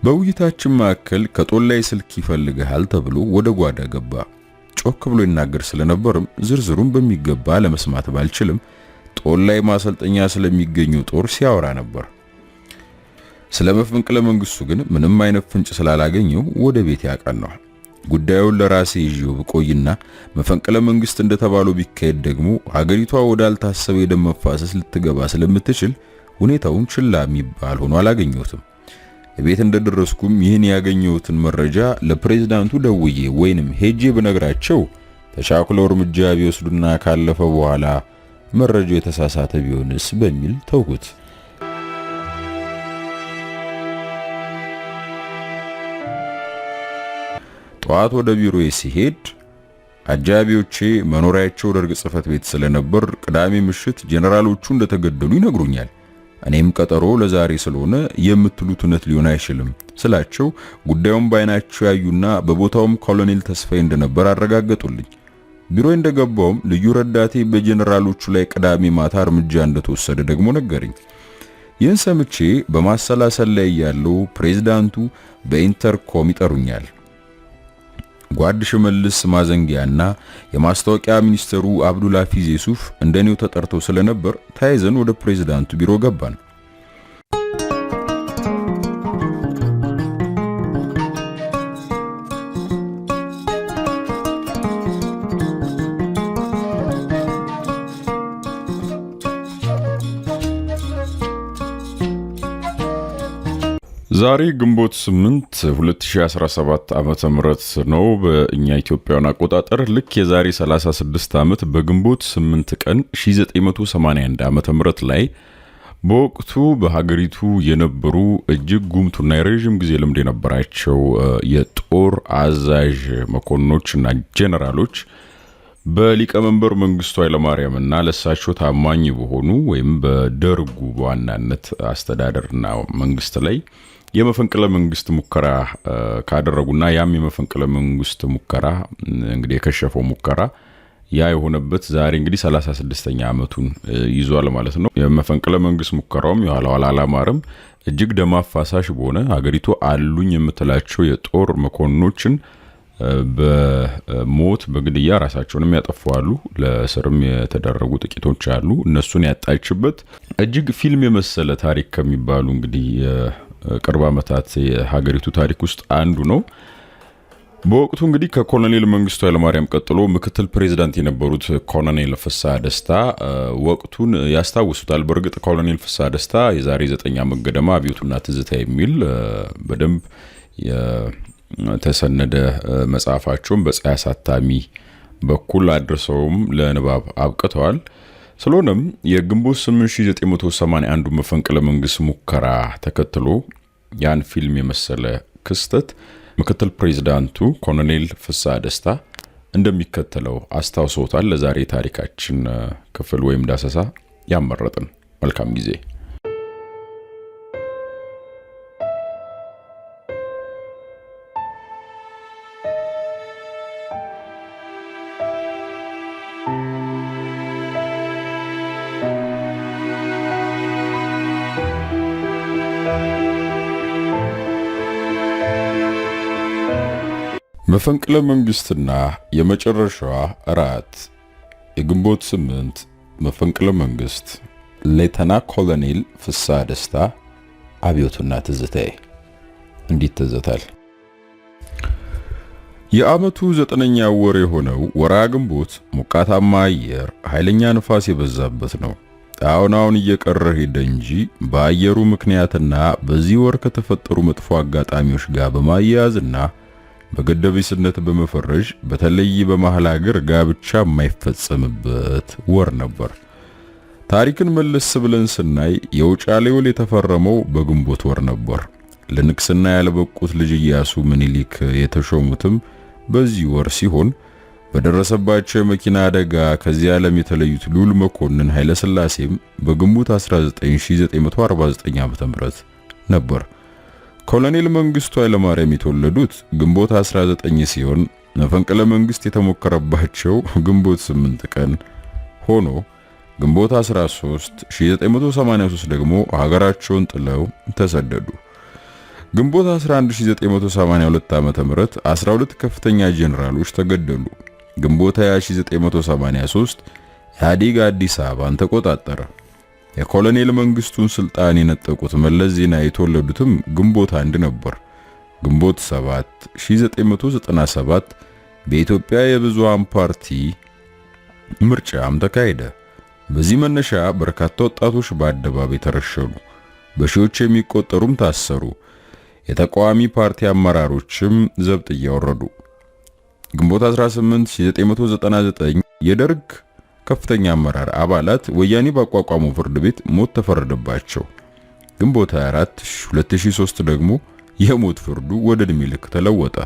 በውይይታችን መካከል ከጦላይ ስልክ ይፈልጋል ተብሎ ወደ ጓዳ ገባ። ጮክ ብሎ ይናገር ስለነበርም ዝርዝሩን በሚገባ ለመስማት ባልችልም ጦላይ ማሰልጠኛ ስለሚገኘው ጦር ሲያወራ ነበር። ስለ መፈንቅለ መንግስቱ ግን ምንም አይነት ፍንጭ ስላላገኘው ወደ ቤት ያቀናው። ጉዳዩን ለራሴ ይዤው ብቆይና መፈንቅለ መንግስት እንደተባለው ቢካሄድ ደግሞ ሀገሪቷ ወዳልታሰበ የደም መፋሰስ ልትገባ ስለምትችል ሁኔታውን ችላ የሚባል ሆኖ አላገኘሁትም። ቤት እንደደረስኩም ይህን ያገኘሁትን መረጃ ለፕሬዝዳንቱ ደውዬ ወይንም ሄጄ በነግራቸው ተቻኩለው እርምጃ ቢወስዱና ካለፈ በኋላ መረጃው የተሳሳተ ቢሆንስ በሚል ተውኩት። ጠዋት ወደ ቢሮዬ ሲሄድ አጃቢዎቼ መኖሪያቸው ደርግ ጽሕፈት ቤት ስለነበር ቅዳሜ ምሽት ጄኔራሎቹ እንደተገደሉ ይነግሩኛል። እኔም ቀጠሮ ለዛሬ ስለሆነ የምትሉት እውነት ሊሆን አይችልም ስላቸው ጉዳዩን ባይናቸው ያዩና በቦታውም ኮሎኔል ተስፋዬ እንደነበር አረጋገጡልኝ። ቢሮ እንደገባውም ልዩ ረዳቴ በጄኔራሎቹ ላይ ቅዳሜ ማታ እርምጃ እንደተወሰደ ደግሞ ነገረኝ። ይህን ሰምቼ በማሰላሰል ላይ ያለው ፕሬዝዳንቱ በኢንተርኮም ይጠሩኛል። ጓድ ሽመልስ ማዘንጊያና የማስታወቂያ ሚኒስትሩ አብዱልሐፊዝ ዩሱፍ እንደኔው ተጠርተው ስለነበር ታይዘን ወደ ፕሬዝዳንቱ ቢሮ ገባን። ዛሬ ግንቦት 8 2017 ዓመተ ምህረት ነው በእኛ ኢትዮጵያውያን አቆጣጠር። ልክ የዛሬ 36 ዓመት በግንቦት 8 ቀን 1981 ዓመተ ምህረት ላይ በወቅቱ በሀገሪቱ የነበሩ እጅግ ጉምቱና የረጅም ጊዜ ልምድ የነበራቸው የጦር አዛዥ መኮንኖችና ጄኔራሎች በሊቀመንበር መንግስቱ ኃይለማርያምና ለሳቸው ታማኝ በሆኑ ወይም በደርጉ በዋናነት አስተዳደርና መንግስት ላይ የመፈንቅለ መንግስት ሙከራ ካደረጉና ያም የመፈንቅለ መንግስት ሙከራ እንግዲህ የከሸፈው ሙከራ ያ የሆነበት ዛሬ እንግዲህ 36ኛ ዓመቱን ይዟል ማለት ነው። የመፈንቅለ መንግስት ሙከራውም የኋላው አላማረም። እጅግ ደም አፋሳሽ በሆነ ሀገሪቱ አሉኝ የምትላቸው የጦር መኮንኖችን በሞት በግድያ ራሳቸውንም ያጠፋሉ፣ ለስርም የተደረጉ ጥቂቶች አሉ። እነሱን ያጣችበት እጅግ ፊልም የመሰለ ታሪክ ከሚባሉ እንግዲህ ቅርብ ዓመታት የሀገሪቱ ታሪክ ውስጥ አንዱ ነው። በወቅቱ እንግዲህ ከኮሎኔል መንግስቱ ኃይለማርያም ቀጥሎ ምክትል ፕሬዝዳንት የነበሩት ኮሎኔል ፍስሐ ደስታ ወቅቱን ያስታውሱታል። በእርግጥ ኮሎኔል ፍስሐ ደስታ የዛሬ 9 ዓመት ገደማ አብዮቱና ትዝታ የሚል በደንብ የተሰነደ መጽሐፋቸውን በፀሐይ አሳታሚ በኩል አድርሰውም ለንባብ አብቅተዋል። ስለሆነም የግንቦት 8981 መፈንቅለ መንግስት ሙከራ ተከትሎ ያን ፊልም የመሰለ ክስተት ምክትል ፕሬዝዳንቱ ኮሎኔል ፍስሐ ደስታ እንደሚከተለው አስታውሰውታል። ለዛሬ ታሪካችን ክፍል ወይም ዳሰሳ ያመረጥን። መልካም ጊዜ። መፈንቅለ መንግስትና የመጨረሻዋ እራት የግንቦት 8 መፈንቅለ መንግስት ሌተና ኮሎኔል ፍስሐ ደስታ አብዮቱና ትዝታዬ እንዲህ ተዘታል። የዓመቱ 9ኛ ወር የሆነው ወርሃ ግንቦት ሞቃታማ አየር፣ ኃይለኛ ንፋስ የበዛበት ነው። አሁን እየቀረ ሄደ እንጂ በአየሩ ምክንያትና በዚህ ወር ከተፈጠሩ መጥፎ አጋጣሚዎች ጋር በማያያዝና በገደቢስነት በመፈረጅ በተለይ በመሃል ሀገር ጋብቻ የማይፈጸምበት ወር ነበር። ታሪክን መለስ ብለን ስናይ የውጫሌ ውል የተፈረመው በግንቦት ወር ነበር። ለንግስና ያልበቁት ልጅ ኢያሱ ምኒልክ የተሾሙትም በዚህ ወር ሲሆን በደረሰባቸው የመኪና አደጋ ከዚህ ዓለም የተለዩት ልዑል መኮንን ኃይለ ሥላሴም በግንቦት 1949 ዓ.ም ነበር። ኮሎኔል መንግስቱ ኃይለማርያም የተወለዱት ግንቦት 19 ሲሆን መፈንቅለ መንግስት የተሞከረባቸው ግንቦት 8 ቀን ሆኖ ግንቦት 13 1983 ደግሞ ሀገራቸውን ጥለው ተሰደዱ። ግንቦት 11 1982 ዓ.ም 12 ከፍተኛ ጄኔራሎች ተገደሉ። ግንቦት 20 1983 ኢህአዴግ አዲስ አበባን ተቆጣጠረ። የኮሎኔል መንግስቱን ስልጣን የነጠቁት መለስ ዜናዊ የተወለዱትም ግንቦት 1 ነበር። ግንቦት 7 1997 በኢትዮጵያ የብዙሃን ፓርቲ ምርጫም ተካሄደ። በዚህ መነሻ በርካታ ወጣቶች በአደባባይ ተረሸኑ፣ በሺዎች የሚቆጠሩም ታሰሩ። የተቃዋሚ ፓርቲ አመራሮችም ዘብጥ እያወረዱ። ግንቦት 18 1999 የደርግ ከፍተኛ አመራር አባላት ወያኔ ባቋቋመው ፍርድ ቤት ሞት ተፈረደባቸው። ግንቦት 24 2003 ደግሞ የሞት ፍርዱ ወደ ዕድሜ ልክ ተለወጠ።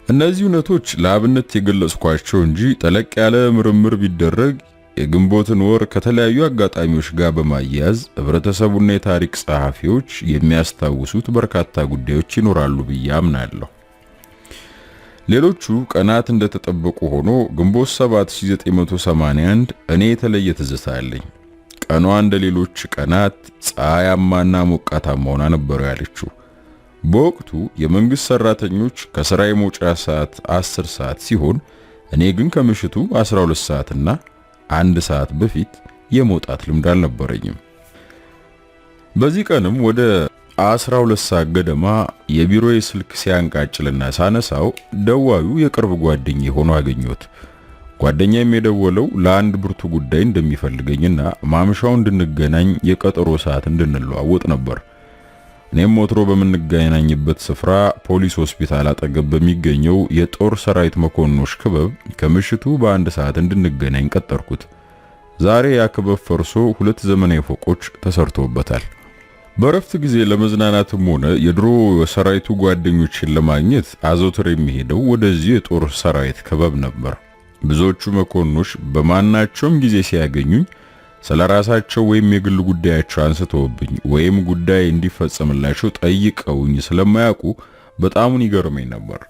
እነዚህ እውነቶች ለአብነት የገለጽኳቸው እንጂ ጠለቅ ያለ ምርምር ቢደረግ የግንቦትን ወር ከተለያዩ አጋጣሚዎች ጋር በማያያዝ ህብረተሰቡና የታሪክ ጸሐፊዎች የሚያስታውሱት በርካታ ጉዳዮች ይኖራሉ ብዬ አምናለሁ። ሌሎቹ ቀናት እንደተጠበቁ ሆኖ ግንቦት 7 1981 እኔ የተለየ ትዝታ አለኝ። ቀኗ እንደ ሌሎች ቀናት ፀሐያማና ሞቃታማ ሆና ነበር ያለችው። በወቅቱ የመንግስት ሰራተኞች ከሥራ የመውጫ ሰዓት 10 ሰዓት ሲሆን እኔ ግን ከምሽቱ 12 ሰዓትና 1 ሰዓት በፊት የመውጣት ልምድ አልነበረኝም። በዚህ ቀንም ወደ 12 ሰዓት ገደማ የቢሮዬ ስልክ ሲያንቃጭልና ሳነሳው ደዋዩ የቅርብ ጓደኛዬ ሆኖ አገኘሁት። ጓደኛዬም የደወለው ለአንድ ብርቱ ጉዳይ እንደሚፈልገኝና ማምሻው እንድንገናኝ የቀጠሮ ሰዓት እንድንለዋወጥ ነበር። እኔም ወትሮ በምንገናኝበት ስፍራ ፖሊስ ሆስፒታል አጠገብ በሚገኘው የጦር ሰራዊት መኮንኖች ክበብ ከምሽቱ በ1 ሰዓት እንድንገናኝ ቀጠርኩት። ዛሬ ያ ክበብ ፈርሶ 2 ዘመናዊ ፎቆች ተሰርተውበታል። በረፍት ጊዜ ለመዝናናትም ሆነ የድሮ ሰራዊቱ ጓደኞችን ለማግኘት አዘውትር የሚሄደው ወደዚህ የጦር ሰራዊት ክበብ ነበር። ብዙዎቹ መኮንኖች በማናቸውም ጊዜ ሲያገኙኝ ስለራሳቸው ወይም የግል ጉዳያቸው አንስተውብኝ ወይም ጉዳይ እንዲፈጸምላቸው ጠይቀውኝ ስለማያውቁ በጣሙን ይገርመኝ ነበር።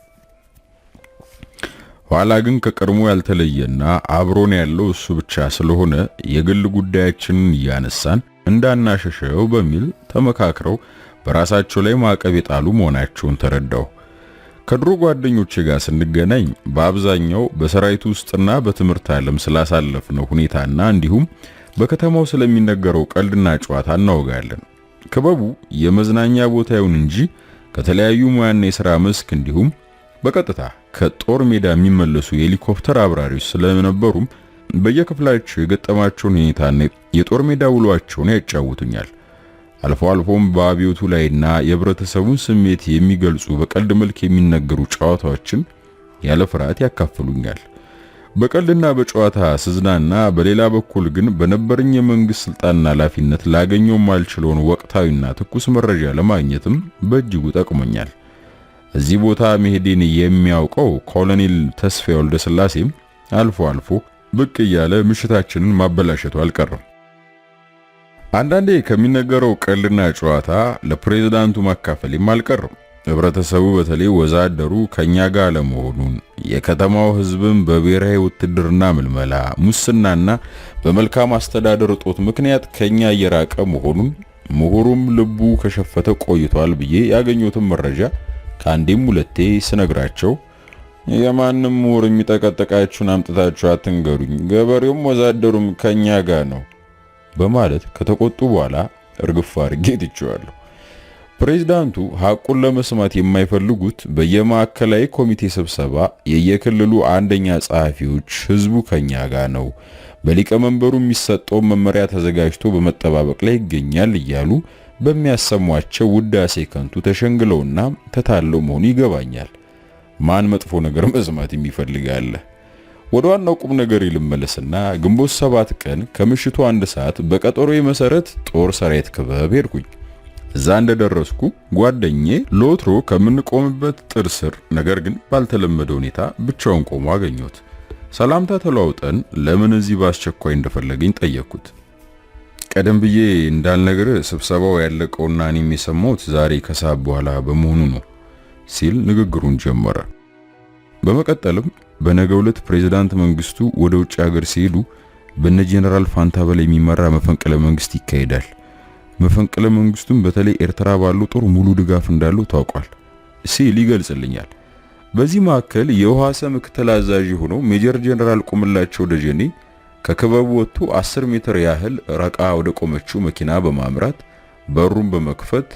ኋላ ግን ከቀድሞ ያልተለየና አብሮን ያለው እሱ ብቻ ስለሆነ የግል ጉዳያችንን እያነሳን እንዳናሸሸው በሚል ተመካክረው በራሳቸው ላይ ማዕቀብ የጣሉ መሆናቸውን ተረዳሁ። ከድሮ ጓደኞቼ ጋር ስንገናኝ በአብዛኛው በሰራዊቱ ውስጥና በትምህርት ዓለም ስላሳለፍነው ሁኔታና እንዲሁም በከተማው ስለሚነገረው ቀልድና ጨዋታ እናወጋለን። ክበቡ የመዝናኛ ቦታ ይሁን እንጂ ከተለያዩ ሙያና የሥራ መስክ እንዲሁም በቀጥታ ከጦር ሜዳ የሚመለሱ የሄሊኮፕተር አብራሪዎች ስለነበሩም በየክፍላቸው የገጠማቸውን ሁኔታና የጦር ሜዳ ውሏቸውን ያጫውቱኛል። አልፎ አልፎም በአብዮቱ ላይና የህብረተሰቡን ስሜት የሚገልጹ በቀልድ መልክ የሚነገሩ ጨዋታዎችን ያለ ፍርሃት ያካፍሉኛል። በቀልድና በጨዋታ ስዝናና በሌላ በኩል ግን በነበረኝ የመንግስት ስልጣንና ኃላፊነት ላገኘው ማልችለውን ወቅታዊና ትኩስ መረጃ ለማግኘትም በእጅጉ ጠቅሞኛል። እዚህ ቦታ መሄዴን የሚያውቀው ኮሎኔል ተስፋዬ ወልደስላሴም አልፎ አልፎ ብቅ እያለ ምሽታችንን ማበላሸቱ አልቀረም። አንዳንዴ ከሚነገረው ቀልድና ጨዋታ ለፕሬዝዳንቱ ማካፈልም አልቀረም። ህብረተሰቡ በተለይ ወዛደሩ ከኛ ጋር ለመሆኑን የከተማው ህዝብም በብሔራዊ ውትድርና ምልመላ፣ ሙስናና በመልካም አስተዳደር እጦት ምክንያት ከኛ እየራቀ መሆኑን ምሁሩም ልቡ ከሸፈተ ቆይቷል ብዬ ያገኘሁትን መረጃ ከአንዴም ሁለቴ ስነግራቸው የማንም ምሁር የሚጠቀጠቃችሁን አምጥታችሁ አትንገሩኝ፣ ገበሬውም ወዛደሩም ከኛ ጋር ነው በማለት ከተቆጡ በኋላ እርግፍ አድርጌ ትቼዋለሁ። ፕሬዝዳንቱ ሐቁን ለመስማት የማይፈልጉት በየማዕከላዊ ኮሚቴ ስብሰባ የየክልሉ አንደኛ ጸሐፊዎች ህዝቡ ከኛ ጋር ነው፣ በሊቀመንበሩ የሚሰጠው መመሪያ ተዘጋጅቶ በመጠባበቅ ላይ ይገኛል እያሉ በሚያሰሟቸው ውዳሴ ከንቱ ተሸንግለውና ተታለው መሆኑ ይገባኛል። ማን መጥፎ ነገር መስማት የሚፈልጋል? ወደ ዋናው ቁም ነገር ይልመለስና ግንቦት 7 ቀን ከምሽቱ 1 ሰዓት በቀጠሮዬ መሰረት ጦር ሰራዊት ክበብ ሄድኩኝ። እዛ እንደደረስኩ ጓደኛዬ ሎትሮ ከምንቆምበት ጥር ስር ነገር ግን ባልተለመደ ሁኔታ ብቻውን ቆሞ አገኘሁት። ሰላምታ ተለዋውጠን ለምን እዚህ በአስቸኳይ እንደፈለገኝ ጠየቅኩት። ቀደም ብዬ እንዳልነግር ስብሰባው ያለቀውና እኔም የሰማሁት ዛሬ ከሰዓት በኋላ በመሆኑ ነው ሲል ንግግሩን ጀመረ። በመቀጠልም በነገው ዕለት ፕሬዝዳንት መንግስቱ ወደ ውጭ ሀገር ሲሄዱ በነ ጄኔራል ፋንታ በላይ የሚመራ መፈንቅለ መንግስት ይካሄዳል። መፈንቅለ መንግስቱም በተለይ ኤርትራ ባለው ጦር ሙሉ ድጋፍ እንዳለው ታውቋል ሲል ይገልጽልኛል። በዚህ መካከል የውሃሰ ምክትል አዛዥ ሆነው ሜጀር ጀነራል ቁምላቸው ደጀኔ ከክበቡ ወጥቶ 10 ሜትር ያህል ረቃ ወደ ቆመችው መኪና በማምራት በሩን በመክፈት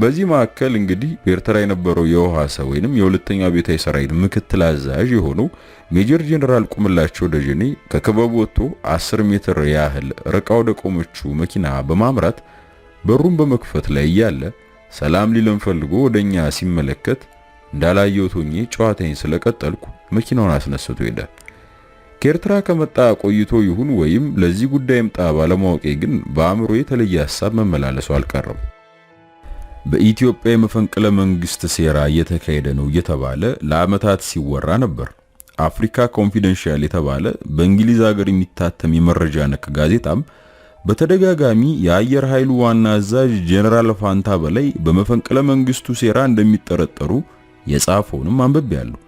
በዚህ መካከል እንግዲህ ኤርትራ የነበረው የውሃሰ ወይንም የሁለተኛ ቤታዊ ሰራዊት ምክትል አዛዥ የሆነው ሜጀር ጀነራል ቁምላቸው ደጀኔ ከክበቡ ወጥቶ 10 ሜትር ያህል ረቃ ወደ ቆመችው መኪና በማምራት በሩን በመክፈት ላይ ያለ ሰላም ሊለን ፈልጎ ወደኛ ሲመለከት እንዳላየሁት ሆኜ ጨዋታዬን ስለቀጠልኩ መኪናውን አስነስቶ ሄደ። ከኤርትራ ከመጣ ቆይቶ ይሁን ወይም ለዚህ ጉዳይ መጣ ባለማወቄ ግን በአእምሮ የተለየ ሐሳብ መመላለሱ አልቀረም። በኢትዮጵያ የመፈንቅለ መንግስት ሴራ እየተካሄደ ነው እየተባለ ለዓመታት ሲወራ ነበር። አፍሪካ ኮንፊደንሻል የተባለ በእንግሊዝ ሀገር የሚታተም የመረጃ ነክ ጋዜጣም በተደጋጋሚ የአየር ኃይሉ ዋና አዛዥ ጀነራል ፋንታ በላይ በመፈንቅለ መንግስቱ ሴራ እንደሚጠረጠሩ የጻፈውንም አንብቤያለሁ።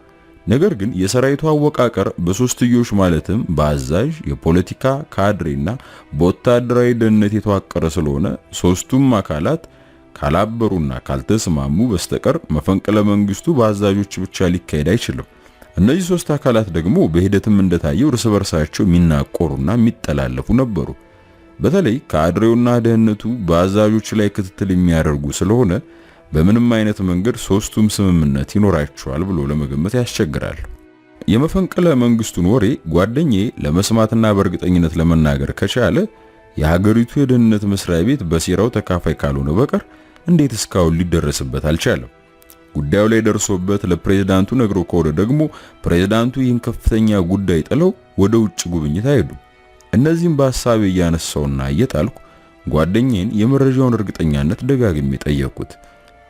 ነገር ግን የሰራዊቱ አወቃቀር በሶስትዮሽ ማለትም በአዛዥ የፖለቲካ ካድሬና በወታደራዊ ደህንነት የተዋቀረ ስለሆነ ሶስቱም አካላት ካላበሩና ካልተስማሙ በስተቀር መፈንቅለ መንግስቱ በአዛዦች ብቻ ሊካሄድ አይችልም። እነዚህ ሶስት አካላት ደግሞ በሂደትም እንደታየው እርስ በርሳቸው የሚናቆሩና የሚጠላለፉ ነበሩ። በተለይ ካድሬውና ደህንነቱ በአዛዦች ላይ ክትትል የሚያደርጉ ስለሆነ በምንም አይነት መንገድ ሶስቱም ስምምነት ይኖራቸዋል ብሎ ለመገመት ያስቸግራል። የመፈንቅለ መንግስቱን ወሬ ጓደኛዬ ለመስማትና በእርግጠኝነት ለመናገር ከቻለ የሀገሪቱ የደህንነት መስሪያ ቤት በሴራው ተካፋይ ካልሆነ በቀር እንዴት እስካሁን ሊደረስበት አልቻለም? ጉዳዩ ላይ ደርሶበት ለፕሬዝዳንቱ ነግሮ ከወደ ደግሞ ፕሬዝዳንቱ ይህን ከፍተኛ ጉዳይ ጥለው ወደ ውጭ ጉብኝት አይሄዱም። እነዚህም በሐሳቤ እያነሳውና እየጣልኩ ጓደኛዬን የመረጃውን እርግጠኛነት ደጋግሜ ጠየቅኩት።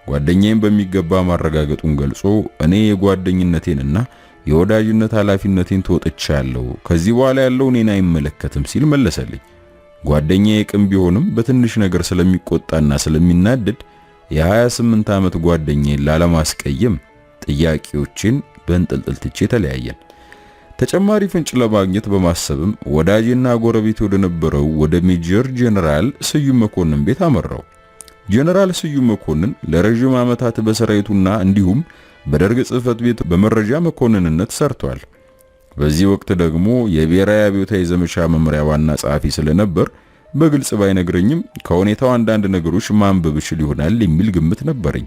ጓደኛዬን በሚገባ ማረጋገጡን ገልጾ እኔ የጓደኝነቴንና የወዳጅነት ኃላፊነቴን ተወጥቻለሁ፣ ከዚህ በኋላ ያለው እኔን አይመለከትም ሲል መለሰልኝ። ጓደኛዬ ቅም ቢሆንም በትንሽ ነገር ስለሚቆጣና ስለሚናደድ የ28 ዓመት ጓደኛዬን ላለማስቀየም ጥያቄዎችን በእንጥልጥል ትቼ ተለያየን። ተጨማሪ ፍንጭ ለማግኘት በማሰብም ወዳጅና ጎረቤት ወደ ነበረው ወደ ሜጀር ጀነራል ስዩም መኮንን ቤት አመራው። ጀነራል ስዩም መኮንን ለረጅም ዓመታት በሰራዊቱና እንዲሁም በደርግ ጽሕፈት ቤት በመረጃ መኮንንነት ሰርቷል። በዚህ ወቅት ደግሞ የብሔራዊ አብዮታዊ ዘመቻ መምሪያ ዋና ጸሐፊ ስለነበር በግልጽ ባይነግረኝም ከሁኔታው አንዳንድ ነገሮች ማንበብ ይችል ይሆናል የሚል ግምት ነበረኝ።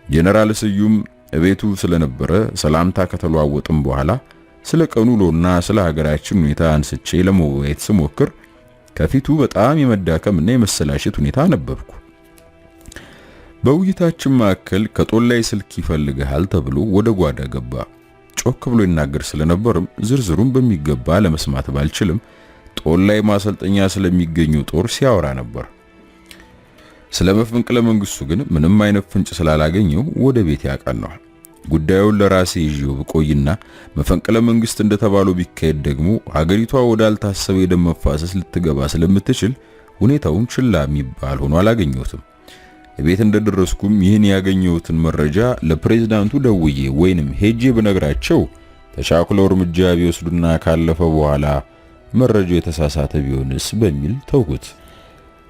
ጀነራል ስዩም እቤቱ ስለነበረ ሰላምታ ከተለዋወጥም በኋላ ስለ ቀኑ ውሎና ስለ ሀገራችን ሁኔታ አንስቼ ለመወያየት ስሞክር ከፊቱ በጣም የመዳከምና የመሰላሸት ሁኔታ ነበርኩ። በውይይታችን መካከል ከጦላይ ስልክ ይፈልጋል ተብሎ ወደ ጓዳ ገባ። ጮክ ብሎ ይናገር ስለነበርም ዝርዝሩን በሚገባ ለመስማት ባልችልም ጦላይ ማሰልጠኛ ስለሚገኘው ጦር ሲያወራ ነበር። ስለ መፈንቅለ መንግስቱ ግን ምንም አይነት ፍንጭ ስላላገኘው ወደ ቤት ያቀናው። ጉዳዩን ለራሴ ይዤው ብቆይና መፈንቅለ መንግስት እንደተባለው ቢካሄድ ደግሞ ሀገሪቷ ወዳልታሰበ የደም መፋሰስ ልትገባ ስለምትችል ሁኔታውን ችላ የሚባል ሆኖ አላገኘሁትም። ቤት እንደደረስኩም ይህን ያገኘሁትን መረጃ ለፕሬዝዳንቱ ደውዬ ወይንም ሄጄ በነግራቸው ተቻኩለው እርምጃ ቢወስዱና ካለፈ በኋላ መረጃው የተሳሳተ ቢሆንስ በሚል ተውኩት።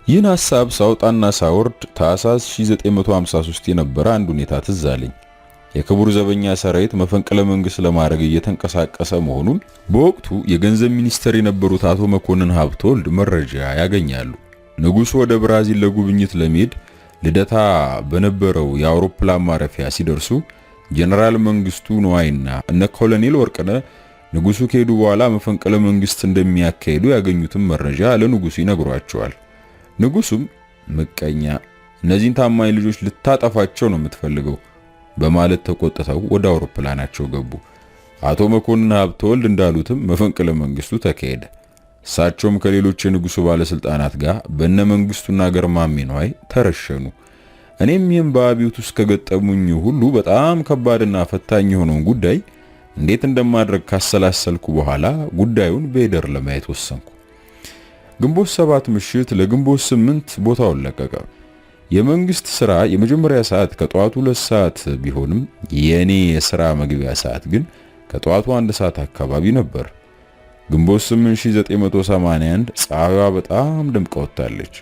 ይህን ሐሳብ ሳውጣና ሳወርድ ታህሳስ 1953 የነበረ አንድ ሁኔታ ትዝ አለኝ። የክቡር ዘበኛ ሰራዊት መፈንቅለ መንግስት ለማድረግ እየተንቀሳቀሰ መሆኑን በወቅቱ የገንዘብ ሚኒስትር የነበሩት አቶ መኮንን ሀብተወልድ መረጃ ያገኛሉ። ንጉሱ ወደ ብራዚል ለጉብኝት ለመሄድ ልደታ በነበረው የአውሮፕላን ማረፊያ ሲደርሱ ጀነራል መንግስቱ ነዋይና እነ ኮሎኔል ወርቅነህ ንጉሱ ከሄዱ በኋላ መፈንቅለ መንግስት እንደሚያካሂዱ ያገኙትን መረጃ ለንጉሱ ይነግሯቸዋል። ንጉሱም ምቀኛ፣ እነዚህን ታማኝ ልጆች ልታጠፋቸው ነው የምትፈልገው በማለት ተቆጥተው ወደ አውሮፕላናቸው ገቡ። አቶ መኮንን ሀብተወልድ እንዳሉትም መፈንቅለ መንግስቱ ተካሄደ። እሳቸውም ከሌሎች የንጉሱ ባለስልጣናት ጋር በእነ መንግስቱና ገርማሜ ነዋይ ተረሸኑ። እኔም ይህን በአብዮት ውስጥ ከገጠሙኝ ሁሉ በጣም ከባድና ፈታኝ የሆነውን ጉዳይ እንዴት እንደማድረግ ካሰላሰልኩ በኋላ ጉዳዩን በሄደር ለማየት ወሰንኩ። ግንቦት 7 ምሽት ለግንቦት 8 ቦታውን ለቀቀ። የመንግስት ስራ የመጀመሪያ ሰዓት ከጠዋቱ 2 ሰዓት ቢሆንም የኔ የሥራ መግቢያ ሰዓት ግን ከጠዋቱ 1 ሰዓት አካባቢ ነበር። ግንቦት 8 1981 ፀሐይዋ በጣም ደምቃ ወጣለች።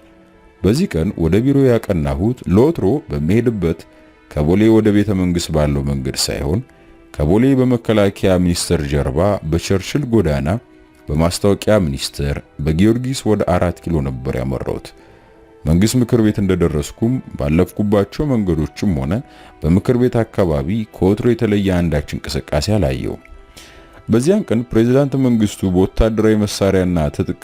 በዚህ ቀን ወደ ቢሮ ያቀናሁት ለወትሮ በመሄድበት ከቦሌ ወደ ቤተ መንግስት ባለው መንገድ ሳይሆን ከቦሌ በመከላከያ ሚኒስቴር ጀርባ በቸርችል ጎዳና በማስታወቂያ ሚኒስቴር በጊዮርጊስ ወደ 4 ኪሎ ነበር ያመራሁት። መንግስት ምክር ቤት እንደደረስኩም ባለፍኩባቸው መንገዶችም ሆነ በምክር ቤት አካባቢ ከወትሮ የተለየ አንዳች እንቅስቃሴ አላየው። በዚያን ቀን ፕሬዝዳንት መንግስቱ በወታደራዊ መሳሪያና ትጥቅ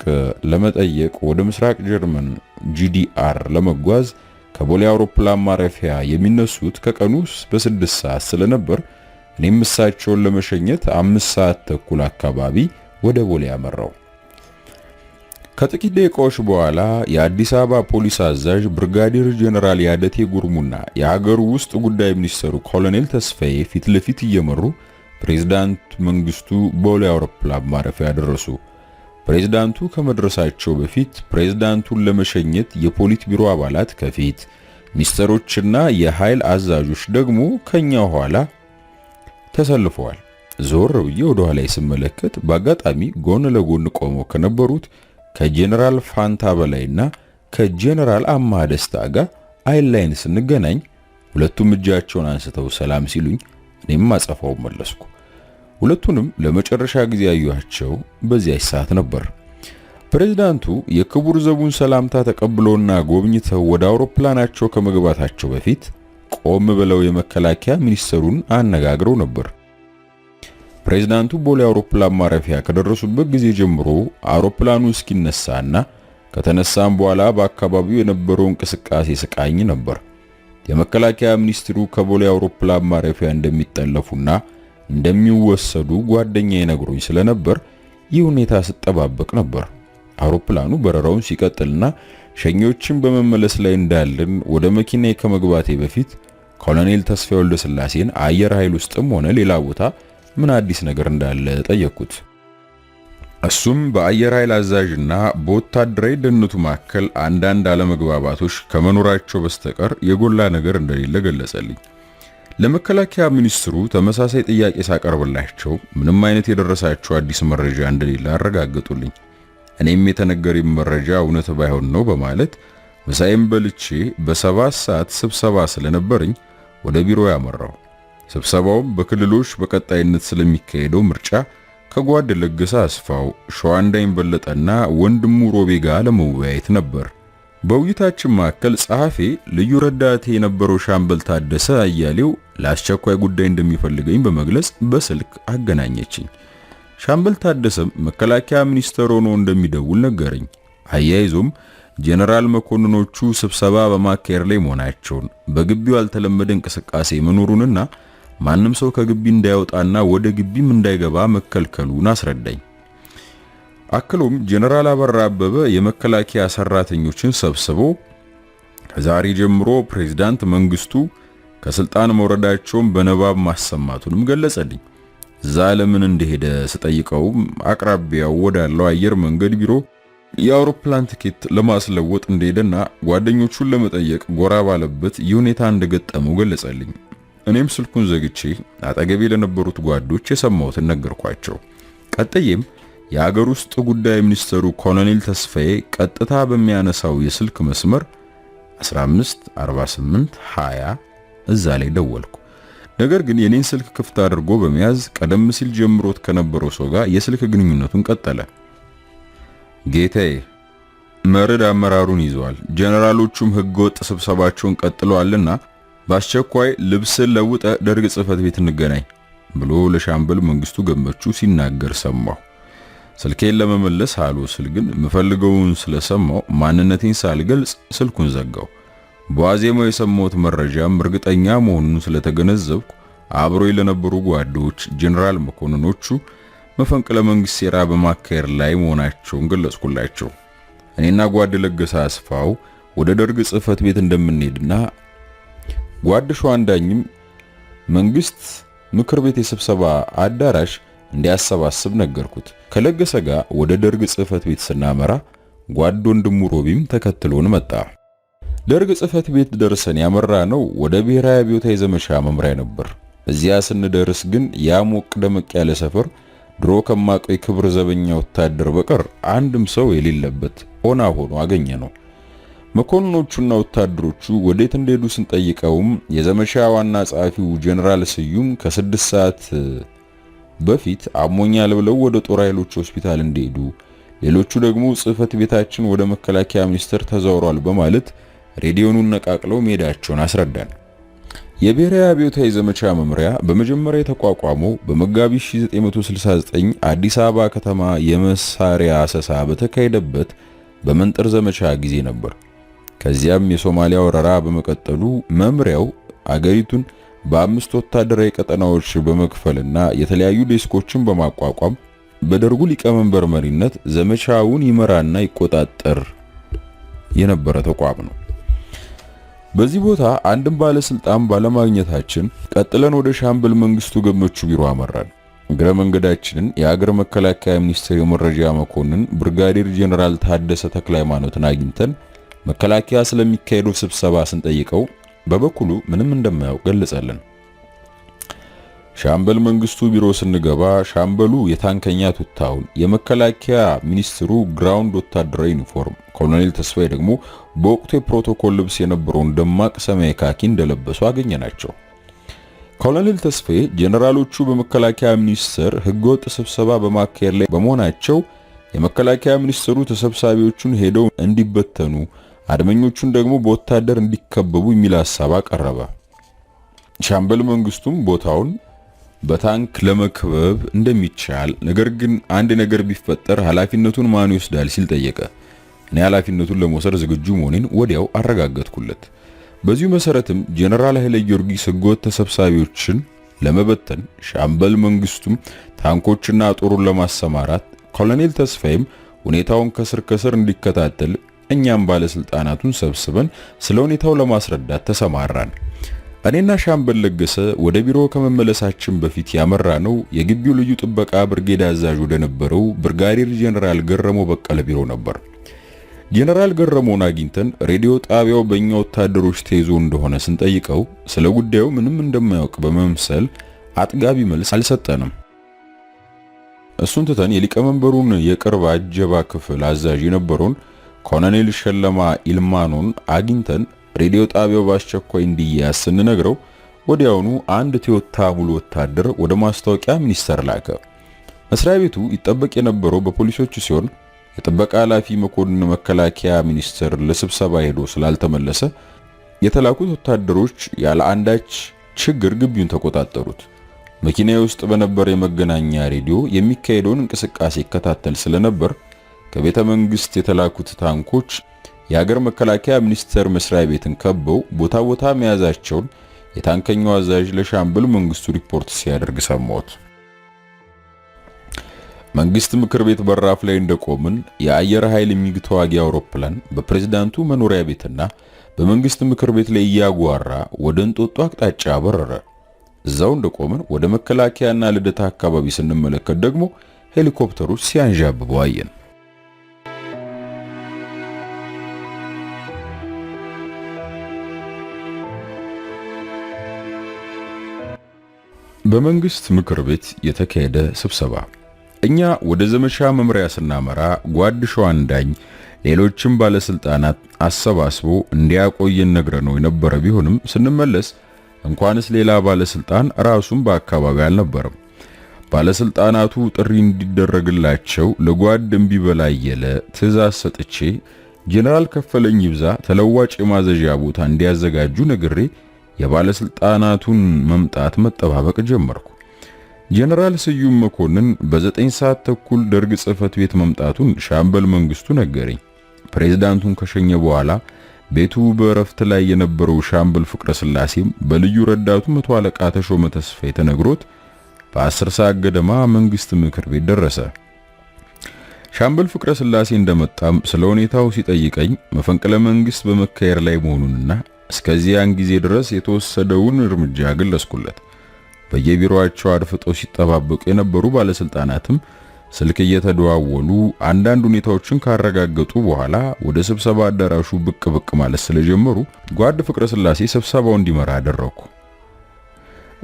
ለመጠየቅ ወደ ምስራቅ ጀርመን GDR ለመጓዝ ከቦሌ አውሮፕላን ማረፊያ የሚነሱት ከቀኑ በ6 ሰዓት ስለነበር እኔም እሳቸውን ለመሸኘት 5 ሰዓት ተኩል አካባቢ ወደ ቦሌ ያመራው። ከጥቂት ደቂቃዎች በኋላ የአዲስ አበባ ፖሊስ አዛዥ ብርጋዴር ጄኔራል ያደቴ ጉርሙና የሀገሩ ውስጥ ጉዳይ ሚኒስትሩ ኮሎኔል ተስፋዬ ፊት ለፊት እየመሩ ፕሬዝዳንት መንግስቱ ቦሌ አውሮፕላን ማረፊያ ደረሱ። ፕሬዝዳንቱ ከመድረሳቸው በፊት ፕሬዝዳንቱን ለመሸኘት የፖሊት ቢሮ አባላት ከፊት፣ ሚኒስትሮችና የኃይል አዛዦች ደግሞ ከኛ ኋላ ተሰልፈዋል። ዞር ብዬ ወደ ኋላ ስመለከት በአጋጣሚ ጎን ለጎን ቆመው ከነበሩት ከጄኔራል ፋንታ በላይና ከጄኔራል አማ ደስታ ጋር አይን ላይን ስንገናኝ ሁለቱም እጃቸውን አንስተው ሰላም ሲሉኝ እኔም አጸፋው መለስኩ። ሁለቱንም ለመጨረሻ ጊዜ ያዩአቸው በዚያች ሰዓት ነበር። ፕሬዝዳንቱ የክቡር ዘቡን ሰላምታ ተቀብለውና ጎብኝተው ወደ አውሮፕላናቸው ከመግባታቸው በፊት ቆም ብለው የመከላከያ ሚኒስትሩን አነጋግረው ነበር። ፕሬዝዳንቱ ቦሌ አውሮፕላን ማረፊያ ከደረሱበት ጊዜ ጀምሮ አውሮፕላኑ እስኪነሳና ከተነሳም በኋላ በአካባቢው የነበረው እንቅስቃሴ ስቃኝ ነበር። የመከላከያ ሚኒስትሩ ከቦሌ አውሮፕላን ማረፊያ እንደሚጠለፉና እንደሚወሰዱ ጓደኛዬ ነግሮኝ ስለነበር ይህ ሁኔታ ስጠባበቅ ነበር። አውሮፕላኑ በረራውን ሲቀጥልና ሸኞችን በመመለስ ላይ እንዳለን ወደ መኪናዬ ከመግባቴ በፊት ኮሎኔል ተስፋዬ ወልደስላሴን አየር ኃይል ውስጥም ሆነ ሌላ ቦታ ምን አዲስ ነገር እንዳለ ጠየቅኩት። እሱም በአየር ኃይል አዛዥና በወታደራዊ ደህንነቱ መካከል አንዳንድ አለመግባባቶች ከመኖራቸው በስተቀር የጎላ ነገር እንደሌለ ገለጸልኝ። ለመከላከያ ሚኒስትሩ ተመሳሳይ ጥያቄ ሳቀርብላቸው ምንም አይነት የደረሳቸው አዲስ መረጃ እንደሌለ አረጋገጡልኝ። እኔም የተነገረኝ መረጃ እውነት ባይሆን ነው በማለት ምሳዬን በልቼ በ7 ሰዓት ስብሰባ ስለነበረኝ ወደ ቢሮ ያመራው። ስብሰባውም በክልሎች በቀጣይነት ስለሚካሄደው ምርጫ ከጓድ ለገሰ አስፋው፣ ሸዋንዳይን በለጠና ወንድሙ ሮቤ ጋር ለመወያየት ነበር። በውይይታችን መካከል ጸሐፌ ልዩ ረዳቴ የነበረው ሻምበል ታደሰ አያሌው ለአስቸኳይ ጉዳይ እንደሚፈልገኝ በመግለጽ በስልክ አገናኘችኝ። ሻምበል ታደሰም መከላከያ ሚኒስትር ሆኖ እንደሚደውል ነገረኝ። አያይዞም ጄኔራል መኮንኖቹ ስብሰባ በማካሄድ ላይ መሆናቸውን፣ በግቢው ያልተለመደ እንቅስቃሴ መኖሩንና ማንም ሰው ከግቢ እንዳይወጣና ወደ ግቢም እንዳይገባ መከልከሉን አስረዳኝ። አክሎም ጄኔራል አበራ አበበ የመከላከያ ሰራተኞችን ሰብስቦ ከዛሬ ጀምሮ ፕሬዝዳንት መንግስቱ ከስልጣን መውረዳቸውን በነባብ ማሰማቱንም ገለጸልኝ። እዛ ለምን እንደሄደ ስጠይቀው አቅራቢያው ወዳለው አየር መንገድ ቢሮ የአውሮፕላን ትኬት ለማስለወጥ እንደሄደና ጓደኞቹን ለመጠየቅ ጎራ ባለበት የሁኔታ እንደገጠመው ገለጸልኝ። እኔም ስልኩን ዘግቼ አጠገቤ ለነበሩት ጓዶች የሰማሁትን ነገርኳቸው። ቀጥዬም የሀገር ውስጥ ጉዳይ ሚኒስትሩ ኮሎኔል ተስፋዬ ቀጥታ በሚያነሳው የስልክ መስመር 154820 እዛ ላይ ደወልኩ። ነገር ግን የኔን ስልክ ክፍት አድርጎ በመያዝ ቀደም ሲል ጀምሮት ከነበረው ሰው ጋር የስልክ ግንኙነቱን ቀጠለ። ጌታዬ፣ መርድ አመራሩን ይዘዋል። ጄኔራሎቹም ህገወጥ ስብሰባቸውን ቀጥለዋልና በአስቸኳይ ልብስን ለውጠ ደርግ ጽህፈት ቤት እንገናኝ ብሎ ለሻምበል መንግስቱ ገመቹ ሲናገር ሰማሁ። ስልኬን ለመመለስ ሃሎ ስል ግን ምፈልገውን ስለሰማው ማንነቴን ሳልገልጽ ስልኩን ዘጋው። በዋዜማው የሰማሁት መረጃም እርግጠኛ መሆኑን ስለተገነዘብኩ አብሮኝ ለነበሩ ጓዶች ጄኔራል መኮንኖቹ መፈንቅለ መንግስት ሴራ በማካሄድ ላይ መሆናቸውን ገለጽኩላቸው። እኔና ጓድ ለገሰ አስፋው ወደ ደርግ ጽህፈት ቤት እንደምንሄድና ጓድ ሸዋንዳኝም መንግስት ምክር ቤት የስብሰባ አዳራሽ እንዲያሰባስብ ነገርኩት። ከለገሰ ጋር ወደ ደርግ ጽህፈት ቤት ስናመራ ጓድ ወንድሙ ሮቢም ተከትሎን መጣ። ደርግ ጽህፈት ቤት ደርሰን ያመራ ነው ወደ ብሔራዊ አብዮታዊ ዘመቻ መምሪያ ነበር። እዚያ ስንደርስ ግን ያ ሞቅ ደመቅ ያለ ሰፈር ድሮ ከማቀይ ክብር ዘበኛ ወታደር በቀር አንድም ሰው የሌለበት ሆና ሆኖ አገኘ ነው። መኮንኖቹና ወታደሮቹ ወዴት እንደሄዱ ስንጠይቀውም የዘመቻ ዋና ጸሐፊው ጀነራል ስዩም ከ6 ሰዓት በፊት አሞኛል ብለው ወደ ጦር ኃይሎች ሆስፒታል እንደሄዱ፣ ሌሎቹ ደግሞ ጽህፈት ቤታችን ወደ መከላከያ ሚኒስቴር ተዛውሯል በማለት ሬዲዮኑን ነቃቅለው መሄዳቸውን አስረዳን። የብሔራዊ አብዮታዊ ዘመቻ መምሪያ በመጀመሪያ የተቋቋመው በመጋቢት 1969 አዲስ አበባ ከተማ የመሳሪያ አሰሳ በተካሄደበት በመንጥር ዘመቻ ጊዜ ነበር። ከዚያም የሶማሊያ ወረራ በመቀጠሉ መምሪያው አገሪቱን በ5 ወታደራዊ ቀጠናዎች በመክፈልና የተለያዩ ዴስኮችን በማቋቋም በደርጉ ሊቀመንበር መሪነት ዘመቻውን ይመራና ይቆጣጠር የነበረ ተቋም ነው። በዚህ ቦታ አንድም ባለስልጣን ባለማግኘታችን ቀጥለን ወደ ሻምበል መንግስቱ ገመቹ ቢሮ አመራን። እግረ መንገዳችንን የአገር መከላከያ ሚኒስቴር የመረጃ መኮንን ብርጋዴር ጄኔራል ታደሰ ተክለሃይማኖትን አግኝተን መከላከያ ስለሚካሄደው ስብሰባ ስንጠይቀው በበኩሉ ምንም እንደማያውቅ ገለጸልን። ሻምበል መንግስቱ ቢሮ ስንገባ ሻምበሉ የታንከኛ ቱታውን፣ የመከላከያ ሚኒስትሩ ግራውንድ ወታደራዊ ዩኒፎርም፣ ኮሎኔል ተስፋዬ ደግሞ በወቅቱ የፕሮቶኮል ልብስ የነበረውን ደማቅ ሰማያዊ ካኪ እንደለበሱ አገኘናቸው። ኮሎኔል ተስፋዬ ጄኔራሎቹ በመከላከያ ሚኒስቴር ህገወጥ ስብሰባ በማካሄድ ላይ በመሆናቸው የመከላከያ ሚኒስትሩ ተሰብሳቢዎቹን ሄደው እንዲበተኑ፣ አድመኞቹን ደግሞ በወታደር እንዲከበቡ የሚል ሐሳብ አቀረበ። ሻምበል መንግስቱም ቦታውን በታንክ ለመክበብ እንደሚቻል፣ ነገር ግን አንድ ነገር ቢፈጠር ኃላፊነቱን ማን ይወስዳል ሲል ጠየቀ። እኔ ኃላፊነቱን ለመውሰድ ዝግጁ መሆኔን ወዲያው አረጋገጥኩለት። በዚሁ መሰረትም ጄኔራል ኃይለ ጊዮርጊስ ህገወጥ ተሰብሳቢዎችን ለመበተን፣ ሻምበል መንግስቱም ታንኮችና ጦሩን ለማሰማራት፣ ኮሎኔል ተስፋዬም ሁኔታውን ከስር ከስር እንዲከታተል፣ እኛም ባለስልጣናቱን ሰብስበን ስለ ሁኔታው ለማስረዳት ተሰማራን። እኔና ሻምበል ለገሰ ወደ ቢሮ ከመመለሳችን በፊት ያመራ ነው የግቢው ልዩ ጥበቃ ብርጌድ አዛዥ ወደ ነበረው ብርጋዴር ጄኔራል ገረመው በቀለ ቢሮ ነበር። ጄኔራል ገረመውን አግኝተን ሬዲዮ ጣቢያው በእኛ ወታደሮች ተይዞ እንደሆነ ስንጠይቀው ስለ ጉዳዩ ምንም እንደማያውቅ በመምሰል አጥጋቢ መልስ አልሰጠንም። እሱን ትተን የሊቀመንበሩን የቅርብ አጀባ ክፍል አዛዥ የነበረውን ኮሎኔል ሸለማ ኢልማኖን አግኝተን ሬዲዮ ጣቢያው በአስቸኳይ እንዲያዝ ስንነግረው ወዲያውኑ አንድ ቶዮታ ሙሉ ወታደር ወደ ማስታወቂያ ሚኒስቴር ላከ። መስሪያ ቤቱ ይጠበቅ የነበረው በፖሊሶች ሲሆን የጥበቃ ኃላፊ መኮንን መከላከያ ሚኒስቴር ለስብሰባ ሄዶ ስላልተመለሰ የተላኩት ወታደሮች ያለ አንዳች ችግር ግቢውን ተቆጣጠሩት። መኪናዬ ውስጥ በነበር የመገናኛ ሬዲዮ የሚካሄደውን እንቅስቃሴ ይከታተል ስለነበር ከቤተ መንግስት የተላኩት ታንኮች የሀገር መከላከያ ሚኒስቴር መስሪያ ቤትን ከበው ቦታ ቦታ መያዛቸውን የታንከኛው አዛዥ ለሻምበል መንግስቱ ሪፖርት ሲያደርግ ሰማሁት። መንግስት ምክር ቤት በራፍ ላይ እንደቆምን የአየር ኃይል ሚግ ተዋጊ አውሮፕላን በፕሬዝዳንቱ መኖሪያ ቤትና በመንግስት ምክር ቤት ላይ እያጓራ ወደ እንጦጦ አቅጣጫ በረረ። እዛው እንደቆምን ወደ መከላከያና ልደታ አካባቢ ስንመለከት ደግሞ ሄሊኮፕተሮች ሲያንዣብቡ አየን። በመንግስት ምክር ቤት የተካሄደ ስብሰባ። እኛ ወደ ዘመቻ መምሪያ ስናመራ ጓድ ሸዋንዳኝ ሌሎችም ባለስልጣናት አሰባስቦ እንዲያቆየን ነግረነው የነበረ ቢሆንም ስንመለስ እንኳንስ ሌላ ባለስልጣን ራሱም በአካባቢው አልነበረም። ባለስልጣናቱ ጥሪ እንዲደረግላቸው ለጓድ እምቢበላየለ ትዕዛዝ ሰጥቼ ጄኔራል ከፈለኝ ይብዛ ተለዋጭ የማዘዣ ቦታ እንዲያዘጋጁ ነግሬ የባለስልጣናቱን መምጣት መጠባበቅ ጀመርኩ። ጄኔራል ስዩም መኮንን በ9 ሰዓት ተኩል ደርግ ጽህፈት ቤት መምጣቱን ሻምበል መንግስቱ ነገረኝ። ፕሬዝዳንቱን ከሸኘ በኋላ ቤቱ በእረፍት ላይ የነበረው ሻምበል ፍቅረ ስላሴም በልዩ ረዳቱ መቶ አለቃ ተሾመ ተስፋዬ ተነግሮት በ10 ሰዓት ገደማ መንግስት ምክር ቤት ደረሰ። ሻምበል ፍቅረ ስላሴ እንደመጣም ስለ ሁኔታው ሲጠይቀኝ መፈንቅለ መንግስት በመካሄድ ላይ መሆኑንና እስከዚያን ጊዜ ድረስ የተወሰደውን እርምጃ ገለጽኩለት። በየቢሮአቸው አድፍጠው ሲጠባበቁ የነበሩ ባለስልጣናትም ስልክ እየተደዋወሉ አንዳንድ ሁኔታዎችን ካረጋገጡ በኋላ ወደ ስብሰባ አዳራሹ ብቅ ብቅ ማለት ስለጀመሩ ጓድ ፍቅረ ስላሴ ስብሰባው እንዲመራ አደረኩ።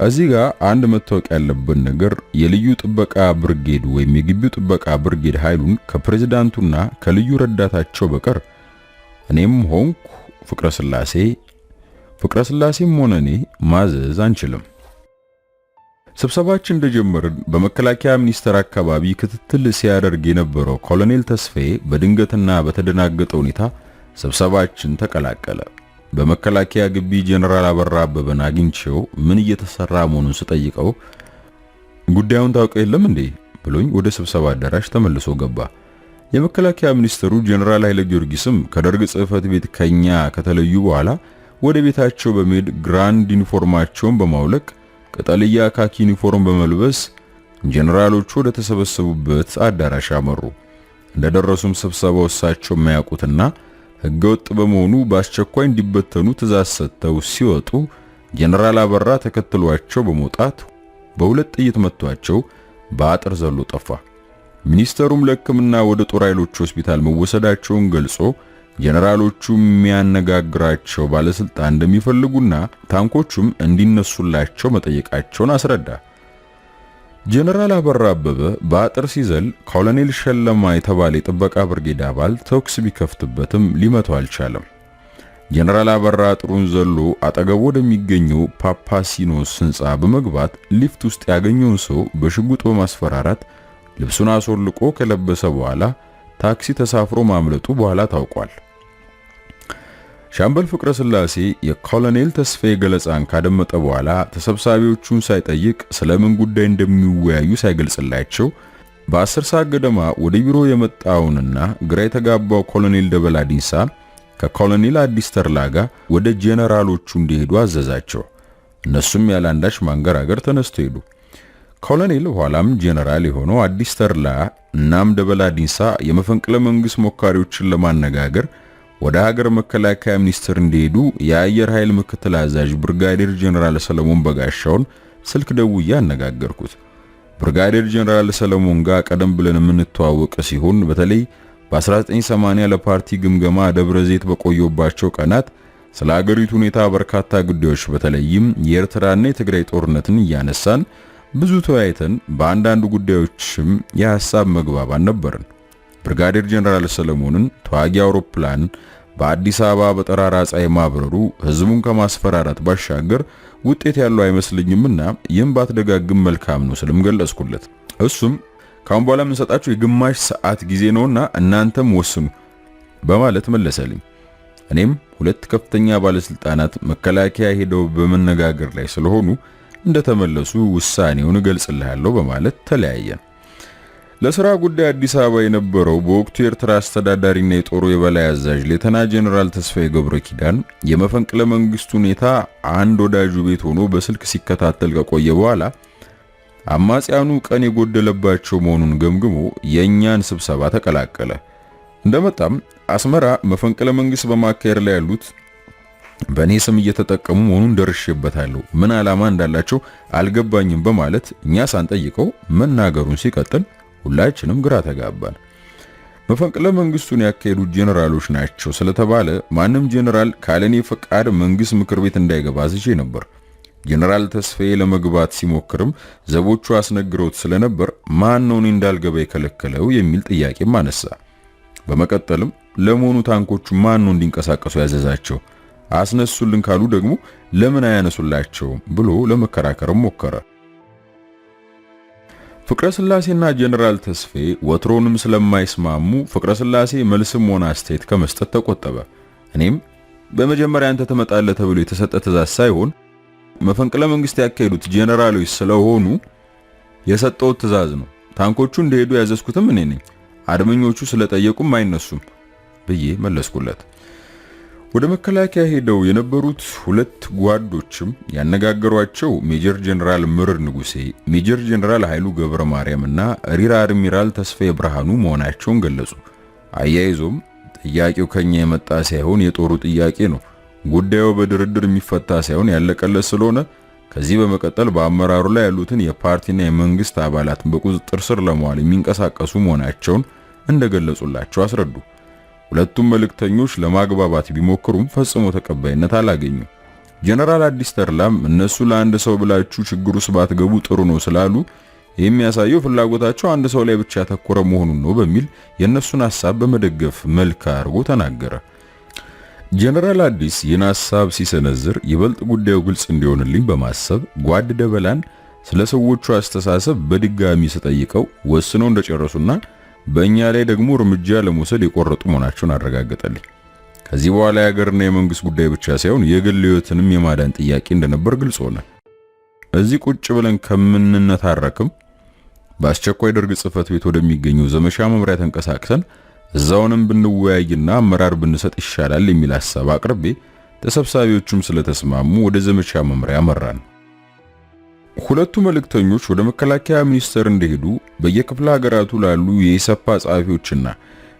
እዚህ ጋር አንድ መታወቅ ያለበት ነገር የልዩ ጥበቃ ብርጌድ ወይም የግቢው ጥበቃ ብርጌድ ኃይሉን ከፕሬዝዳንቱና ከልዩ ረዳታቸው በቀር እኔም ሆንኩ ፍቅረ ስላሴም ሆነ እኔ ማዘዝ አንችልም። ስብሰባችን እንደጀመርን በመከላከያ ሚኒስቴር አካባቢ ክትትል ሲያደርግ የነበረው ኮሎኔል ተስፋዬ በድንገትና በተደናገጠ ሁኔታ ስብሰባችን ተቀላቀለ። በመከላከያ ግቢ ጀነራል አበራ አበበን አግኝቼው ምን እየተሰራ መሆኑን ስጠይቀው ጉዳዩን ታውቀው የለም እንዴ ብሎኝ ወደ ስብሰባ አዳራሽ ተመልሶ ገባ። የመከላከያ ሚኒስትሩ ጀነራል ኃይለ ጊዮርጊስም ከደርግ ጽሕፈት ቤት ከኛ ከተለዩ በኋላ ወደ ቤታቸው በመሄድ ግራንድ ዩኒፎርማቸውን በማውለቅ ቅጠልያ ካኪ ዩኒፎርም በመልበስ ጀነራሎቹ ወደ ተሰበሰቡበት አዳራሽ አመሩ። እንደደረሱም ስብሰባው እሳቸው የማያውቁትና ሕገወጥ በመሆኑ በአስቸኳይ እንዲበተኑ ትዕዛዝ ሰጥተው ሲወጡ ጀነራል አበራ ተከትሏቸው በመውጣት በሁለት ጥይት መቷቸው በአጥር ዘሎ ጠፋ። ሚኒስተሩም ለሕክምና ወደ ጦር ኃይሎች ሆስፒታል መወሰዳቸውን ገልጾ ጀነራሎቹ የሚያነጋግራቸው ባለስልጣን እንደሚፈልጉና ታንኮቹም እንዲነሱላቸው መጠየቃቸውን አስረዳ። ጀነራል አበራ አበበ በአጥር ሲዘል ኮሎኔል ሸለማ የተባለ የጥበቃ ብርጌድ አባል ተኩስ ቢከፍትበትም ሊመታው አልቻለም። ጀነራል አበራ አጥሩን ዘሎ አጠገቡ ወደሚገኘው ፓፓሲኖስ ሕንጻ በመግባት ሊፍት ውስጥ ያገኘውን ሰው በሽጉጥ በማስፈራራት ልብሱን አስወልቆ ከለበሰ በኋላ ታክሲ ተሳፍሮ ማምለጡ በኋላ ታውቋል። ሻምበል ፍቅረ ስላሴ የኮሎኔል ተስፋዬ ገለጻን ካደመጠ በኋላ ተሰብሳቢዎቹን ሳይጠይቅ ስለምን ጉዳይ እንደሚወያዩ ሳይገልጽላቸው በ10 ሰዓት ገደማ ወደ ቢሮ የመጣውንና ግራ የተጋባው ኮሎኔል ደበላ ዲንሳ ከኮሎኔል አዲስ ተርላ ጋር ወደ ጄኔራሎቹ እንዲሄዱ አዘዛቸው። እነሱም ያለ አንዳች ማንገራገር ተነስተው ሄዱ። ኮሎኔል ኋላም ጄኔራል የሆነው አዲስ ተርላ እናም ደበላ ዲንሳ የመፈንቅለ መንግስት ሞካሪዎችን ለማነጋገር ወደ ሀገር መከላከያ ሚኒስቴር እንዲሄዱ የአየር ኃይል ምክትል አዛዥ ብርጋዴር ጄኔራል ሰለሞን በጋሻውን ስልክ ደውዬ አነጋገርኩት። ብርጋዴር ጄኔራል ሰለሞን ጋር ቀደም ብለን የምንተዋወቅ ሲሆን በተለይ በ1980 ለፓርቲ ግምገማ ደብረ ዘይት በቆየባቸው ቀናት ስለ ሀገሪቱ ሁኔታ በርካታ ጉዳዮች በተለይም የኤርትራና የትግራይ ጦርነትን እያነሳን ብዙ ተወያይተን በአንዳንድ ጉዳዮችም የሐሳብ መግባባት ነበርን። ብርጋዴር ጄኔራል ሰለሞንን ተዋጊ አውሮፕላን በአዲስ አበባ በጠራራ ፀሐይ ማብረሩ ህዝቡን ከማስፈራራት ባሻገር ውጤት ያለው አይመስልኝምና ይህን ባትደጋግም መልካም ነው ስልም ገለጽኩለት። እሱም ካሁን በኋላ የምንሰጣችሁ የግማሽ ሰዓት ጊዜ ነውና እናንተም ወስኑ በማለት መለሰልኝ። እኔም ሁለት ከፍተኛ ባለስልጣናት መከላከያ ሄደው በመነጋገር ላይ ስለሆኑ እንደተመለሱ ውሳኔውን እገልጽልሃለሁ በማለት ተለያየን። ለሥራ ጉዳይ አዲስ አበባ የነበረው በወቅቱ የኤርትራ አስተዳዳሪና የጦሩ የበላይ አዛዥ ሌተና ጄኔራል ተስፋዬ ገብረ ኪዳን የመፈንቅለ መንግስቱ ሁኔታ አንድ ወዳጁ ቤት ሆኖ በስልክ ሲከታተል ከቆየ በኋላ አማጺያኑ ቀን የጎደለባቸው መሆኑን ገምግሞ የኛን ስብሰባ ተቀላቀለ። እንደመጣም አስመራ መፈንቅለ መንግስት በማካሄድ ላይ ያሉት በእኔ ስም እየተጠቀሙ መሆኑን ደርሼበታለሁ፣ ምን ዓላማ እንዳላቸው አልገባኝም በማለት እኛ ሳንጠይቀው መናገሩን ሲቀጥል ሁላችንም ግራ ተጋባን። መፈንቅለ መንግስቱን ያካሄዱት ጄኔራሎች ናቸው ስለተባለ ማንም ጄኔራል ካለኔ ፈቃድ መንግስት ምክር ቤት እንዳይገባ አዝዤ ነበር። ጄኔራል ተስፋዬ ለመግባት ሲሞክርም ዘቦቹ አስነግረውት ስለነበር ማን ነው እኔ እንዳልገባ የከለከለው የሚል ጥያቄም አነሳ። በመቀጠልም ለመሆኑ ታንኮቹ ማን ነው እንዲንቀሳቀሱ ያዘዛቸው? አስነሱልን ካሉ ደግሞ ለምን አያነሱላቸውም ብሎ ለመከራከርም ሞከረ። ፍቅረ ስላሴና ጄኔራል ተስፋዬ ወትሮንም ስለማይስማሙ ፍቅረ ስላሴ መልስም ሆነ አስተያየት ከመስጠት ተቆጠበ። እኔም በመጀመሪያ አንተ ተመጣለ ተብሎ የተሰጠ ትዕዛዝ ሳይሆን መፈንቅለ መንግስት ያካሄዱት ጄኔራሎች ስለሆኑ የሰጠው ትዕዛዝ ነው። ታንኮቹ እንደሄዱ ያዘዝኩትም እኔ ነኝ። አድመኞቹ ስለጠየቁም አይነሱም ብዬ መለስኩለት። ወደ መከላከያ ሄደው የነበሩት ሁለት ጓዶችም ያነጋገሯቸው ሜጀር ጄኔራል ምርር ንጉሴ፣ ሜጀር ጄኔራል ኃይሉ ገብረ ማርያምና ሪር አድሚራል ተስፋዬ ብርሃኑ መሆናቸውን ገለጹ። አያይዞም ጥያቄው ከኛ የመጣ ሳይሆን የጦሩ ጥያቄ ነው። ጉዳዩ በድርድር የሚፈታ ሳይሆን ያለቀለት ስለሆነ ከዚህ በመቀጠል በአመራሩ ላይ ያሉትን የፓርቲና የመንግስት አባላት በቁጥጥር ስር ለማዋል የሚንቀሳቀሱ መሆናቸውን እንደገለጹላቸው አስረዱ። ሁለቱም መልእክተኞች ለማግባባት ቢሞክሩም ፈጽሞ ተቀባይነት አላገኙ። ጄኔራል አዲስ ተርላም እነሱ ለአንድ ሰው ብላችሁ ችግር ውስጥ ባትገቡ ጥሩ ነው ስላሉ የሚያሳየው ፍላጎታቸው አንድ ሰው ላይ ብቻ ያተኮረ መሆኑን ነው በሚል የነሱን ሐሳብ በመደገፍ መልክ አድርጎ ተናገረ። ጀነራል አዲስ ይህን ሐሳብ ሲሰነዝር ይበልጥ ጉዳዩ ግልጽ እንዲሆንልኝ በማሰብ ጓድ ደበላን ስለ ሰዎቹ አስተሳሰብ በድጋሚ ስጠይቀው ወስነው እንደጨረሱና በእኛ ላይ ደግሞ እርምጃ ለመውሰድ የቆረጡ መሆናቸውን አረጋገጠልኝ። ከዚህ በኋላ የሀገርና የመንግስት ጉዳይ ብቻ ሳይሆን የግል ሕይወትንም የማዳን ጥያቄ እንደነበር ግልጽ ሆነ። እዚህ ቁጭ ብለን ከምንነታረክም በአስቸኳይ ደርግ ጽሕፈት ቤት ወደሚገኘው ዘመቻ መምሪያ ተንቀሳቅሰን እዛውንም ብንወያይና አመራር ብንሰጥ ይሻላል የሚል ሐሳብ አቅርቤ ተሰብሳቢዎቹም ስለተስማሙ ወደ ዘመቻ መምሪያ መራን። ሁለቱ መልእክተኞች ወደ መከላከያ ሚኒስቴር እንደሄዱ በየክፍለ ሀገራቱ ላሉ የኢሰፓ ጸሐፊዎችና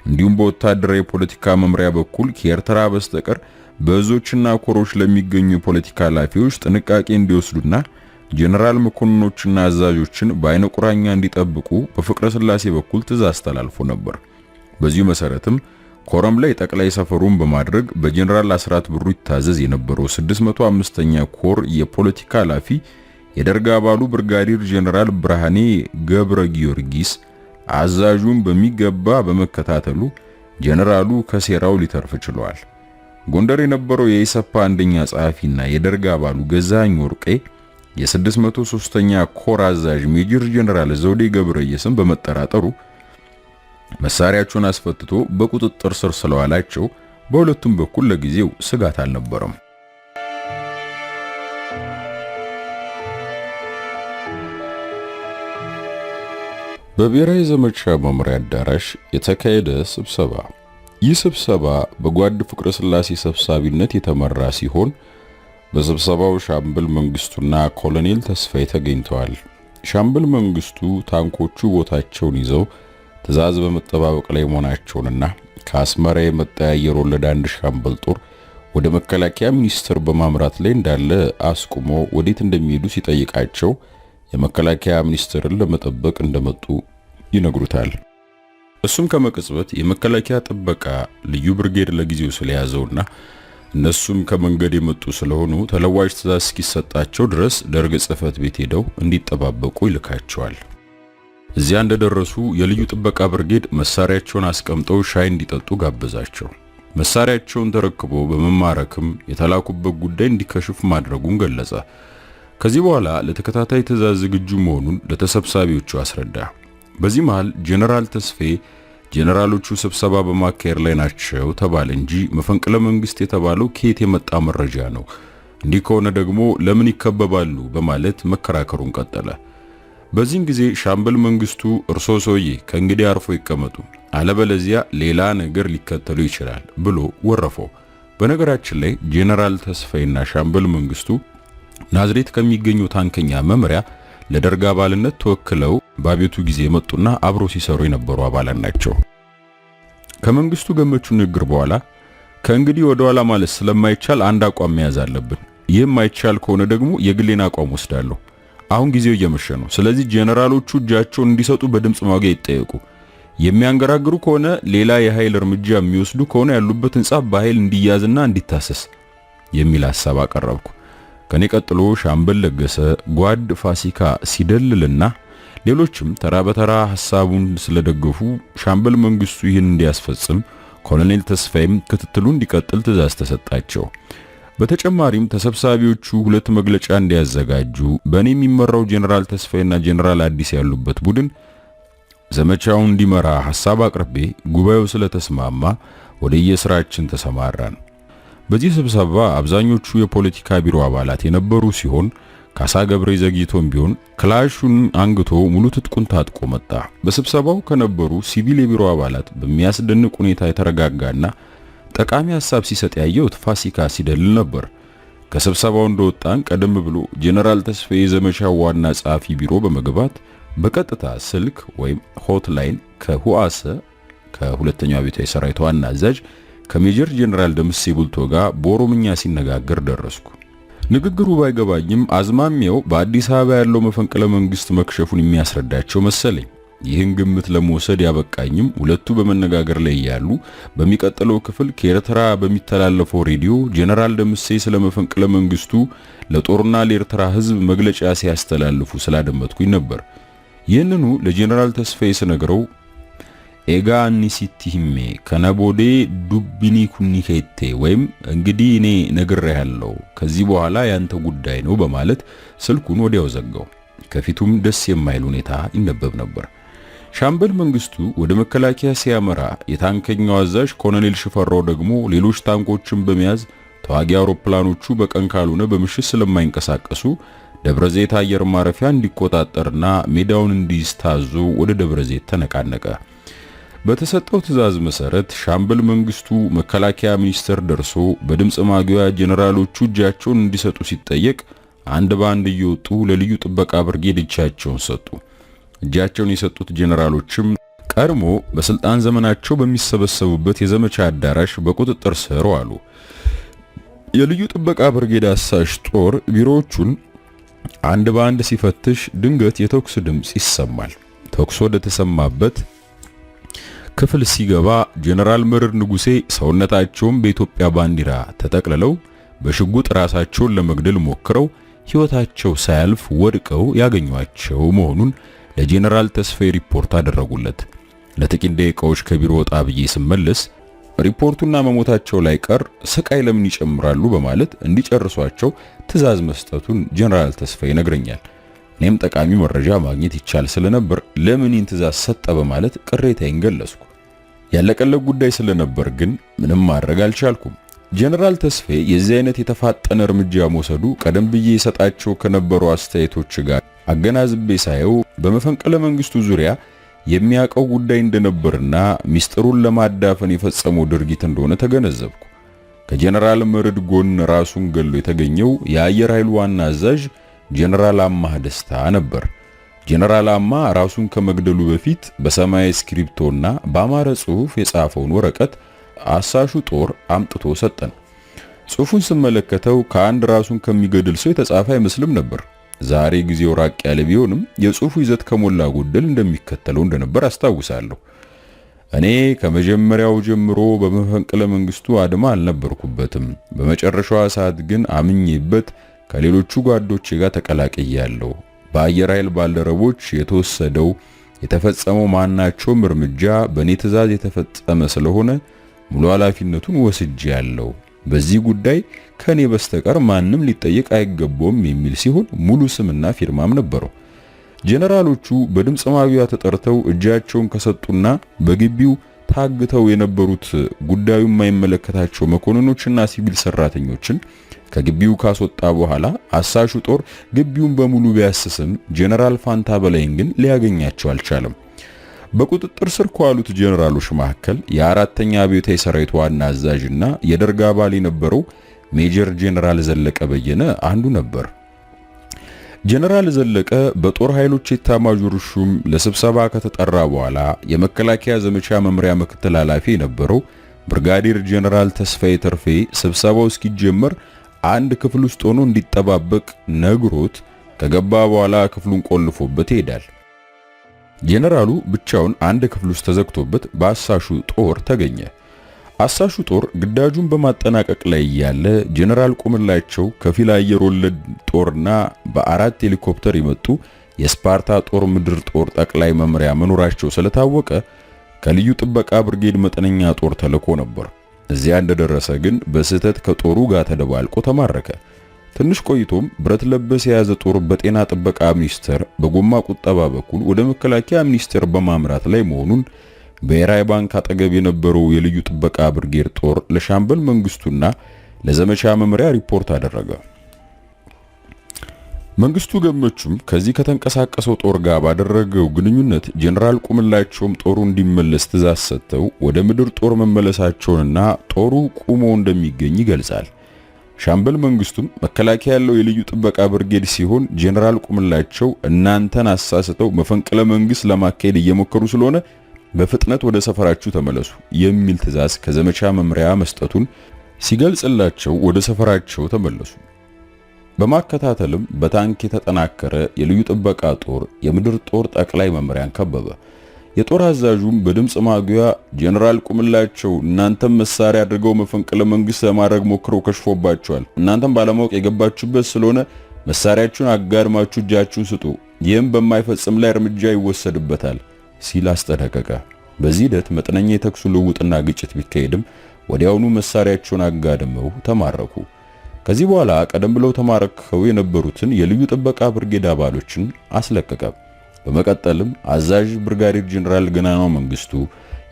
እንዲሁም በወታደራዊ ፖለቲካ መምሪያ በኩል ከኤርትራ በስተቀር በእዞችና ኮሮች ለሚገኙ የፖለቲካ ኃላፊዎች ጥንቃቄ እንዲወስዱና ጀነራል መኮንኖችና አዛዦችን በአይነ ቁራኛ እንዲጠብቁ በፍቅረ ስላሴ በኩል ትዕዛዝ ተላልፎ ነበር። በዚሁ መሰረትም ኮረም ላይ ጠቅላይ ሰፈሩን በማድረግ በጀነራል አስራት ብሩ ይታዘዝ የነበረው 605ኛ ኮር የፖለቲካ ኃላፊ የደርግ አባሉ ብርጋዴር ጀነራል ብርሃኔ ገብረ ጊዮርጊስ አዛዡን በሚገባ በመከታተሉ ጀነራሉ ከሴራው ሊተርፍ ችሏል። ጎንደር የነበረው የኢሰፓ አንደኛ ጸሐፊና የደርግ አባሉ ገዛኝ ወርቄ የ603ኛ ኮር አዛዥ ሜጀር ጀነራል ዘውዴ ገብረየስን በመጠራጠሩ መሳሪያቸውን አስፈትቶ በቁጥጥር ስር ስለዋላቸው በሁለቱም በኩል ለጊዜው ስጋት አልነበረም። በብሔራዊ ዘመቻ መምሪያ አዳራሽ የተካሄደ ስብሰባ። ይህ ስብሰባ በጓድ ፍቅረ ስላሴ ሰብሳቢነት የተመራ ሲሆን በስብሰባው ሻምበል መንግስቱና ኮሎኔል ተስፋዬ ተገኝተዋል። ሻምበል መንግስቱ ታንኮቹ ቦታቸውን ይዘው ትዕዛዝ በመጠባበቅ ላይ መሆናቸውንና ከአስመራ የመጣ የአየር ወለድ አንድ ሻምበል ጦር ወደ መከላከያ ሚኒስቴር በማምራት ላይ እንዳለ አስቁሞ ወዴት እንደሚሄዱ ሲጠይቃቸው የመከላከያ ሚኒስቴርን ለመጠበቅ እንደመጡ ይነግሩታል። እሱም ከመቅጽበት የመከላከያ ጥበቃ ልዩ ብርጌድ ለጊዜው ስለያዘውና እነሱም ከመንገድ የመጡ ስለሆኑ ተለዋጭ ትዕዛዝ እስኪሰጣቸው ድረስ ደርግ ጽሕፈት ቤት ሄደው እንዲጠባበቁ ይልካቸዋል። እዚያ እንደደረሱ የልዩ ጥበቃ ብርጌድ መሳሪያቸውን አስቀምጠው ሻይ እንዲጠጡ ጋበዛቸው። መሳሪያቸውን ተረክቦ በመማረክም የተላኩበት ጉዳይ እንዲከሽፍ ማድረጉን ገለጸ። ከዚህ በኋላ ለተከታታይ ትዕዛዝ ዝግጁ መሆኑን ለተሰብሳቢዎቹ አስረዳ። በዚህ መሃል ጀነራል ተስፋዬ ጀነራሎቹ ስብሰባ በማካሄድ ላይ ናቸው ተባለ እንጂ መፈንቅለ መንግስት የተባለው ከየት የመጣ መረጃ ነው? እንዲህ ከሆነ ደግሞ ለምን ይከበባሉ? በማለት መከራከሩን ቀጠለ። በዚህን ጊዜ ሻምበል መንግስቱ እርሶ ሰውዬ ከእንግዲህ አርፎ ይቀመጡ፣ አለበለዚያ ሌላ ነገር ሊከተሉ ይችላል ብሎ ወረፈው። በነገራችን ላይ ጀነራል ተስፋዬና ሻምበል መንግስቱ ናዝሬት ከሚገኙ ታንከኛ መምሪያ ለደርግ አባልነት ተወክለው በአቤቱ ጊዜ መጡና አብሮ ሲሰሩ የነበሩ አባላት ናቸው። ከመንግስቱ ገመቹ ንግግር በኋላ ከእንግዲህ ወደ ኋላ ማለት ስለማይቻል አንድ አቋም መያዝ አለብን። ይህም ማይቻል ከሆነ ደግሞ የግሌን አቋም ወስዳለሁ። አሁን ጊዜው እየመሸ ነው። ስለዚህ ጀነራሎቹ እጃቸውን እንዲሰጡ በድምጽ ማውጊያ ይጠየቁ። የሚያንገራግሩ ከሆነ ሌላ የኃይል እርምጃ የሚወስዱ ከሆነ ያሉበት ህንጻ በኃይል እንዲያዝና እንዲታሰስ የሚል ሐሳብ አቀረብኩ። ከኔ ቀጥሎ ሻምበል ለገሰ፣ ጓድ ፋሲካ ሲደልልና ሌሎችም ተራ በተራ ሐሳቡን ስለደገፉ ሻምበል መንግስቱ ይህን እንዲያስፈጽም፣ ኮሎኔል ተስፋዬም ክትትሉ እንዲቀጥል ትዕዛዝ ተሰጣቸው። በተጨማሪም ተሰብሳቢዎቹ ሁለት መግለጫ እንዲያዘጋጁ በእኔ የሚመራው ጀነራል ተስፋዬና ጀነራል አዲስ ያሉበት ቡድን ዘመቻውን እንዲመራ ሐሳብ አቅርቤ ጉባኤው ስለተስማማ ወደ የስራችን ተሰማራን። በዚህ ስብሰባ አብዛኞቹ የፖለቲካ ቢሮ አባላት የነበሩ ሲሆን ካሳ ገብሬ ዘግይቶም ቢሆን ክላሹን አንግቶ ሙሉ ትጥቁን ታጥቆ መጣ። በስብሰባው ከነበሩ ሲቪል የቢሮ አባላት በሚያስደንቅ ሁኔታ የተረጋጋና ጠቃሚ ሐሳብ ሲሰጥ ያየሁት ፋሲካ ሲደልል ነበር። ከስብሰባው እንደወጣን ቀደም ብሎ ጀነራል ተስፋዬ ዘመቻው ዋና ጸሐፊ ቢሮ በመግባት በቀጥታ ስልክ ወይም ሆትላይን ከሁአሰ ከሁለተኛው አብዮታዊ ሰራዊት ዋና አዛዥ ከሜጀር ጀነራል ደምሴ ቡልቶ ጋር በኦሮምኛ ሲነጋገር ደረስኩ። ንግግሩ ባይገባኝም አዝማሚያው በአዲስ አበባ ያለው መፈንቅለ መንግስት መክሸፉን የሚያስረዳቸው መሰለኝ። ይህን ግምት ለመውሰድ ያበቃኝም ሁለቱ በመነጋገር ላይ ያሉ በሚቀጥለው ክፍል ከኤርትራ በሚተላለፈው ሬዲዮ ጀነራል ደምሴ ስለ መፈንቅለ መንግስቱ ለጦርና ለኤርትራ ህዝብ መግለጫ ሲያስተላልፉ ስላደመጥኩኝ ነበር። ይህንኑ ለጀነራል ተስፋዬ ስነግረው ኤጋ ኒሲቲሂሜ ከነቦዴ ዱቢኒ ኩኒኬቴ ወይም እንግዲህ እኔ ነግሬሃለሁ ከዚህ በኋላ ያንተ ጉዳይ ነው በማለት ስልኩን ወዲያው ዘጋው። ከፊቱም ደስ የማይል ሁኔታ ይነበብ ነበር። ሻምበል መንግስቱ ወደ መከላከያ ሲያመራ የታንከኛው አዛዥ ኮሎኔል ሽፈራው ደግሞ ሌሎች ታንኮችን በመያዝ ተዋጊ አውሮፕላኖቹ በቀን ካልሆነ በምሽት ስለማይንቀሳቀሱ ደብረዘይት አየር ማረፊያ እንዲቆጣጠርና ሜዳውን እንዲይዝ ታዞ ወደ ደብረዘይት ተነቃነቀ። በተሰጠው ትዕዛዝ መሰረት ሻምበል መንግስቱ መከላከያ ሚኒስቴር ደርሶ በድምጽ ማጉያ ጄኔራሎቹ እጃቸውን እንዲሰጡ ሲጠየቅ አንድ ባንድ እየወጡ ለልዩ ጥበቃ ብርጌድ እጃቸውን ሰጡ። እጃቸውን የሰጡት ጄኔራሎችም ቀድሞ በስልጣን ዘመናቸው በሚሰበሰቡበት የዘመቻ አዳራሽ በቁጥጥር ስር ዋሉ። የልዩ ጥበቃ ብርጌድ አሳሽ ጦር ቢሮዎቹን አንድ ባንድ ሲፈትሽ ድንገት የተኩስ ድምጽ ይሰማል። ተኩስ ወደ ተሰማበት ክፍል ሲገባ ጄኔራል መርዕድ ንጉሴ ሰውነታቸውን በኢትዮጵያ ባንዲራ ተጠቅልለው በሽጉጥ ራሳቸውን ለመግደል ሞክረው ሕይወታቸው ሳያልፍ ወድቀው ያገኟቸው መሆኑን ለጄኔራል ተስፋዬ ሪፖርት አደረጉለት። ለጥቂት ደቂቃዎች ከቢሮ ወጣ ብዬ ስመለስ ሪፖርቱና መሞታቸው ላይ ቀር ስቃይ ለምን ይጨምራሉ በማለት እንዲጨርሷቸው ትዕዛዝ መስጠቱን ጄኔራል ተስፋዬ ይነግረኛል። እኔም ጠቃሚ መረጃ ማግኘት ይቻል ስለነበር ለምን ይህን ትዕዛዝ ሰጠ በማለት ቅሬታዬን ገለጽኩ። ያለቀለት ጉዳይ ስለነበር ግን ምንም ማድረግ አልቻልኩም። ጄኔራል ተስፋዬ የዚህ አይነት የተፋጠነ እርምጃ መውሰዱ ቀደም ብዬ የሰጣቸው ከነበሩ አስተያየቶች ጋር አገናዝቤ ሳየው በመፈንቅለ መንግስቱ ዙሪያ የሚያውቀው ጉዳይ እንደነበርና ሚስጥሩን ለማዳፈን የፈጸመው ድርጊት እንደሆነ ተገነዘብኩ። ከጄኔራል መርዕድ ጎን ራሱን ገሎ የተገኘው የአየር ኃይል ዋና አዛዥ ጄኔራል አማህ ደስታ ነበር። ጄኔራል አማህ ራሱን ከመግደሉ በፊት በሰማያዊ ስክሪፕቶና በአማረ ጽሑፍ የጻፈውን ወረቀት አሳሹ ጦር አምጥቶ ሰጠን። ጽሑፉን ስመለከተው ከአንድ ራሱን ከሚገድል ሰው የተጻፈ አይመስልም ነበር። ዛሬ ጊዜው ራቅ ያለ ቢሆንም የጽሑፉ ይዘት ከሞላ ጎደል እንደሚከተለው እንደነበር አስታውሳለሁ። እኔ ከመጀመሪያው ጀምሮ በመፈንቅለ መንግስቱ አድማ አልነበርኩበትም። በመጨረሻዋ ሰዓት ግን አምኜበት ከሌሎቹ ጓዶቼ ጋር ተቀላቅያለሁ። በአየር ኃይል ባልደረቦች የተፈጸመው ማናቸውም እርምጃ በእኔ ትዕዛዝ የተፈጸመ ስለሆነ ሙሉ ኃላፊነቱን ወስጄያለሁ። በዚህ ጉዳይ ከኔ በስተቀር ማንም ሊጠየቅ አይገባውም የሚል ሲሆን ሙሉ ስምና ፊርማም ነበረው። ጄኔራሎቹ በድምጽ ማጉያ ተጠርተው እጃቸውን ከሰጡና በግቢው ታግተው የነበሩት ጉዳዩ የማይመለከታቸው መኮንኖችና ሲቪል ሰራተኞችን ከግቢው ካስወጣ በኋላ አሳሹ ጦር ግቢውን በሙሉ ቢያስስም ጄኔራል ፋንታ በላይን ግን ሊያገኛቸው አልቻለም። በቁጥጥር ስር ከዋሉት ጄኔራሎች መካከል የአራተኛ አብዮታዊ ሰራዊት ዋና አዛዥና የደርግ አባል የነበረው ሜጀር ጄኔራል ዘለቀ በየነ አንዱ ነበር። ጄኔራል ዘለቀ በጦር ኃይሎች ኤታማዦር ሹም ለስብሰባ ከተጠራ በኋላ የመከላከያ ዘመቻ መምሪያ ምክትል ኃላፊ የነበረው ብርጋዴር ጄኔራል ተስፋዬ ተርፌ ስብሰባው እስኪጀመር አንድ ክፍል ውስጥ ሆኖ እንዲጠባበቅ ነግሮት ከገባ በኋላ ክፍሉን ቆልፎበት ይሄዳል። ጄኔራሉ ብቻውን አንድ ክፍል ውስጥ ተዘግቶበት በአሳሹ ጦር ተገኘ። አሳሹ ጦር ግዳጁን በማጠናቀቅ ላይ ያለ ጄኔራል ቁምላቸው ከፊል አየር ወለድ ጦርና በአራት ሄሊኮፕተር የመጡ የስፓርታ ጦር ምድር ጦር ጠቅላይ መምሪያ መኖራቸው ስለታወቀ ከልዩ ጥበቃ ብርጌድ መጠነኛ ጦር ተልኮ ነበር። እዚያ እንደደረሰ ግን በስህተት ከጦሩ ጋር ተደባልቆ ተማረከ። ትንሽ ቆይቶም ብረት ለበስ የያዘ ጦር በጤና ጥበቃ ሚኒስቴር በጎማ ቁጠባ በኩል ወደ መከላከያ ሚኒስቴር በማምራት ላይ መሆኑን ብሔራዊ ባንክ አጠገብ የነበረው የልዩ ጥበቃ ብርጌድ ጦር ለሻምበል መንግስቱና ለዘመቻ መምሪያ ሪፖርት አደረገ። መንግስቱ ገመቹም ከዚህ ከተንቀሳቀሰው ጦር ጋር ባደረገው ግንኙነት ጄኔራል ቁምላቸውም ጦሩ እንዲመለስ ትዕዛዝ ሰጥተው ወደ ምድር ጦር መመለሳቸውንና ጦሩ ቁሞ እንደሚገኝ ይገልጻል። ሻምበል መንግስቱም መከላከያ ያለው የልዩ ጥበቃ ብርጌድ ሲሆን ጄኔራል ቁምላቸው እናንተን አሳስተው መፈንቅለ መንግስት ለማካሄድ እየሞከሩ ስለሆነ በፍጥነት ወደ ሰፈራችሁ ተመለሱ የሚል ትዕዛዝ ከዘመቻ መምሪያ መስጠቱን ሲገልጽላቸው ወደ ሰፈራቸው ተመለሱ። በማከታተልም በታንክ የተጠናከረ የልዩ ጥበቃ ጦር የምድር ጦር ጠቅላይ መምሪያን ከበበ። የጦር አዛዡም በድምጽ ማጉያ ጄኔራል ቁምላቸው እናንተም መሳሪያ አድርገው መፈንቅለ መንግስት ለማድረግ ሞክረው ከሽፎባቸዋል። እናንተም ባለማወቅ የገባችሁበት ስለሆነ መሳሪያችሁን አጋድማችሁ እጃችሁን ስጡ፣ ይህም በማይፈጽም ላይ እርምጃ ይወሰድበታል ሲል አስጠነቀቀ። በዚህ ሂደት መጠነኛ የተኩስ ልውውጥና ግጭት ቢካሄድም ወዲያውኑ መሳሪያቸውን አጋድመው ተማረኩ። ከዚህ በኋላ ቀደም ብለው ተማርከው የነበሩትን የልዩ ጥበቃ ብርጌድ አባሎችን አስለቀቀ። በመቀጠልም አዛዥ ብርጋዴር ጄኔራል ገናናው መንግስቱ፣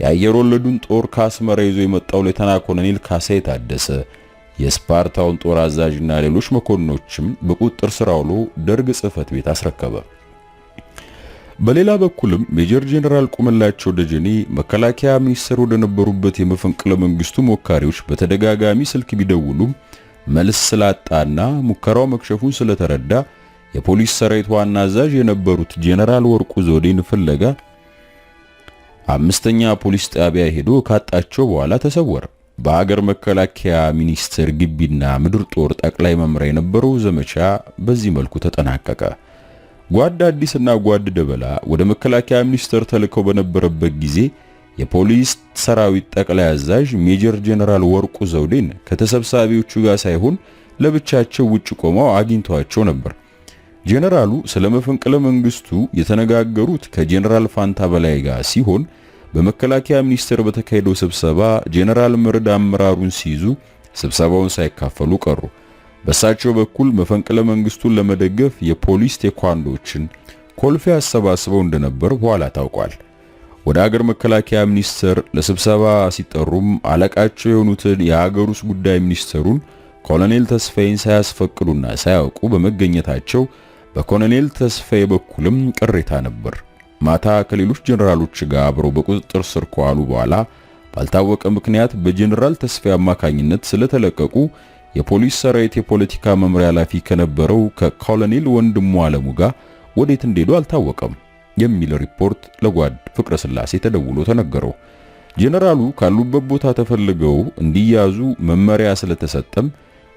የአየር ወለዱን ጦር ከአስመራ ይዞ የመጣው ሌተና ኮሎኔል ካሳዬ ታደሰ፣ የስፓርታውን ጦር አዛዥና ሌሎች መኮንኖችም በቁጥጥር ስር አውሎ ደርግ ጽሕፈት ቤት አስረከበ። በሌላ በኩልም ሜጀር ጄኔራል ቁምላቸው ደጀኔ መከላከያ ሚኒስትር ወደ ነበሩበት የመፈንቅለ መንግስቱ ሞካሪዎች በተደጋጋሚ ስልክ ቢደውሉም መልስ ስላጣና ሙከራው መክሸፉን ስለተረዳ የፖሊስ ሰራዊት ዋና አዛዥ የነበሩት ጄኔራል ወርቁ ዘውዴን ፍለጋ አምስተኛ ፖሊስ ጣቢያ ሄዶ ካጣቸው በኋላ ተሰወረ። በሀገር መከላከያ ሚኒስቴር ግቢና ምድር ጦር ጠቅላይ መምሪያ የነበረው ዘመቻ በዚህ መልኩ ተጠናቀቀ። ጓድ አዲስና ጓድ ደበላ ወደ መከላከያ ሚኒስቴር ተልከው በነበረበት ጊዜ የፖሊስ ሰራዊት ጠቅላይ አዛዥ ሜጀር ጄኔራል ወርቁ ዘውዴን ከተሰብሳቢዎቹ ጋር ሳይሆን ለብቻቸው ውጭ ቆመው አግኝተዋቸው ነበር። ጄኔራሉ ስለ መፈንቅለ መንግስቱ የተነጋገሩት ከጄኔራል ፋንታ በላይ ጋር ሲሆን በመከላከያ ሚኒስቴር በተካሄደው ስብሰባ ጄኔራል ምርድ አመራሩን ሲይዙ ስብሰባውን ሳይካፈሉ ቀሩ። በሳቸው በኩል መፈንቅለ መንግስቱን ለመደገፍ የፖሊስ ቴኳንዶችን ኮልፌ አሰባስበው እንደነበር በኋላ ታውቋል። ወደ ሀገር መከላከያ ሚኒስቴር ለስብሰባ ሲጠሩም አለቃቸው የሆኑትን የሀገር ውስጥ ጉዳይ ሚኒስትሩን ኮሎኔል ተስፋዬን ሳያስፈቅዱና ሳያውቁ በመገኘታቸው በኮሎኔል ተስፋዬ በኩልም ቅሬታ ነበር። ማታ ከሌሎች ጄኔራሎች ጋር አብረው በቁጥጥር ስር ከዋሉ በኋላ ባልታወቀ ምክንያት በጄኔራል ተስፋዬ አማካኝነት ስለተለቀቁ የፖሊስ ሰራዊት የፖለቲካ መምሪያ ኃላፊ ከነበረው ከኮሎኔል ወንድሙ አለሙ ጋር ወዴት እንደሄዱ አልታወቀም የሚል ሪፖርት ለጓድ ፍቅረ ስላሴ ተደውሎ ተነገረው። ጄኔራሉ ካሉበት ቦታ ተፈልገው እንዲያዙ መመሪያ ስለተሰጠም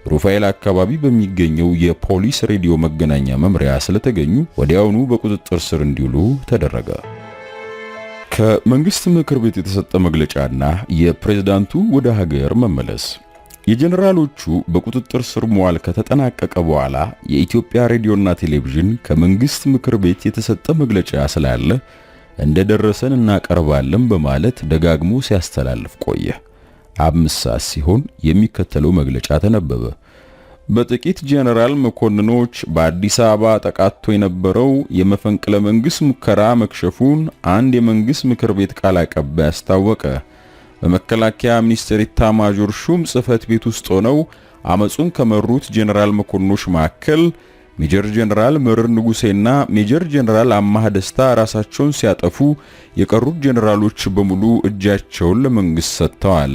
ሩፋኤል አካባቢ በሚገኘው የፖሊስ ሬዲዮ መገናኛ መምሪያ ስለተገኙ ወዲያውኑ በቁጥጥር ስር እንዲውሉ ተደረገ። ከመንግስት ምክር ቤት የተሰጠ መግለጫና የፕሬዝዳንቱ ወደ ሀገር መመለስ። የጄኔራሎቹ በቁጥጥር ስር መዋል ከተጠናቀቀ በኋላ የኢትዮጵያ ሬዲዮና ቴሌቪዥን ከመንግስት ምክር ቤት የተሰጠ መግለጫ ስላለ እንደደረሰን እናቀርባለን በማለት ደጋግሞ ሲያስተላልፍ ቆየ። 5 ሰዓት ሲሆን የሚከተለው መግለጫ ተነበበ። በጥቂት ጄኔራል መኮንኖች በአዲስ አበባ ተቃጥቶ የነበረው የመፈንቅለ መንግስት ሙከራ መክሸፉን አንድ የመንግስት ምክር ቤት ቃል አቀባይ አስታወቀ። በመከላከያ ሚኒስቴር ኢታማዦር ሹም ጽሕፈት ቤት ውስጥ ሆነው አመጹን ከመሩት ጄኔራል መኮንኖች መካከል ሜጀር ጄኔራል መረር ንጉሴና ሜጀር ጄኔራል አማህ ደስታ ራሳቸውን ሲያጠፉ የቀሩት ጄኔራሎች በሙሉ እጃቸውን ለመንግስት ሰጥተዋል።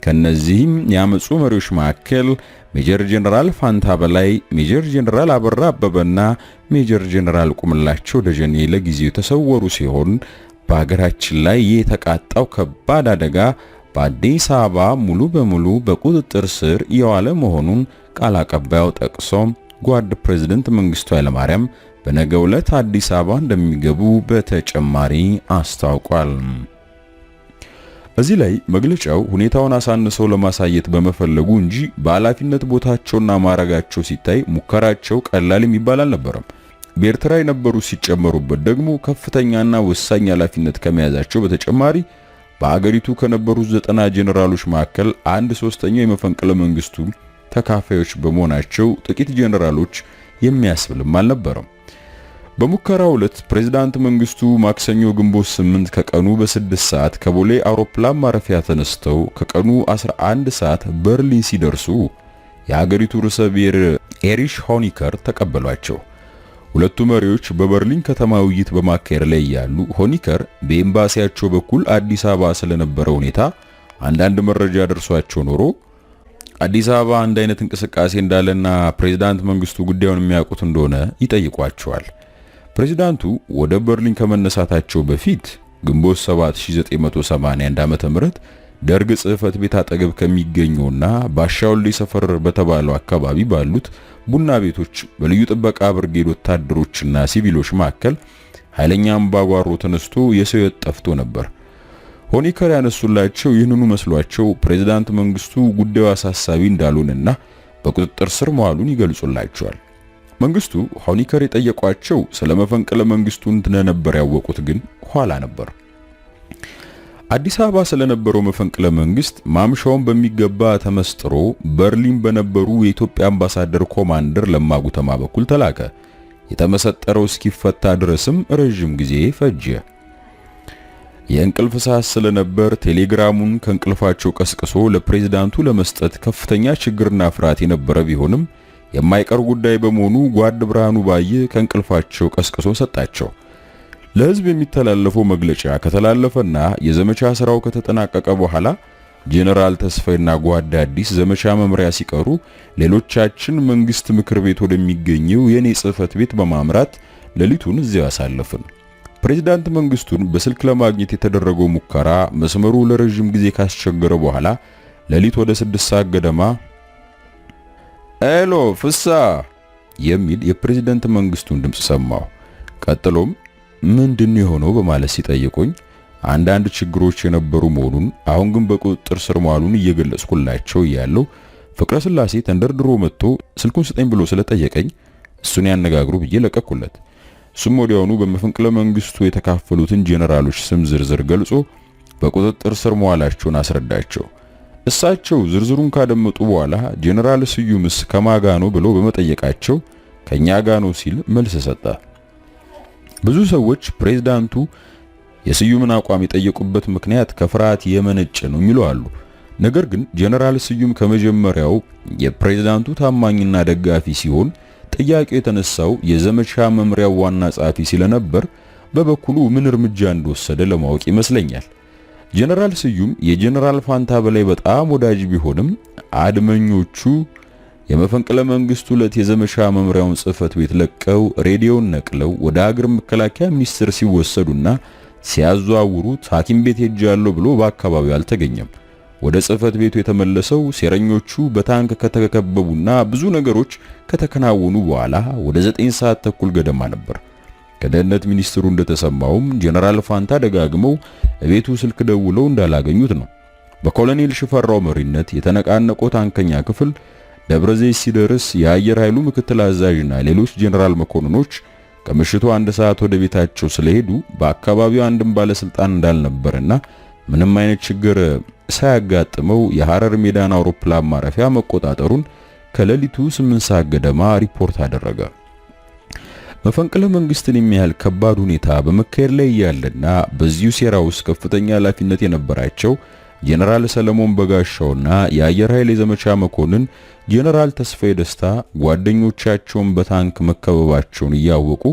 ከነዚህም የአመጹ መሪዎች መካከል ሜጀር ጄኔራል ፋንታ በላይ፣ ሜጀር ጄኔራል አበራ አበበና ሜጀር ጄኔራል ቁምላቸው ደጀኔ ለጊዜው የተሰወሩ ሲሆን በሀገራችን ላይ የተቃጣው ከባድ አደጋ በአዲስ አበባ ሙሉ በሙሉ በቁጥጥር ስር የዋለ መሆኑን ቃል አቀባዩ ጠቅሶ ጓድ ፕሬዝዳንት መንግስቱ ኃይለማርያም በነገው ዕለት አዲስ አበባ እንደሚገቡ በተጨማሪ አስታውቋል። እዚህ ላይ መግለጫው ሁኔታውን አሳንሰው ለማሳየት በመፈለጉ እንጂ በኃላፊነት ቦታቸውና ማረጋቸው ሲታይ ሙከራቸው ቀላል የሚባል አልነበረም። በኤርትራ የነበሩ ሲጨመሩበት ደግሞ ከፍተኛና ወሳኝ ኃላፊነት ከመያዛቸው በተጨማሪ በአገሪቱ ከነበሩት 90 ጄኔራሎች መካከል 1/3 የመፈንቅለ መንግስቱ ተካፋዮች በመሆናቸው ጥቂት ጄኔራሎች የሚያስብልም አልነበረም። በሙከራው ዕለት ፕሬዝዳንት መንግስቱ ማክሰኞ ግንቦት 8 ከቀኑ በ6 ሰዓት ከቦሌ አውሮፕላን ማረፊያ ተነስተው ከቀኑ 11 ሰዓት በርሊን ሲደርሱ የሀገሪቱ ርዕሰ ብሔር ኤሪሽ ሆኒከር ተቀበሏቸው። ሁለቱ መሪዎች በበርሊን ከተማ ውይይት በማካሄድ ላይ ያሉ ሆኒከር በኤምባሲያቸው በኩል አዲስ አበባ ስለነበረ ሁኔታ አንዳንድ መረጃ ደርሷቸው ኖሮ አዲስ አበባ አንድ አይነት እንቅስቃሴ እንዳለና ፕሬዝዳንት መንግስቱ ጉዳዩን የሚያውቁት እንደሆነ ይጠይቋቸዋል። ፕሬዝዳንቱ ወደ በርሊን ከመነሳታቸው በፊት ግንቦት 7 1981 ዓ.ም ደርግ ጽሕፈት ቤት አጠገብ ከሚገኙና ባሻውልዴ ሰፈር በተባለው አካባቢ ባሉት ቡና ቤቶች በልዩ ጥበቃ ብርጌድ ወታደሮችና ሲቪሎች መካከል ኃይለኛ አምባጓሮ ተነስቶ የሰው ሕይወት ጠፍቶ ነበር። ሆኒከር ያነሱላቸው ይህንኑ መስሏቸው ፕሬዝዳንት መንግስቱ ጉዳዩ አሳሳቢ እንዳልሆነና በቁጥጥር ስር መዋሉን ይገልጹላቸዋል። መንግስቱ ሆኒከር የጠየቋቸው ስለ መፈንቅለ መንግስቱ እንደነበር ያወቁት ግን ኋላ ነበር። አዲስ አበባ ስለነበረው መፈንቅለ መንግስት ማምሻውን በሚገባ ተመስጥሮ በርሊን በነበሩ የኢትዮጵያ አምባሳደር ኮማንደር ለማ ጉተማ በኩል ተላከ። የተመሰጠረው እስኪፈታ ድረስም ረጅም ጊዜ ፈጀ። የእንቅልፍ ሰዓት ስለነበር ቴሌግራሙን ከእንቅልፋቸው ቀስቅሶ ለፕሬዝዳንቱ ለመስጠት ከፍተኛ ችግርና ፍርሃት የነበረ ቢሆንም የማይቀር ጉዳይ በመሆኑ ጓድ ብርሃኑ ባየ ከእንቅልፋቸው ቀስቅሶ ሰጣቸው። ለህዝብ የሚተላለፈው መግለጫ ከተላለፈና የዘመቻ ስራው ከተጠናቀቀ በኋላ ጄኔራል ተስፋይና ጓድ አዲስ ዘመቻ መምሪያ ሲቀሩ ሌሎቻችን መንግስት ምክር ቤት ወደሚገኘው የኔ ጽህፈት ቤት በማምራት ሌሊቱን እዚያው አሳለፍን። ፕሬዝዳንት መንግስቱን በስልክ ለማግኘት የተደረገው ሙከራ መስመሩ ለረጅም ጊዜ ካስቸገረ በኋላ ሌሊት ወደ 6 ሰዓት ገደማ ሄሎ ፍሳ የሚል የፕሬዝዳንት መንግስቱን ድምጽ ሰማሁ። ቀጥሎም ምንድነው የሆነው በማለት ሲጠይቁኝ አንዳንድ ችግሮች የነበሩ መሆኑን አሁን ግን በቁጥጥር ስር መዋሉን እየገለጽኩላቸው ያለው ፍቅረ ስላሴ ተንደርድሮ መጥቶ ስልኩን ስጠኝ ብሎ ስለጠየቀኝ እሱን ያነጋግሩ ብዬ ለቀኩለት። እሱም ወዲያውኑ በመፈንቅለ መንግስቱ የተካፈሉትን ጄኔራሎች ስም ዝርዝር ገልጾ በቁጥጥር ስር መዋላቸውን አስረዳቸው። እሳቸው ዝርዝሩን ካደመጡ በኋላ ጄኔራል ስዩምስ ከማጋ ነው ብሎ በመጠየቃቸው ከኛ ጋ ነው ሲል መልስ ሰጠ። ብዙ ሰዎች ፕሬዝዳንቱ የስዩምን አቋም የጠየቁበት ምክንያት ከፍርሃት የመነጨ ነው የሚሉ አሉ። ነገር ግን ጄኔራል ስዩም ከመጀመሪያው የፕሬዝዳንቱ ታማኝና ደጋፊ ሲሆን ጥያቄው የተነሳው የዘመቻ መምሪያው ዋና ጸሐፊ ስለነበር በበኩሉ ምን እርምጃ እንደወሰደ ለማወቅ ይመስለኛል። ጄኔራል ስዩም የጄኔራል ፋንታ በላይ በጣም ወዳጅ ቢሆንም አድመኞቹ የመፈንቅለ መንግስቱ ዕለት የዘመቻ መምሪያውን ጽህፈት ቤት ለቀው ሬዲዮን ነቅለው ወደ አገር መከላከያ ሚኒስቴር ሲወሰዱና ሲያዘዋውሩት ሐኪም ቤት ሄጃለሁ ብሎ በአካባቢው አልተገኘም። ወደ ጽህፈት ቤቱ የተመለሰው ሴረኞቹ በታንክ ከተከበቡና ብዙ ነገሮች ከተከናወኑ በኋላ ወደ 9 ሰዓት ተኩል ገደማ ነበር። ከደህንነት ሚኒስትሩ እንደተሰማውም ጄኔራል ፋንታ ደጋግመው ቤቱ ስልክ ደውለው እንዳላገኙት ነው። በኮሎኔል ሽፈራው መሪነት የተነቃነቀው ታንከኛ ክፍል ደብረ ዘይት ሲደርስ የአየር ኃይሉ ምክትል አዛዥና ሌሎች ጄኔራል መኮንኖች ከምሽቱ 1 ሰዓት ወደ ቤታቸው ስለሄዱ በአካባቢው አንድም ባለስልጣን እንዳልነበረና ምንም አይነት ችግር ሳያጋጥመው የሐረር ሜዳን አውሮፕላን ማረፊያ መቆጣጠሩን ከሌሊቱ 8 ሰዓት ገደማ ሪፖርት አደረገ። መፈንቅለ መንግስትን የሚያህል ከባድ ሁኔታ በመካሄድ ላይ ያለና በዚሁ ሴራ ውስጥ ከፍተኛ ኃላፊነት የነበራቸው ጄኔራል ሰለሞን በጋሻውና የአየር ኃይል የዘመቻ መኮንን ጄኔራል ተስፋዬ ደስታ ጓደኞቻቸውን በታንክ መከበባቸውን እያወቁ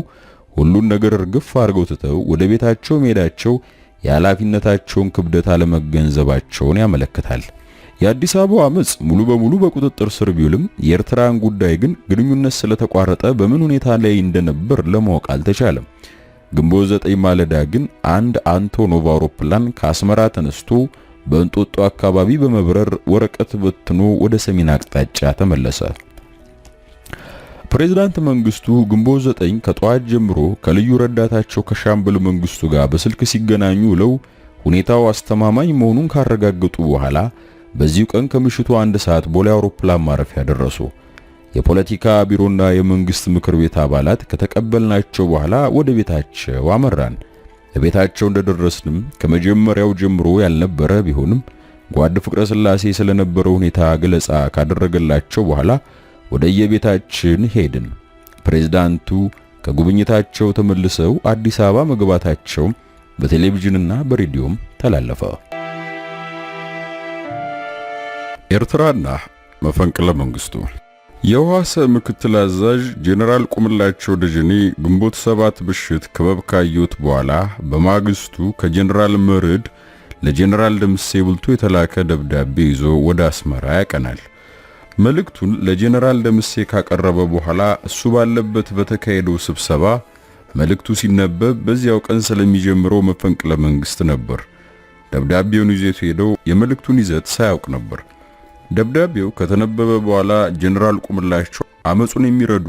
ሁሉን ነገር እርግፍ አድርገው ትተው ወደ ቤታቸው መሄዳቸው የኃላፊነታቸውን ክብደት አለመገንዘባቸውን ያመለክታል። የአዲስ አበባ አመጽ ሙሉ በሙሉ በቁጥጥር ስር ቢውልም የኤርትራን ጉዳይ ግን ግንኙነት ስለተቋረጠ በምን ሁኔታ ላይ እንደነበር ለማወቅ አልተቻለም። ግንቦት 9 ማለዳ ግን አንድ አንቶኖቭ አውሮፕላን ከአስመራ ተነስቶ በእንጦጦ አካባቢ በመብረር ወረቀት በትኖ ወደ ሰሜን አቅጣጫ ተመለሰ። ፕሬዝዳንት መንግስቱ ግንቦት 9 ከጠዋት ጀምሮ ከልዩ ረዳታቸው ከሻምበል መንግስቱ ጋር በስልክ ሲገናኙ ውለው ሁኔታው አስተማማኝ መሆኑን ካረጋገጡ በኋላ በዚሁ ቀን ከምሽቱ 1 ሰዓት ቦሌ አውሮፕላን ማረፊያ ደረሱ። የፖለቲካ ቢሮና የመንግስት ምክር ቤት አባላት ከተቀበልናቸው በኋላ ወደ ቤታቸው አመራን። ለቤታቸው እንደደረስንም ከመጀመሪያው ጀምሮ ያልነበረ ቢሆንም ጓድ ፍቅረ ስላሴ ስለነበረው ሁኔታ ገለጻ ካደረገላቸው በኋላ ወደ የቤታችን ሄድን። ፕሬዝዳንቱ ከጉብኝታቸው ተመልሰው አዲስ አበባ መግባታቸው በቴሌቪዥንና በሬዲዮም ተላለፈ። ኤርትራና መፈንቅለ መንግስቱ። የዋሰ ምክትል አዛዥ ጄኔራል ቁምላቸው ደጀኔ ግንቦት 7 ብሽት ክበብ ካዩት በኋላ በማግስቱ ከጄኔራል መርድ ለጄኔራል ደምሴ ቡልቶ የተላከ ደብዳቤ ይዞ ወደ አስመራ ያቀናል። መልእክቱን ለጄኔራል ደምሴ ካቀረበ በኋላ እሱ ባለበት በተካሄደው ስብሰባ መልእክቱ ሲነበብ በዚያው ቀን ስለሚጀምረው መፈንቅለ መንግስት ነበር። ደብዳቤውን ይዞ ሄደው የመልእክቱን ይዘት ሳያውቅ ነበር። ደብዳቤው ከተነበበ በኋላ ጄኔራል ቁምላቸው አመጹን የሚረዱ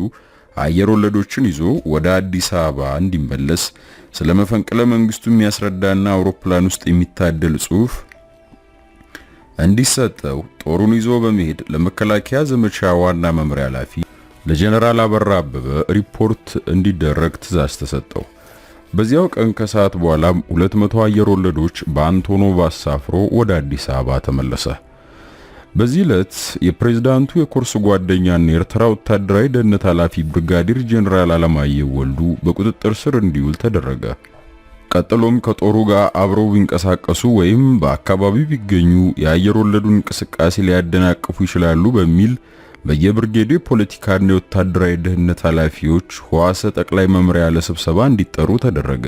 አየር ወለዶችን ይዞ ወደ አዲስ አበባ እንዲመለስ ስለመፈንቅለ መንግስቱ የሚያስረዳና አውሮፕላን ውስጥ የሚታደል ጽሑፍ እንዲሰጠው ጦሩን ይዞ በመሄድ ለመከላከያ ዘመቻ ዋና መምሪያ ኃላፊ ለጄኔራል አበራ አበበ ሪፖርት እንዲደረግ ትዕዛዝ ተሰጠው። በዚያው ቀን ከሰዓት በኋላም 200 አየር ወለዶች በአንቶኖቭ አሳፍሮ ወደ አዲስ አበባ ተመለሰ። በዚህ ዕለት የፕሬዝዳንቱ የኮርስ ጓደኛና የኤርትራ ወታደራዊ ደህንነት ኃላፊ ብርጋዴር ጄኔራል አለማየሁ ወልዱ በቁጥጥር ስር እንዲውል ተደረገ። ቀጥሎም ከጦሩ ጋር አብረው ቢንቀሳቀሱ ወይም በአካባቢው ቢገኙ የአየር ወለዱን እንቅስቃሴ ሊያደናቅፉ ይችላሉ በሚል በየብርጌዱ ፖለቲካና የወታደራዊ ደህንነት ኃላፊዎች ህዋሰ ጠቅላይ መምሪያ ለስብሰባ እንዲጠሩ ተደረገ።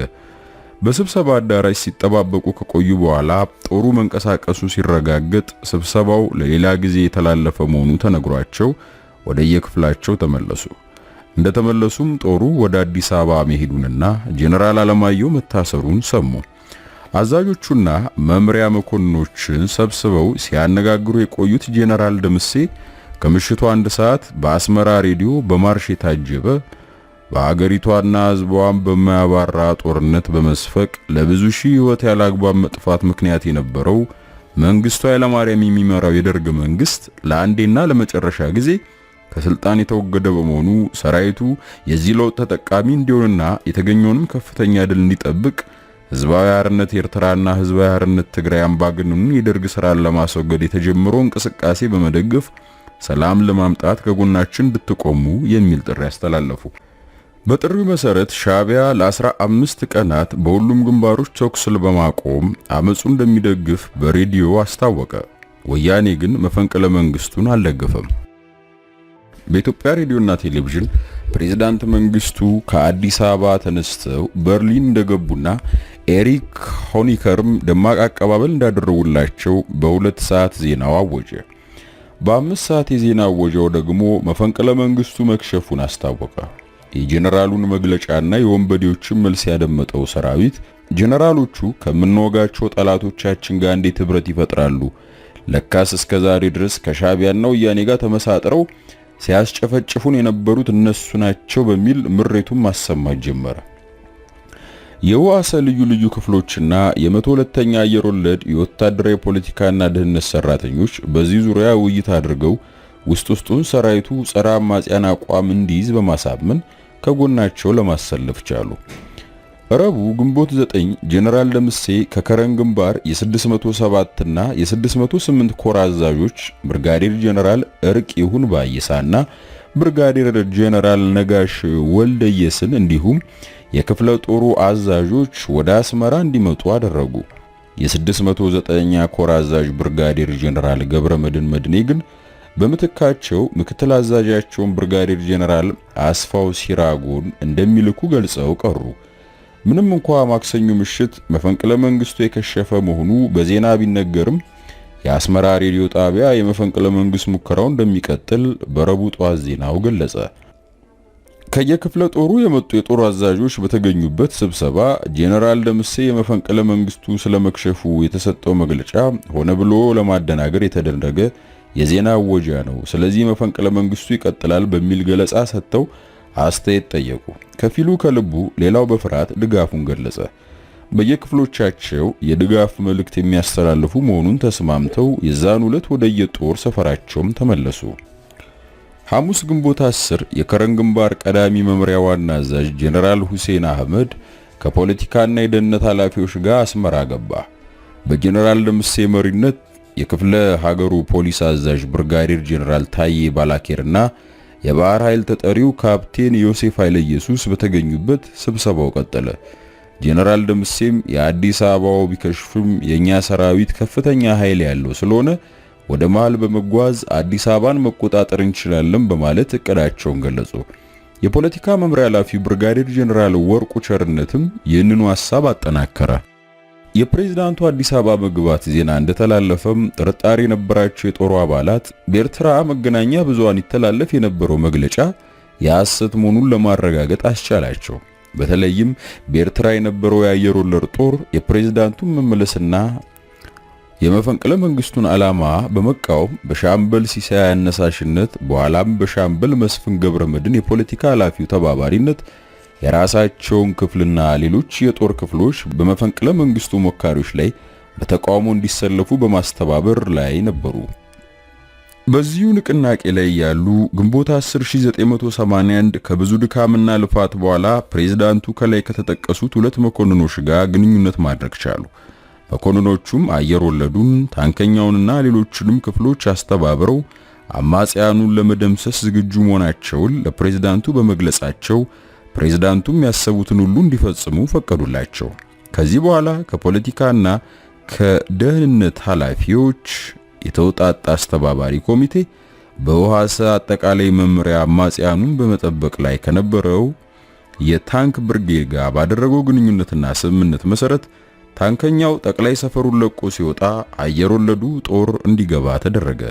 በስብሰባ አዳራሽ ሲጠባበቁ ከቆዩ በኋላ ጦሩ መንቀሳቀሱ ሲረጋገጥ ስብሰባው ለሌላ ጊዜ የተላለፈ መሆኑ ተነግሯቸው ወደ የክፍላቸው ተመለሱ። እንደተመለሱም ጦሩ ወደ አዲስ አበባ መሄዱንና ጄኔራል አለማየሁ መታሰሩን ሰሙ። አዛዦቹና መምሪያ መኮንኖችን ሰብስበው ሲያነጋግሩ የቆዩት ጄኔራል ደምሴ ከምሽቱ 1 ሰዓት በአስመራ ሬዲዮ በማርሽ የታጀበ በአገሪቷና ህዝቧን በማያባራ ጦርነት በመስፈቅ ለብዙ ሺህ ህይወት ያላግባብ መጥፋት ምክንያት የነበረው መንግስቱ ኃይለማርያም የሚመራው የደርግ መንግስት ለአንዴና ለመጨረሻ ጊዜ ከስልጣን የተወገደ በመሆኑ ሰራዊቱ የዚህ ለውጥ ተጠቃሚ እንዲሆንና የተገኘውንም ከፍተኛ ድል እንዲጠብቅ ህዝባዊ ሓርነት ኤርትራና ህዝባዊ ሓርነት ትግራይ አምባገነኑን የደርግ ስራን ለማስወገድ የተጀመረው እንቅስቃሴ በመደገፍ ሰላም ለማምጣት ከጎናችን እንድትቆሙ የሚል ጥሪ ያስተላለፉ። በጥሪው መሰረት ሻዕቢያ ለ15 ቀናት በሁሉም ግንባሮች ተኩስ በማቆም አመጹ እንደሚደግፍ በሬዲዮ አስታወቀ። ወያኔ ግን መፈንቅለ መንግስቱን አልደገፈም። በኢትዮጵያ ሬዲዮና ቴሌቪዥን ፕሬዝዳንት መንግስቱ ከአዲስ አበባ ተነስተው በርሊን እንደገቡና ኤሪክ ሆኒከርም ደማቅ አቀባበል እንዳደረጉላቸው በ2 ሰዓት ዜናው አወጀ። በ5 ሰዓት የዜና አወጃው ደግሞ መፈንቅለ መንግስቱ መክሸፉን አስታወቀ። የጄኔራሉን መግለጫና የወንበዴዎችን መልስ ያደመጠው ሰራዊት ጄኔራሎቹ ከምንወጋቸው ጠላቶቻችን ጋር እንዴት ህብረት ይፈጥራሉ? ለካስ እስከዛሬ ድረስ ከሻዕቢያና ወያኔ ጋር ተመሳጥረው ሲያስጨፈጭፉን የነበሩት እነሱ ናቸው በሚል ምሬቱን ማሰማት ጀመረ። የዋሰ ልዩ ልዩ ክፍሎችና የ102ኛ አየር ወለድ የወታደራዊ ፖለቲካና ደህንነት ሰራተኞች በዚህ ዙሪያ ውይይት አድርገው ውስጡን ሰራዊቱ ጸረ አማጽያን አቋም እንዲይዝ በማሳመን ከጎናቸው ለማሰለፍ ቻሉ። ረቡዕ ግንቦት 9 ጄኔራል ደምሴ ከከረን ግንባር የ607 እና የ608 ኮር አዛዦች ብርጋዴር ጄኔራል እርቅ ይሁን ባይሳና ብርጋዴር ጄኔራል ነጋሽ ወልደየስን እንዲሁም የክፍለ ጦሩ አዛዦች ወደ አስመራ እንዲመጡ አደረጉ። የ609ኛ ኮር አዛዥ ብርጋዴር ጄኔራል ገብረመድህን መድኔ ግን በምትካቸው ምክትል አዛዣቸውን ብርጋዴር ጄኔራል አስፋው ሲራጎን እንደሚልኩ ገልጸው ቀሩ። ምንም እንኳ ማክሰኞ ምሽት መፈንቅለ መንግስቱ የከሸፈ መሆኑ በዜና ቢነገርም የአስመራ ሬዲዮ ጣቢያ የመፈንቅለ መንግስት ሙከራው እንደሚቀጥል በረቡዕ ጧት ዜናው ገለጸ። ከየክፍለ ጦሩ የመጡ የጦር አዛዦች በተገኙበት ስብሰባ ጄኔራል ደምሴ የመፈንቅለ መንግስቱ ስለመክሸፉ የተሰጠው መግለጫ ሆነ ብሎ ለማደናገር የተደረገ የዜና አወጃ ነው፣ ስለዚህ መፈንቅለ መንግስቱ ይቀጥላል በሚል ገለጻ ሰጥተው አስተያየት ጠየቁ። ከፊሉ ከልቡ፣ ሌላው በፍርሃት ድጋፉን ገለጸ። በየክፍሎቻቸው የድጋፍ መልእክት የሚያስተላልፉ መሆኑን ተስማምተው የዛን ዕለት ወደ የጦር ሰፈራቸውም ተመለሱ። ሐሙስ ግንቦት 10 የከረን ግንባር ቀዳሚ መምሪያ ዋና አዛዥ ጄኔራል ሁሴን አህመድ ከፖለቲካና የደህንነት ኃላፊዎች ጋር አስመራ ገባ። በጄኔራል ደምሴ መሪነት የክፍለ ሀገሩ ፖሊስ አዛዥ ብርጋዴር ጄኔራል ታዬ ባላኬርና የባህር ኃይል ተጠሪው ካፕቴን ዮሴፍ ኃይለ ኢየሱስ በተገኙበት ስብሰባው ቀጠለ። ጄኔራል ደምሴም የአዲስ አበባው ቢከሽፍም የኛ ሰራዊት ከፍተኛ ኃይል ያለው ስለሆነ ወደ መሃል በመጓዝ አዲስ አበባን መቆጣጠር እንችላለን በማለት እቅዳቸውን ገለጹ። የፖለቲካ መምሪያ ኃላፊው ብርጋዴር ጄኔራል ወርቁ ቸርነትም ይህንኑ ሐሳብ አጠናከረ። የፕሬዝዳንቱ አዲስ አበባ መግባት ዜና እንደተላለፈም ጥርጣሬ የነበራቸው የጦሩ አባላት በኤርትራ መገናኛ ብዙሃን ይተላለፍ የነበረው መግለጫ የሐሰት መሆኑን ለማረጋገጥ አስቻላቸው። በተለይም በኤርትራ የነበረው የአየር ወለድ ጦር የፕሬዝዳንቱን መመለስና የመፈንቅለ መንግስቱን ዓላማ በመቃወም በሻምበል ሲሳይ አነሳሽነት በኋላም በሻምበል መስፍን ገብረመድህን የፖለቲካ ኃላፊው ተባባሪነት የራሳቸውን ክፍልና ሌሎች የጦር ክፍሎች በመፈንቅለ መንግስቱ ሞካሪዎች ላይ በተቃውሞ እንዲሰለፉ በማስተባበር ላይ ነበሩ። በዚሁ ንቅናቄ ላይ ያሉ ግንቦት 10981 ከብዙ ድካምና ልፋት በኋላ ፕሬዝዳንቱ ከላይ ከተጠቀሱት ሁለት መኮንኖች ጋር ግንኙነት ማድረግ ቻሉ። መኮንኖቹም አየር ወለዱን፣ ታንከኛውንና ሌሎችንም ክፍሎች አስተባብረው አማጽያኑን ለመደምሰስ ዝግጁ መሆናቸውን ለፕሬዝዳንቱ በመግለጻቸው ፕሬዝዳንቱም ያሰቡትን ሁሉ እንዲፈጽሙ ፈቀዱላቸው። ከዚህ በኋላ ከፖለቲካና ከደህንነት ኃላፊዎች የተውጣጣ አስተባባሪ ኮሚቴ በውሃሰ አጠቃላይ መምሪያ አማጽያኑን በመጠበቅ ላይ ከነበረው የታንክ ብርጌድ ጋር ባደረገው ግንኙነትና ስምምነት መሰረት ታንከኛው ጠቅላይ ሰፈሩን ለቆ ሲወጣ አየር ወለዱ ጦር እንዲገባ ተደረገ።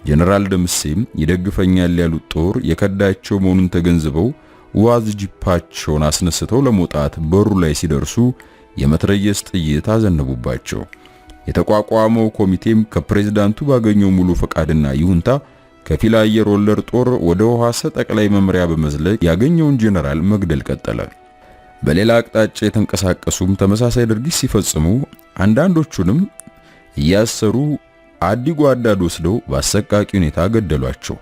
ጀነራል ደምሴም ይደግፈኛል ያሉት ጦር የከዳቸው መሆኑን ተገንዝበው ዋዝ ጂፓቸውን አስነስተው ለመውጣት በሩ ላይ ሲደርሱ የመትረየስ ጥይት አዘነቡባቸው። የተቋቋመው ኮሚቴም ከፕሬዝዳንቱ ባገኘው ሙሉ ፈቃድና ይሁንታ ከፊል አየር ወለድ ጦር ወደ ውሃሰ ጠቅላይ መምሪያ በመዝለቅ ያገኘውን ጄኔራል መግደል ቀጠለ። በሌላ አቅጣጫ የተንቀሳቀሱም ተመሳሳይ ድርጊት ሲፈጽሙ አንዳንዶቹንም እያሰሩ አዲ ጓዳድ ወስደው በአሰቃቂ ሁኔታ ገደሏቸው።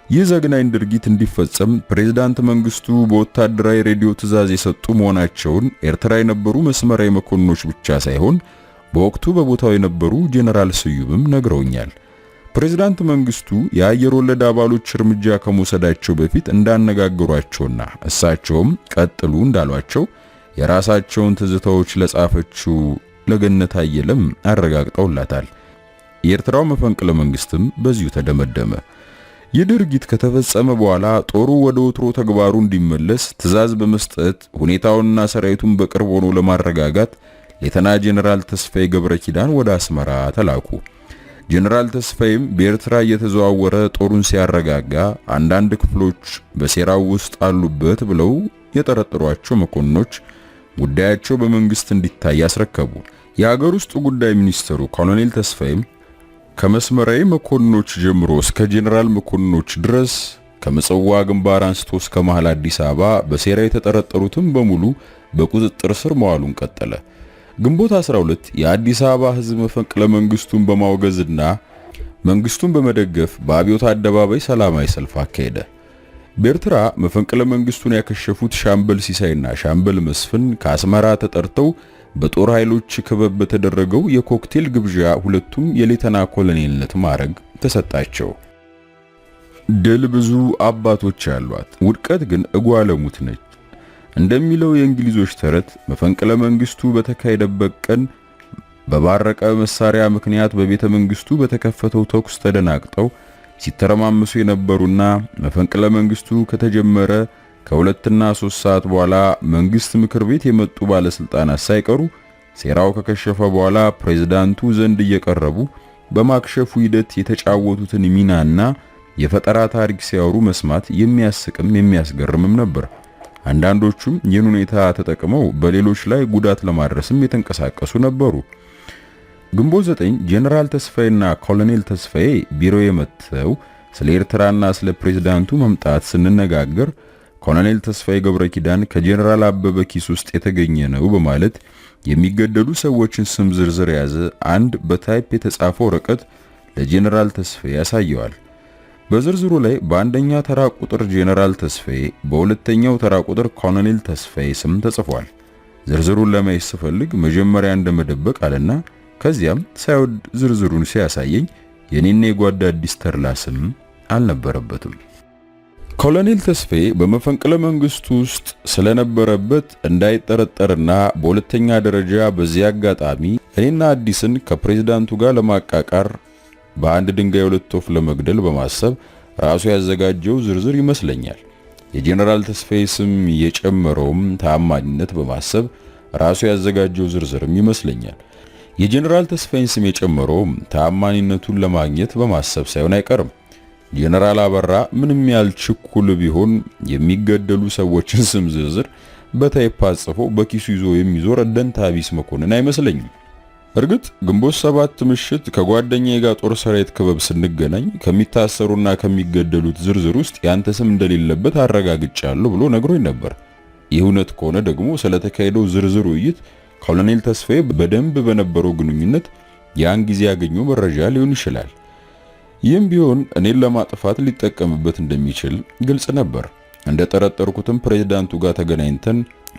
ይህ ዘግናኝ ድርጊት እንዲፈጸም ፕሬዝዳንት መንግስቱ በወታደራዊ ሬዲዮ ትዕዛዝ የሰጡ መሆናቸውን ኤርትራ የነበሩ መስመራዊ መኮንኖች ብቻ ሳይሆን በወቅቱ በቦታው የነበሩ ጄኔራል ስዩምም ነግረውኛል። ፕሬዝዳንት መንግስቱ የአየር ወለድ አባሎች እርምጃ ከመውሰዳቸው በፊት እንዳነጋገሯቸውና እሳቸውም ቀጥሉ እንዳሏቸው የራሳቸውን ትዝታዎች ለጻፈችው ለገነት አየለም አረጋግጠውላታል። የኤርትራው መፈንቅለ መንግስትም በዚሁ ተደመደመ። ይህ ድርጊት ከተፈጸመ በኋላ ጦሩ ወደ ወትሮ ተግባሩ እንዲመለስ ትዕዛዝ በመስጠት ሁኔታውንና ሰራዊቱን በቅርብ ሆኖ ለማረጋጋት ሌተና ጄኔራል ተስፋዬ ገብረ ኪዳን ወደ አስመራ ተላኩ። ጄኔራል ተስፋዬም በኤርትራ እየተዘዋወረ ጦሩን ሲያረጋጋ አንዳንድ ክፍሎች በሴራው ውስጥ አሉበት ብለው የጠረጠሯቸው መኮንኖች ጉዳያቸው በመንግስት እንዲታይ ያስረከቡ። የሀገር ውስጥ ጉዳይ ሚኒስትሩ ኮሎኔል ተስፋዬም ከመስመራዊ መኮንኖች ጀምሮ እስከ ጄኔራል መኮንኖች ድረስ ከምጽዋ ግንባር አንስቶ እስከ መሃል አዲስ አበባ በሴራ የተጠረጠሩትን በሙሉ በቁጥጥር ስር መዋሉን ቀጠለ። ግንቦት 12 የአዲስ አበባ ህዝብ መፈንቅለ መንግስቱን በማውገዝና መንግስቱን በመደገፍ በአብዮት አደባባይ ሰላማዊ ሰልፍ አካሄደ። በኤርትራ መፈንቅለ መንግስቱን ያከሸፉት ሻምበል ሲሳይና ሻምበል መስፍን ከአስመራ ተጠርተው በጦር ኃይሎች ክበብ በተደረገው የኮክቴል ግብዣ ሁለቱም የሌተና ኮሎኔልነት ማዕረግ ተሰጣቸው። ድል ብዙ አባቶች ያሏት፣ ውድቀት ግን እጓለሙት ነች እንደሚለው የእንግሊዞች ተረት መፈንቅለ መንግስቱ በተካሄደበት ቀን በባረቀ መሳሪያ ምክንያት በቤተ መንግስቱ በተከፈተው ተኩስ ተደናቅጠው ሲተረማመሱ የነበሩና መፈንቅለ መንግስቱ ከተጀመረ ከ2 እና 3 ሰዓት በኋላ መንግስት ምክር ቤት የመጡ ባለስልጣናት ሳይቀሩ ሴራው ከከሸፈ በኋላ ፕሬዝዳንቱ ዘንድ እየቀረቡ በማክሸፉ ሂደት የተጫወቱትን ሚናና የፈጠራ ታሪክ ሲያወሩ መስማት የሚያስቅም የሚያስገርምም ነበር። አንዳንዶቹም ይህን ሁኔታ ተጠቅመው በሌሎች ላይ ጉዳት ለማድረስም የተንቀሳቀሱ ነበሩ። ግንቦት 9 ጄኔራል ተስፋዬና ኮሎኔል ተስፋዬ ቢሮ የመተው ስለ ኤርትራና ስለ ፕሬዝዳንቱ መምጣት ስንነጋገር ኮሎኔል ተስፋዬ ገብረ ኪዳን ከጄኔራል አበበ ኪስ ውስጥ የተገኘ ነው በማለት የሚገደሉ ሰዎችን ስም ዝርዝር የያዘ አንድ በታይፕ የተጻፈ ወረቀት ለጄኔራል ተስፋዬ ያሳየዋል። በዝርዝሩ ላይ በአንደኛ ተራ ቁጥር ጄኔራል ተስፋዬ፣ በሁለተኛው ተራ ቁጥር ኮሎኔል ተስፋዬ ስም ተጽፏል። ዝርዝሩን ለማየት ስፈልግ መጀመሪያ እንደመደበቅ አለና ከዚያም ሳይወድ ዝርዝሩን ሲያሳየኝ የኔና የጓዳ አዲስ ተርላ ስም አልነበረበትም። ኮሎኔል ተስፋዬ በመፈንቅለ መንግስቱ ውስጥ ስለነበረበት እንዳይጠረጠርና በሁለተኛ ደረጃ በዚህ አጋጣሚ እኔና አዲስን ከፕሬዝዳንቱ ጋር ለማቃቃር በአንድ ድንጋይ ሁለት ወፍ ለመግደል በማሰብ ራሱ ያዘጋጀው ዝርዝር ይመስለኛል። የጄኔራል ተስፋዬ ስም የጨመረውም ታማኝነት በማሰብ ራሱ ያዘጋጀው ዝርዝርም ይመስለኛል። የጄኔራል ተስፋዬን ስም የጨመረውም ታማኝነቱን ለማግኘት በማሰብ ሳይሆን አይቀርም። ጄኔራል አበራ ምንም ያህል ችኩል ቢሆን የሚገደሉ ሰዎችን ስም ዝርዝር በታይፕ አጽፎ በኪሱ ይዞ የሚዞር ደንታ ቢስ መኮንን አይመስለኝም። እርግጥ ግንቦት 7 ምሽት ከጓደኛዬ ጋር ጦር ሰራዊት ክበብ ስንገናኝ ከሚታሰሩና ከሚገደሉት ዝርዝር ውስጥ ያንተ ስም እንደሌለበት አረጋግጫለሁ ብሎ ነግሮኝ ነበር። ይህ እውነት ከሆነ ደግሞ ስለተካሄደው ዝርዝር ውይይት ኮሎኔል ተስፋዬ በደንብ በነበረው ግንኙነት ያን ጊዜ ያገኘው መረጃ ሊሆን ይችላል። ይህም ቢሆን እኔን ለማጥፋት ሊጠቀምበት እንደሚችል ግልጽ ነበር። እንደጠረጠርኩትም ፕሬዝዳንቱ ጋር ተገናኝተን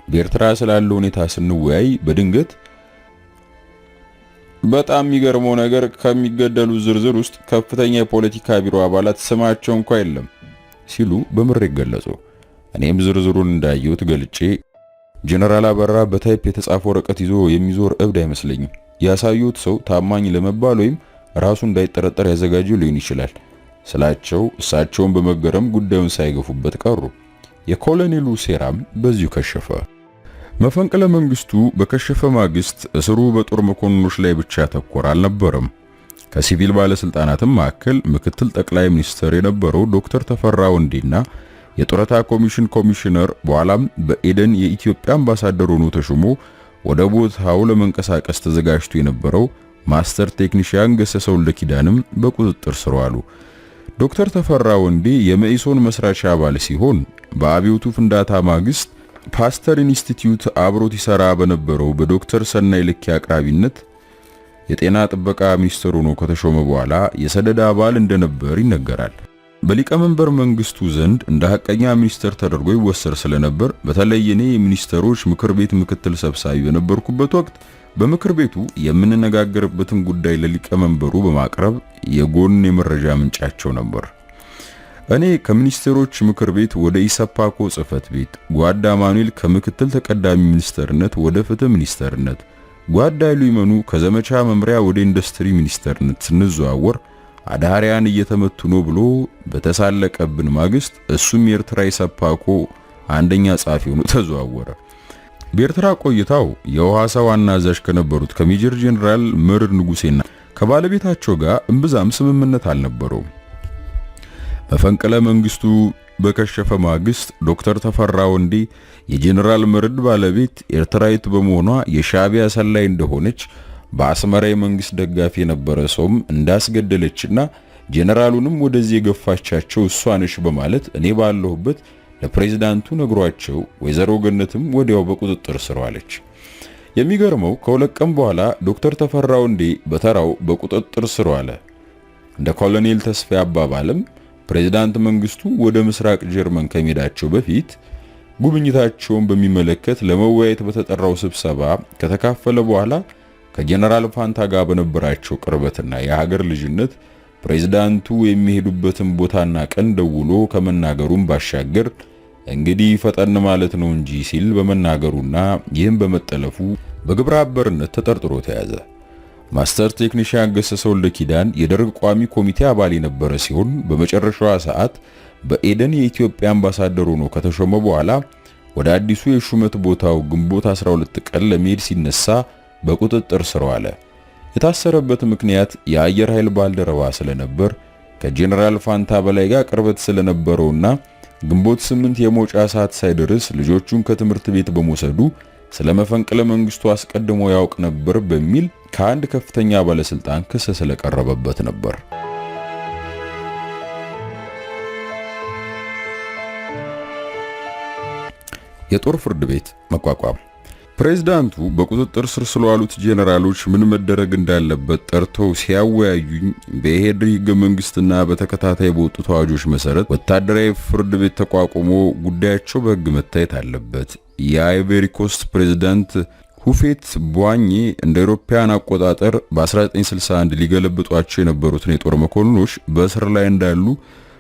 በኤርትራ ስላለው ሁኔታ ስንወያይ በድንገት በጣም የሚገርመው ነገር ከሚገደሉ ዝርዝር ውስጥ ከፍተኛ የፖለቲካ ቢሮ አባላት ስማቸው እንኳን የለም ሲሉ በምሬት ገለጹ። እኔም ዝርዝሩን እንዳየሁት ገልጬ ጀነራል አበራ በታይፕ የተጻፈ ወረቀት ይዞ የሚዞር እብድ አይመስለኝም። ያሳዩት ሰው ታማኝ ለመባል ወይም ራሱ እንዳይጠረጠር ያዘጋጀው ሊሆን ይችላል ስላቸው እሳቸውን በመገረም ጉዳዩን ሳይገፉበት ቀሩ። የኮሎኔሉ ሴራም በዚሁ ከሸፈ። መፈንቅለ መንግስቱ በከሸፈ ማግስት እስሩ በጦር መኮንኖች ላይ ብቻ ተኮር አልነበረም። ከሲቪል ባለስልጣናትም መካከል ምክትል ጠቅላይ ሚኒስትር የነበረው ዶክተር ተፈራ ወንዴና የጡረታ ኮሚሽን ኮሚሽነር በኋላም በኤደን የኢትዮጵያ አምባሳደር ሆኖ ተሾሞ ወደ ቦታው ለመንቀሳቀስ ተዘጋጅቶ የነበረው ማስተር ቴክኒሽያን ገሰሰ ወልደ ኪዳንም በቁጥጥር ስር ዋሉ። ዶክተር ተፈራ ወንዴ የመኢሶን መስራች አባል ሲሆን በአብዮቱ ፍንዳታ ማግስት ፓስተር ኢንስቲትዩት አብሮት ይሰራ በነበረው በዶክተር ሰናይ ልኬ አቅራቢነት የጤና ጥበቃ ሚኒስትር ሆኖ ከተሾመ በኋላ የሰደድ አባል እንደነበር ይነገራል። በሊቀመንበር መንግስቱ ዘንድ እንደ ሐቀኛ ሚኒስትር ተደርጎ ይወሰድ ስለነበር በተለይ እኔ የሚኒስትሮች ምክር ቤት ምክትል ሰብሳቢ በነበርኩበት ወቅት በምክር ቤቱ የምንነጋገርበትን ጉዳይ ለሊቀመንበሩ በማቅረብ የጎን የመረጃ ምንጫቸው ነበር። እኔ ከሚኒስትሮች ምክር ቤት ወደ ኢሰፓኮ ጽህፈት ቤት፣ ጓዳ ማኑኤል ከምክትል ተቀዳሚ ሚኒስተርነት ወደ ፍትህ ሚኒስተርነት፣ ጓዳ ኃይሉ ይመኑ ከዘመቻ መምሪያ ወደ ኢንዱስትሪ ሚኒስተርነት ስንዘዋወር አዳሪያን እየተመቱ ነው ብሎ በተሳለቀብን ማግስት እሱም የኤርትራ ኢሰፓኮ አንደኛ ጸሐፊ ሆኖ ተዘዋወረ። በኤርትራ ቆይታው የውሃሳ ዋና አዛዥ ከነበሩት ከሜጀር ጄኔራል ምርድ ንጉሴና ከባለቤታቸው ጋር እምብዛም ስምምነት አልነበረውም። መፈንቅለ መንግስቱ በከሸፈ ማግስት ዶክተር ተፈራ ወንዴ የጄኔራል ምርድ ባለቤት ኤርትራዊት በመሆኗ የሻዕቢያ ሰላይ እንደሆነች በአስመራ የመንግስት ደጋፊ የነበረ ሰውም እንዳስገደለችና ጄኔራሉንም ወደዚህ የገፋቻቸው እሷ ነች በማለት እኔ ባለሁበት ለፕሬዝዳንቱ ነግሯቸው ወይዘሮ ገነትም ወዲያው በቁጥጥር ስር ዋለች። የሚገርመው ከሁለት ቀን በኋላ ዶክተር ተፈራ ወንዴ በተራው በቁጥጥር ስር ዋለ። እንደ ኮሎኔል ተስፋዬ አባባልም ፕሬዝዳንት መንግስቱ ወደ ምስራቅ ጀርመን ከመሄዳቸው በፊት ጉብኝታቸውን በሚመለከት ለመወያየት በተጠራው ስብሰባ ከተካፈለ በኋላ ከጀነራል ፋንታ ጋር በነበራቸው ቅርበትና የሀገር ልጅነት ፕሬዝዳንቱ የሚሄዱበትን ቦታና ቀን ደውሎ ከመናገሩም ባሻገር እንግዲህ ፈጠን ማለት ነው እንጂ ሲል በመናገሩና ይህም በመጠለፉ በግብረ አበርነት ተጠርጥሮ ተያዘ። ማስተር ቴክኒሽያን ገሰሰ ወልደ ኪዳን የደርግ ቋሚ ኮሚቴ አባል የነበረ ሲሆን በመጨረሻዋ ሰዓት በኤደን የኢትዮጵያ አምባሳደር ሆኖ ከተሾመ በኋላ ወደ አዲሱ የሹመት ቦታው ግንቦት 12 ቀን ለመሄድ ሲነሳ በቁጥጥር ስር ዋለ። የታሰረበት ምክንያት የአየር ኃይል ባልደረባ ስለነበር ከጄኔራል ፋንታ በላይ ጋር ቅርበት ስለነበረውና ግንቦት 8 የመውጫ ሰዓት ሳይደርስ ልጆቹን ከትምህርት ቤት በመውሰዱ ስለመፈንቅለ መንግስቱ አስቀድሞ ያውቅ ነበር በሚል ከአንድ ከፍተኛ ባለስልጣን ክስ ስለቀረበበት ነበር። የጦር ፍርድ ቤት መቋቋም። ፕሬዝዳንቱ በቁጥጥር ስር ስለዋሉት ጄኔራሎች ምን መደረግ እንዳለበት ጠርተው ሲያወያዩኝ በኢህአዴግ ሕገ መንግስትና በተከታታይ በወጡት አዋጆች መሰረት ወታደራዊ ፍርድ ቤት ተቋቁሞ ጉዳያቸው በሕግ መታየት አለበት። የአይቮሪ ኮስት ፕሬዝዳንት ሁፌት ቧኜ እንደ አውሮፓውያን አቆጣጠር በ1961 ሊገለብጧቸው የነበሩትን የጦር መኮንኖች በእስር ላይ እንዳሉ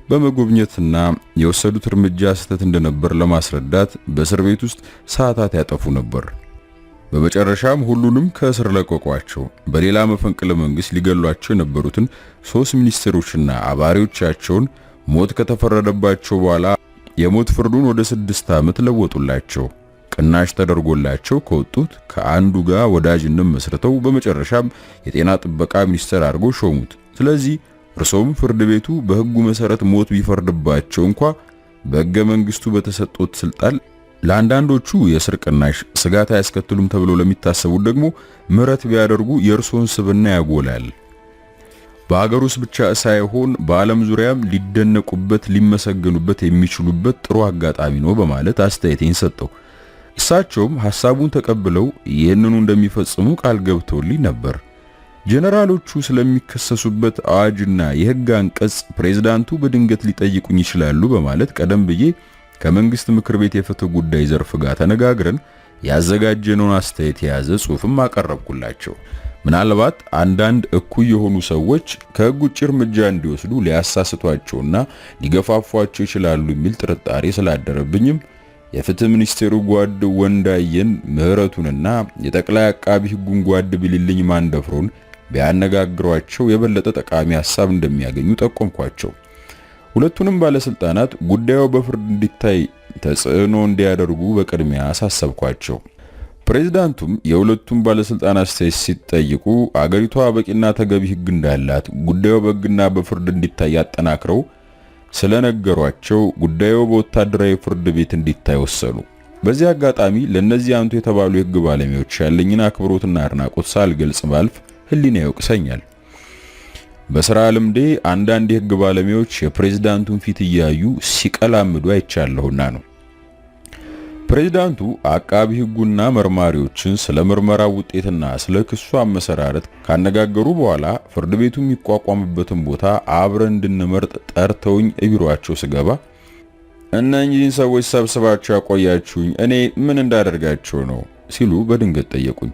በመጎብኘትና የወሰዱት እርምጃ ስህተት እንደነበር ለማስረዳት በእስር ቤት ውስጥ ሰዓታት ያጠፉ ነበር። በመጨረሻም ሁሉንም ከእስር ለቀቋቸው። በሌላ መፈንቅለ መንግስት ሊገሏቸው የነበሩትን 3 ሚኒስትሮችና አባሪዎቻቸውን ሞት ከተፈረደባቸው በኋላ የሞት ፍርዱን ወደ 6 ዓመት ለወጡላቸው። ቅናሽ ተደርጎላቸው ከወጡት ከአንዱ ጋር ወዳጅነት መስርተው በመጨረሻም የጤና ጥበቃ ሚኒስትር አድርጎ ሾሙት። ስለዚህ እርሶም ፍርድ ቤቱ በሕጉ መሰረት ሞት ቢፈርድባቸው እንኳ በሕገ መንግስቱ በተሰጡት ስልጣን ለአንዳንዶቹ የእስር ቅናሽ ስጋት አያስከትሉም ተብሎ ለሚታሰቡት ደግሞ ምህረት ቢያደርጉ የእርሶን ስብና ያጎላል። በአገር ውስጥ ብቻ ሳይሆን በዓለም ዙሪያም ሊደነቁበት ሊመሰገኑበት የሚችሉበት ጥሩ አጋጣሚ ነው በማለት አስተያየቴን ሰጠው። እሳቸውም ሐሳቡን ተቀብለው ይህንኑ እንደሚፈጽሙ ቃል ገብተውልኝ ነበር። ጀነራሎቹ ስለሚከሰሱበት አዋጅና የሕግ አንቀጽ ፕሬዝዳንቱ በድንገት ሊጠይቁኝ ይችላሉ በማለት ቀደም ብዬ ከመንግስት ምክር ቤት የፍትህ ጉዳይ ዘርፍ ጋር ተነጋግረን ያዘጋጀነውን አስተያየት የያዘ ጽሑፍም አቀረብኩላቸው። ምናልባት አንዳንድ እኩይ የሆኑ ሰዎች ከሕግ ውጭ እርምጃ እንዲወስዱ ሊያሳስቷቸውና ሊገፋፏቸው ይችላሉ የሚል ጥርጣሬ ስላደረብኝም የፍትህ ሚኒስቴሩ ጓድ ወንዳየን ምህረቱንና የጠቅላይ አቃቢ ሕጉን ጓድ ቢልልኝ ማንደፍሮን ቢያነጋግሯቸው የበለጠ ጠቃሚ ሐሳብ እንደሚያገኙ ጠቆምኳቸው። ሁለቱንም ባለስልጣናት ጉዳዩ በፍርድ እንዲታይ ተጽዕኖ እንዲያደርጉ በቅድሚያ አሳሰብኳቸው። ፕሬዝዳንቱም የሁለቱም ባለስልጣናት አስተያየት ሲጠይቁ አገሪቷ በቂና ተገቢ ሕግ እንዳላት ጉዳዩ በሕግና በፍርድ እንዲታይ አጠናክረው ስለነገሯቸው ጉዳዩ በወታደራዊ ፍርድ ቤት እንዲታይ ወሰኑ። በዚህ አጋጣሚ ለነዚህ አንቱ የተባሉ የሕግ ባለሙያዎች ያለኝን አክብሮትና አድናቆት ሳልገልጽ ባልፍ ሕሊና ይወቅሰኛል። በሥራ ልምዴ አንዳንድ የሕግ ባለሙያዎች የፕሬዝዳንቱን ፊት እያዩ ሲቀላምዱ አይቻለሁና ነው። ፕሬዝዳንቱ አቃቢ ሕጉና መርማሪዎችን ስለ ምርመራው ውጤትና ስለ ክሱ አመሰራረት ካነጋገሩ በኋላ ፍርድ ቤቱ የሚቋቋምበትን ቦታ አብረን እንድንመርጥ ጠርተውኝ ቢሮአቸው ስገባ እነኚህን ሰዎች ሰብስባቸው ያቆያችሁኝ እኔ ምን እንዳደርጋቸው ነው ሲሉ በድንገት ጠየቁኝ።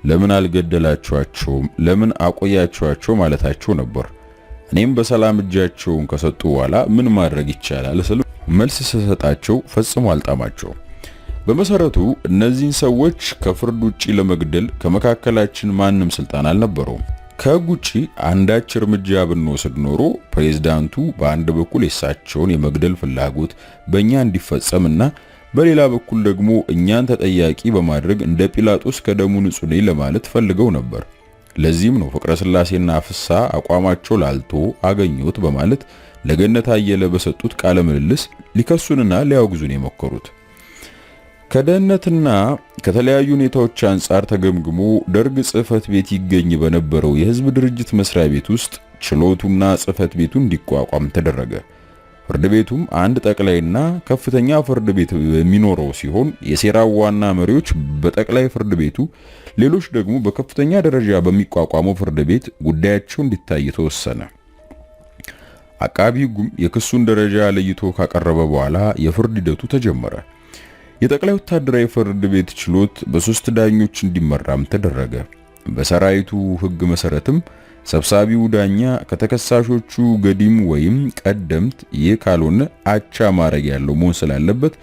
ለምን አልገደላችኋቸውም? ለምን አቆያችኋቸው ማለታቸው ነበር። እኔም በሰላም እጃቸውን ከሰጡ በኋላ ምን ማድረግ ይቻላል ስል መልስ ስሰጣቸው ፈጽሞ አልጣማቸው። በመሰረቱ እነዚህን ሰዎች ከፍርድ ውጪ ለመግደል ከመካከላችን ማንም ስልጣን አልነበረውም። ከሕግ ውጪ አንዳች እርምጃ ብንወስድ ኖሮ ፕሬዝዳንቱ በአንድ በኩል የሳቸውን የመግደል ፍላጎት በእኛ እንዲፈጸምና በሌላ በኩል ደግሞ እኛን ተጠያቂ በማድረግ እንደ ጲላጦስ ከደሙ ንጹህ ነኝ ለማለት ፈልገው ነበር። ለዚህም ነው ፍቅረ ስላሴና ፍስሐ አቋማቸው ላልቶ አገኘሁት በማለት ለገነት አየለ በሰጡት ቃለ ምልልስ ሊከሱንና ሊያወግዙን የሞከሩት። ከደህንነትና ከተለያዩ ሁኔታዎች አንጻር ተገምግሞ ደርግ ጽሕፈት ቤት ይገኝ በነበረው የሕዝብ ድርጅት መስሪያ ቤት ውስጥ ችሎቱና ጽሕፈት ቤቱ እንዲቋቋም ተደረገ። ፍርድ ቤቱም አንድ ጠቅላይና ከፍተኛ ፍርድ ቤት የሚኖረው ሲሆን የሴራው ዋና መሪዎች በጠቅላይ ፍርድ ቤቱ፣ ሌሎች ደግሞ በከፍተኛ ደረጃ በሚቋቋመው ፍርድ ቤት ጉዳያቸው እንዲታይ ተወሰነ። አቃቢ ሕጉም የክሱን ደረጃ ለይቶ ካቀረበ በኋላ የፍርድ ሂደቱ ተጀመረ። የጠቅላይ ወታደራዊ ፍርድ ቤት ችሎት በ3 ዳኞች እንዲመራም ተደረገ። በሰራዊቱ ሕግ መሰረትም ሰብሳቢው ዳኛ ከተከሳሾቹ ገዲም ወይም ቀደምት፣ ይህ ካልሆነ አቻ ማዕረግ ያለው መሆን ስላለበት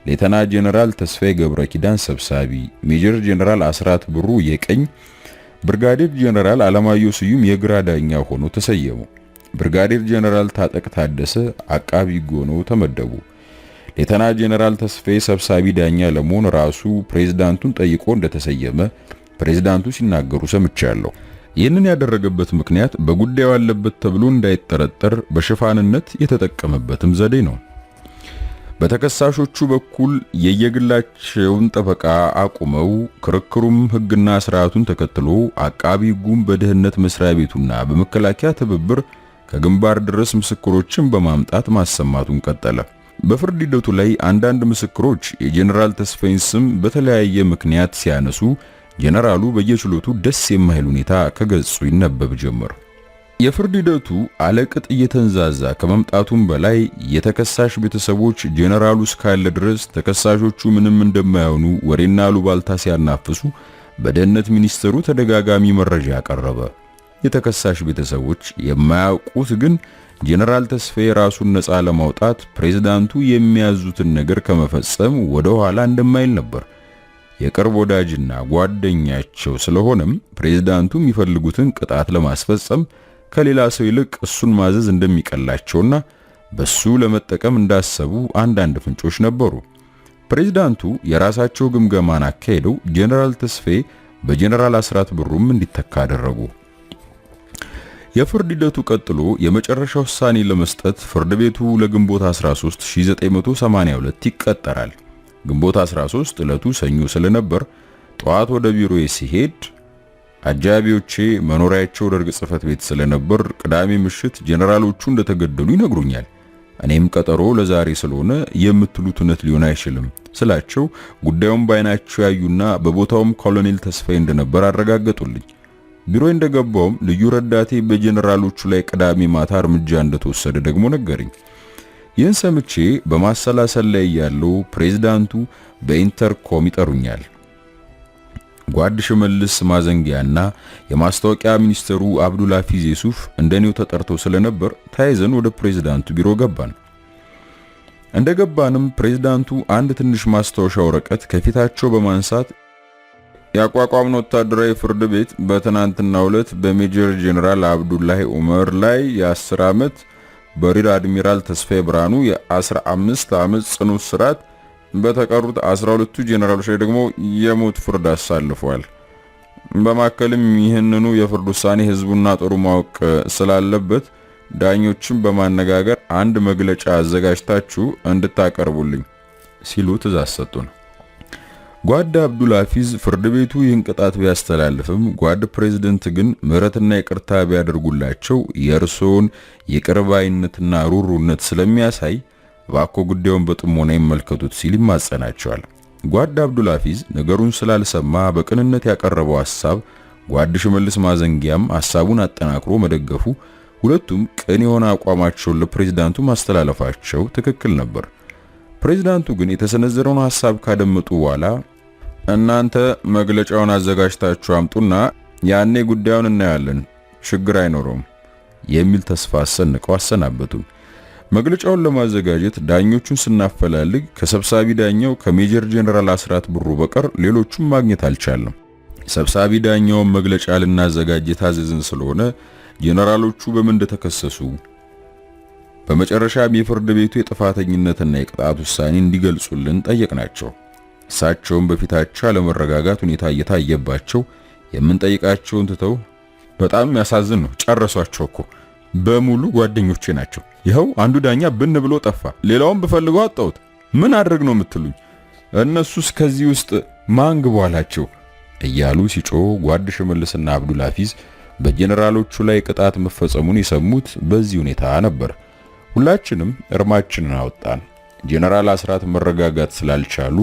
ሌተና ጄኔራል ተስፋዬ ገብረ ኪዳን ሰብሳቢ፣ ሜጀር ጄኔራል አስራት ብሩ የቀኝ፣ ብርጋዴር ጄኔራል አለማየሁ ስዩም የግራ ዳኛ ሆነው ተሰየሙ። ብርጋዴር ጄኔራል ታጠቅ ታደሰ አቃቢ ሕግ ሆነው ተመደቡ። ሌተና ጄኔራል ተስፋዬ ሰብሳቢ ዳኛ ለመሆን ራሱ ፕሬዝዳንቱን ጠይቆ እንደተሰየመ ፕሬዝዳንቱ ሲናገሩ ሰምቻለሁ። ይህንን ያደረገበት ምክንያት በጉዳዩ ያለበት ተብሎ እንዳይጠረጠር በሽፋንነት የተጠቀመበትም ዘዴ ነው። በተከሳሾቹ በኩል የየግላቸውን ጠበቃ አቁመው ክርክሩም ሕግና ስርዓቱን ተከትሎ አቃቢ ሕጉም በደህንነት መስሪያ ቤቱና በመከላከያ ትብብር ከግንባር ድረስ ምስክሮችን በማምጣት ማሰማቱን ቀጠለ። በፍርድ ሂደቱ ላይ አንዳንድ ምስክሮች የጄኔራል ተስፋዬን ስም በተለያየ ምክንያት ሲያነሱ ጄኔራሉ በየችሎቱ ደስ የማይል ሁኔታ ከገጹ ይነበብ ጀመር። የፍርድ ሂደቱ አለቅጥ እየተንዛዛ ከመምጣቱም በላይ የተከሳሽ ቤተሰቦች ጄኔራሉ እስካለ ድረስ ተከሳሾቹ ምንም እንደማይሆኑ ወሬና ሉባልታ ሲያናፍሱ በደህንነት ሚኒስቴሩ ተደጋጋሚ መረጃ ቀረበ። የተከሳሽ ቤተሰቦች የማያውቁት ግን ጄኔራል ተስፋዬ ራሱን ነፃ ለማውጣት ፕሬዝዳንቱ የሚያዙትን ነገር ከመፈጸም ወደ ኋላ እንደማይል ነበር። የቅርብ ወዳጅና ጓደኛቸው ስለሆነም ፕሬዝዳንቱ የሚፈልጉትን ቅጣት ለማስፈጸም ከሌላ ሰው ይልቅ እሱን ማዘዝ እንደሚቀላቸውና በሱ ለመጠቀም እንዳሰቡ አንዳንድ ፍንጮች ነበሩ። ፕሬዝዳንቱ የራሳቸው ግምገማን አካሄደው ጄኔራል ተስፋዬ በጄኔራል አስራት ብሩም እንዲተካ አደረጉ። የፍርድ ሂደቱ ቀጥሎ የመጨረሻ ውሳኔ ለመስጠት ፍርድ ቤቱ ለግንቦት 13 1982 ይቀጠራል። ግንቦት 13 ዕለቱ ሰኞ ስለነበር ጠዋት ወደ ቢሮዬ ሲሄድ አጃቢዎቼ መኖሪያቸው ደርግ ጽሕፈት ቤት ስለነበር ቅዳሜ ምሽት ጄኔራሎቹ እንደተገደሉ ይነግሩኛል። እኔም ቀጠሮ ለዛሬ ስለሆነ የምትሉት እውነት ሊሆን አይችልም ስላቸው ጉዳዩን ባይናቸው ያዩና በቦታውም ኮሎኔል ተስፋዬ እንደነበር አረጋገጡልኝ። ቢሮ እንደገባውም ልዩ ረዳቴ በጀነራሎቹ ላይ ቅዳሜ ማታ እርምጃ እንደተወሰደ ደግሞ ነገረኝ። ይህን ሰምቼ በማሰላሰል ላይ ያለው ፕሬዝዳንቱ በኢንተርኮም ይጠሩኛል። ጓድ ሽመልስ ማዘንጊያና የማስታወቂያ ሚኒስትሩ አብዱልሐፊዝ ዩሱፍ እንደኔው ተጠርተው ስለነበር ታይዘን ወደ ፕሬዝዳንቱ ቢሮ ገባን። እንደገባንም ፕሬዝዳንቱ አንድ ትንሽ ማስታወሻ ወረቀት ከፊታቸው በማንሳት ያቋቋምነው ወታደራዊ ፍርድ ቤት በትናንትናው ዕለት በሜጀር ጄኔራል አብዱላሂ ዑመር ላይ የ10 ዓመት በሪር አድሚራል ተስፋዬ ብርሃኑ የ15 ዓመት ጽኑ እስራት በተቀሩት 12ቱ ጄኔራሎች ላይ ደግሞ የሞት ፍርድ አሳልፏል። በማከልም ይህንኑ የፍርድ ውሳኔ ህዝቡና ጦሩ ማወቅ ስላለበት ዳኞችን በማነጋገር አንድ መግለጫ አዘጋጅታችሁ እንድታቀርቡልኝ ሲሉ ትእዛዝ ሰጡን። ጓድ አብዱልሐፊዝ ፍርድ ቤቱ ይህን ቅጣት ቢያስተላልፍም ጓድ ፕሬዝዳንት ግን ምህረትና ይቅርታ ቢያደርጉላቸው የእርሶን የቅርባይነትና ሩሩነት ስለሚያሳይ እባክዎ ጉዳዩን በጥሞና ይመልከቱት ሲል ይማጸናቸዋል። ጓድ አብዱልሐፊዝ ነገሩን ስላልሰማ በቅንነት ያቀረበው ሐሳብ ጓድ ሽመልስ ማዘንጊያም ሐሳቡን አጠናክሮ መደገፉ፣ ሁለቱም ቅን የሆነ አቋማቸውን ለፕሬዝዳንቱ ማስተላለፋቸው ትክክል ነበር። ፕሬዝዳንቱ ግን የተሰነዘረውን ሐሳብ ካደመጡ በኋላ እናንተ መግለጫውን አዘጋጅታችሁ አምጡና ያኔ ጉዳዩን እናያለን፣ ችግር አይኖርም የሚል ተስፋ ሰንቀው አሰናበቱን። መግለጫውን ለማዘጋጀት ዳኞቹን ስናፈላልግ ከሰብሳቢ ዳኛው ከሜጀር ጄኔራል አስራት ብሩ በቀር ሌሎቹም ማግኘት አልቻለም። ሰብሳቢ ዳኛውን መግለጫ ልናዘጋጅ የታዘዝን ስለሆነ ጄኔራሎቹ በምን እንደተከሰሱ በመጨረሻም የፍርድ ቤቱ የጥፋተኝነትና የቅጣት ውሳኔ እንዲገልጹልን ጠየቅናቸው። እሳቸውም በፊታቸው አለመረጋጋት ሁኔታ እየታየባቸው የምንጠይቃቸውን ትተው በጣም ያሳዝን ነው፣ ጨረሷቸው እኮ በሙሉ ጓደኞቼ ናቸው። ይኸው አንዱ ዳኛ ብን ብሎ ጠፋ፣ ሌላውን ብፈልገው አጣሁት። ምን አድርግ ነው የምትሉኝ? እነሱስ ከዚህ ውስጥ ማን ግቡ አላቸው እያሉ ሲጮህ ጓድ ሽመልስና አብዱልሐፊዝ በጄኔራሎቹ ላይ ቅጣት መፈጸሙን የሰሙት በዚህ ሁኔታ ነበር። ሁላችንም እርማችንን አወጣን። ጄኔራል አስራት መረጋጋት ስላልቻሉ